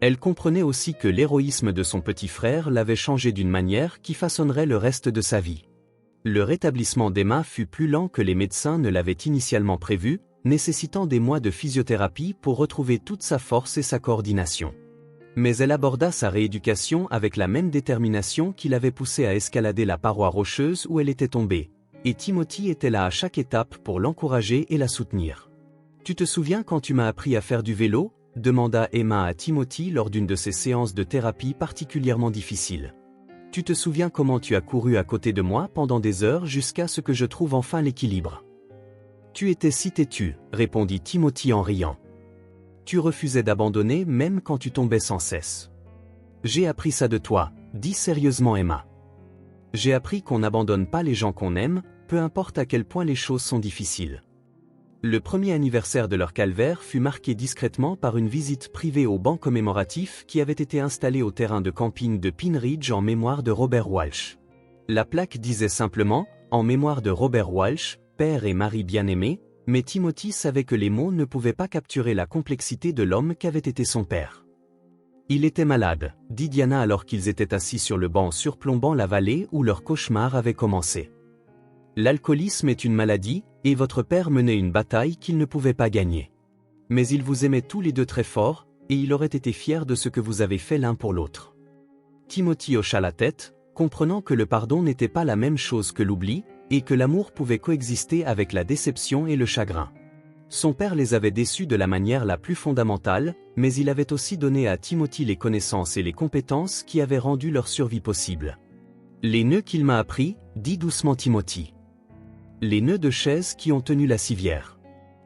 Elle comprenait aussi que l'héroïsme de son petit frère l'avait changé d'une manière qui façonnerait le reste de sa vie. Le rétablissement d'Emma fut plus lent que les médecins ne l'avaient initialement prévu, nécessitant des mois de physiothérapie pour retrouver toute sa force et sa coordination. Mais elle aborda sa rééducation avec la même détermination qui l'avait poussée à escalader la paroi rocheuse où elle était tombée. Et Timothy était là à chaque étape pour l'encourager et la soutenir. « Tu te souviens quand tu m'as appris à faire du vélo ?» demanda Emma à Timothy lors d'une de ces séances de thérapie particulièrement difficiles. « Tu te souviens comment tu as couru à côté de moi pendant des heures jusqu'à ce que je trouve enfin l'équilibre ?» « Tu étais si têtu, » répondit Timothy en riant. « Tu refusais d'abandonner même quand tu tombais sans cesse. »« J'ai appris ça de toi, » dit sérieusement Emma. « J'ai appris qu'on n'abandonne pas les gens qu'on aime, peu importe à quel point les choses sont difficiles. » Le premier anniversaire de leur calvaire fut marqué discrètement par une visite privée au banc commémoratif qui avait été installé au terrain de camping de Pine Ridge en mémoire de Robert Walsh. La plaque disait simplement « En mémoire de Robert Walsh, père et mari bien-aimés », mais Timothy savait que les mots ne pouvaient pas capturer la complexité de l'homme qu'avait été son père. « Il était malade », dit Diana alors qu'ils étaient assis sur le banc surplombant la vallée où leur cauchemar avait commencé. « L'alcoolisme est une maladie, et votre père menait une bataille qu'il ne pouvait pas gagner. Mais il vous aimait tous les deux très fort, et il aurait été fier de ce que vous avez fait l'un pour l'autre. » Timothy hocha la tête, comprenant que le pardon n'était pas la même chose que l'oubli, et que l'amour pouvait coexister avec la déception et le chagrin. Son père les avait déçus de la manière la plus fondamentale, mais il avait aussi donné à Timothy les connaissances et les compétences qui avaient rendu leur survie possible. « Les nœuds qu'il m'a appris, » dit doucement Timothy. « Les nœuds de chaise qui ont tenu la civière. »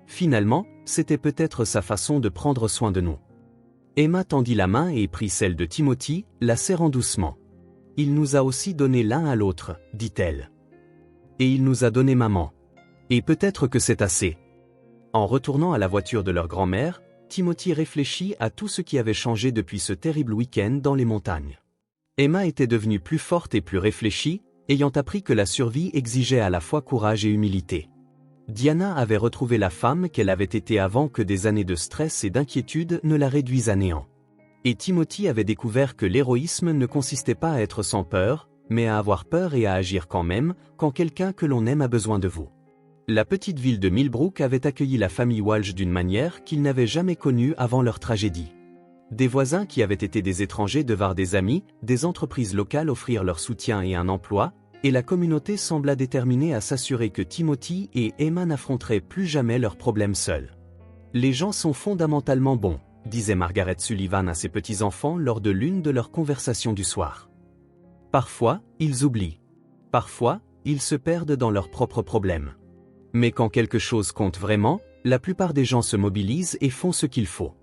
Finalement, c'était peut-être sa façon de prendre soin de nous. Emma tendit la main et prit celle de Timothy, la serrant doucement. « Il nous a aussi donné l'un à l'autre, » dit-elle. « Et il nous a donné maman. Et peut-être que c'est assez. » En retournant à la voiture de leur grand-mère, Timothy réfléchit à tout ce qui avait changé depuis ce terrible week-end dans les montagnes. Emma était devenue plus forte et plus réfléchie, ayant appris que la survie exigeait à la fois courage et humilité. Diana avait retrouvé la femme qu'elle avait été avant que des années de stress et d'inquiétude ne la réduisent à néant. Et Timothy avait découvert que l'héroïsme ne consistait pas à être sans peur, mais à avoir peur et à agir quand même, quand quelqu'un que l'on aime a besoin de vous. La petite ville de Millbrook avait accueilli la famille Walsh d'une manière qu'ils n'avaient jamais connue avant leur tragédie. Des voisins qui avaient été des étrangers devinrent des amis, des entreprises locales offrirent leur soutien et un emploi, et la communauté sembla déterminée à s'assurer que Timothy et Emma n'affronteraient plus jamais leurs problèmes seuls. « Les gens sont fondamentalement bons », disait Margaret Sullivan à ses petits-enfants lors de l'une de leurs conversations du soir. « Parfois, ils oublient. Parfois, ils se perdent dans leurs propres problèmes. Mais quand quelque chose compte vraiment, la plupart des gens se mobilisent et font ce qu'il faut. »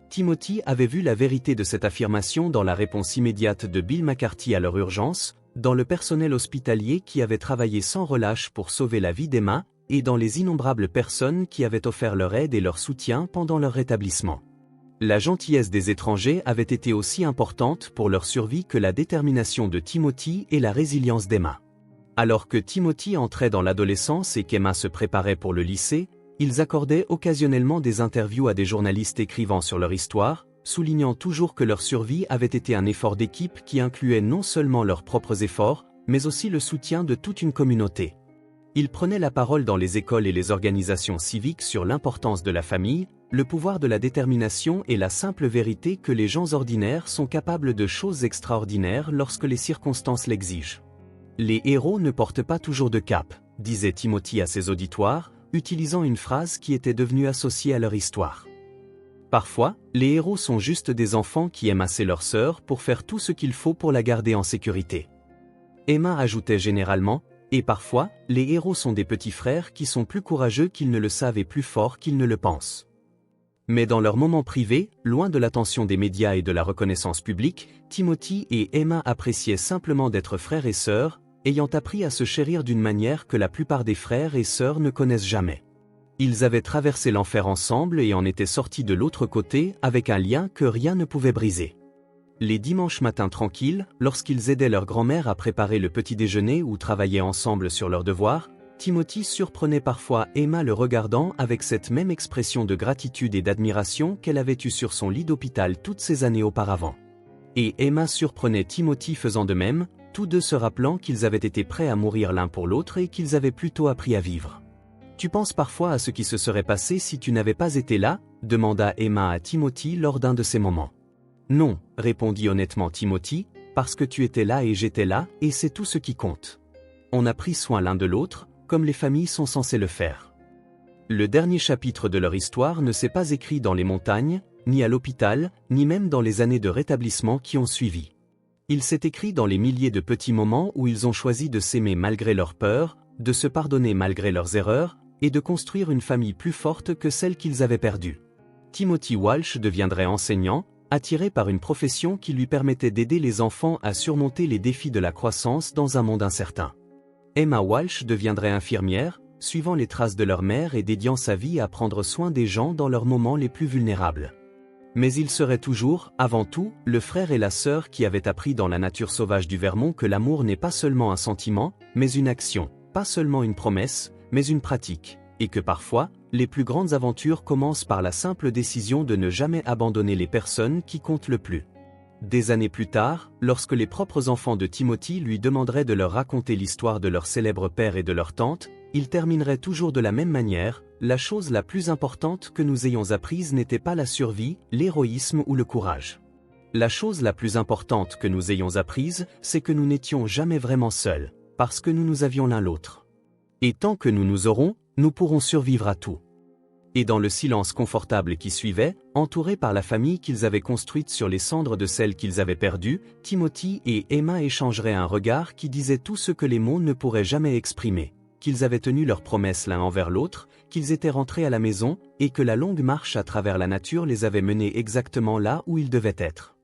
Timothy avait vu la vérité de cette affirmation dans la réponse immédiate de Bill McCarthy à leur urgence, dans le personnel hospitalier qui avait travaillé sans relâche pour sauver la vie d'Emma, et dans les innombrables personnes qui avaient offert leur aide et leur soutien pendant leur rétablissement. La gentillesse des étrangers avait été aussi importante pour leur survie que la détermination de Timothy et la résilience d'Emma. Alors que Timothy entrait dans l'adolescence et qu'Emma se préparait pour le lycée, ils accordaient occasionnellement des interviews à des journalistes écrivant sur leur histoire, soulignant toujours que leur survie avait été un effort d'équipe qui incluait non seulement leurs propres efforts, mais aussi le soutien de toute une communauté. Ils prenaient la parole dans les écoles et les organisations civiques sur l'importance de la famille, le pouvoir de la détermination et la simple vérité que les gens ordinaires sont capables de choses extraordinaires lorsque les circonstances l'exigent. Les héros ne portent pas toujours de cape, disait Timothy à ses auditoires, utilisant une phrase qui était devenue associée à leur histoire. Parfois, les héros sont juste des enfants qui aiment assez leur sœur pour faire tout ce qu'il faut pour la garder en sécurité. Emma ajoutait généralement, et parfois, les héros sont des petits frères qui sont plus courageux qu'ils ne le savent et plus forts qu'ils ne le pensent. Mais dans leurs moments privés, loin de l'attention des médias et de la reconnaissance publique, Timothy et Emma appréciaient simplement d'être frères et sœurs, ayant appris à se chérir d'une manière que la plupart des frères et sœurs ne connaissent jamais. Ils avaient traversé l'enfer ensemble et en étaient sortis de l'autre côté avec un lien que rien ne pouvait briser. Les dimanches matins tranquilles, lorsqu'ils aidaient leur grand-mère à préparer le petit déjeuner ou travaillaient ensemble sur leurs devoirs, Timothy surprenait parfois Emma le regardant avec cette même expression de gratitude et d'admiration qu'elle avait eue sur son lit d'hôpital toutes ces années auparavant. Et Emma surprenait Timothy faisant de même, tous deux se rappelant qu'ils avaient été prêts à mourir l'un pour l'autre et qu'ils avaient plutôt appris à vivre. « Tu penses parfois à ce qui se serait passé si tu n'avais pas été là ?» demanda Emma à Timothy lors d'un de ces moments. « Non, » répondit honnêtement Timothy, « parce que tu étais là et j'étais là, et c'est tout ce qui compte. On a pris soin l'un de l'autre, comme les familles sont censées le faire. » Le dernier chapitre de leur histoire ne s'est pas écrit dans les montagnes, ni à l'hôpital, ni même dans les années de rétablissement qui ont suivi. Il s'est écrit dans les milliers de petits moments où ils ont choisi de s'aimer malgré leurs peurs, de se pardonner malgré leurs erreurs, et de construire une famille plus forte que celle qu'ils avaient perdue. Timothy Walsh deviendrait enseignant, attiré par une profession qui lui permettait d'aider les enfants à surmonter les défis de la croissance dans un monde incertain. Emma Walsh deviendrait infirmière, suivant les traces de leur mère et dédiant sa vie à prendre soin des gens dans leurs moments les plus vulnérables. Mais ils seraient toujours, avant tout, le frère et la sœur qui avaient appris dans la nature sauvage du Vermont que l'amour n'est pas seulement un sentiment, mais une action, pas seulement une promesse, mais une pratique, et que parfois, les plus grandes aventures commencent par la simple décision de ne jamais abandonner les personnes qui comptent le plus. Des années plus tard, lorsque les propres enfants de Timothy lui demanderaient de leur raconter l'histoire de leur célèbre père et de leur tante, il terminerait toujours de la même manière: la chose la plus importante que nous ayons apprise n'était pas la survie, l'héroïsme ou le courage. La chose la plus importante que nous ayons apprise, c'est que nous n'étions jamais vraiment seuls, parce que nous avions l'un l'autre. Et tant que nous nous aurons, nous pourrons survivre à tout. Et dans le silence confortable qui suivait, entourés par la famille qu'ils avaient construite sur les cendres de celle qu'ils avaient perdue, Timothy et Emma échangeraient un regard qui disait tout ce que les mots ne pourraient jamais exprimer, qu'ils avaient tenu leurs promesses l'un envers l'autre, qu'ils étaient rentrés à la maison, et que la longue marche à travers la nature les avait menés exactement là où ils devaient être.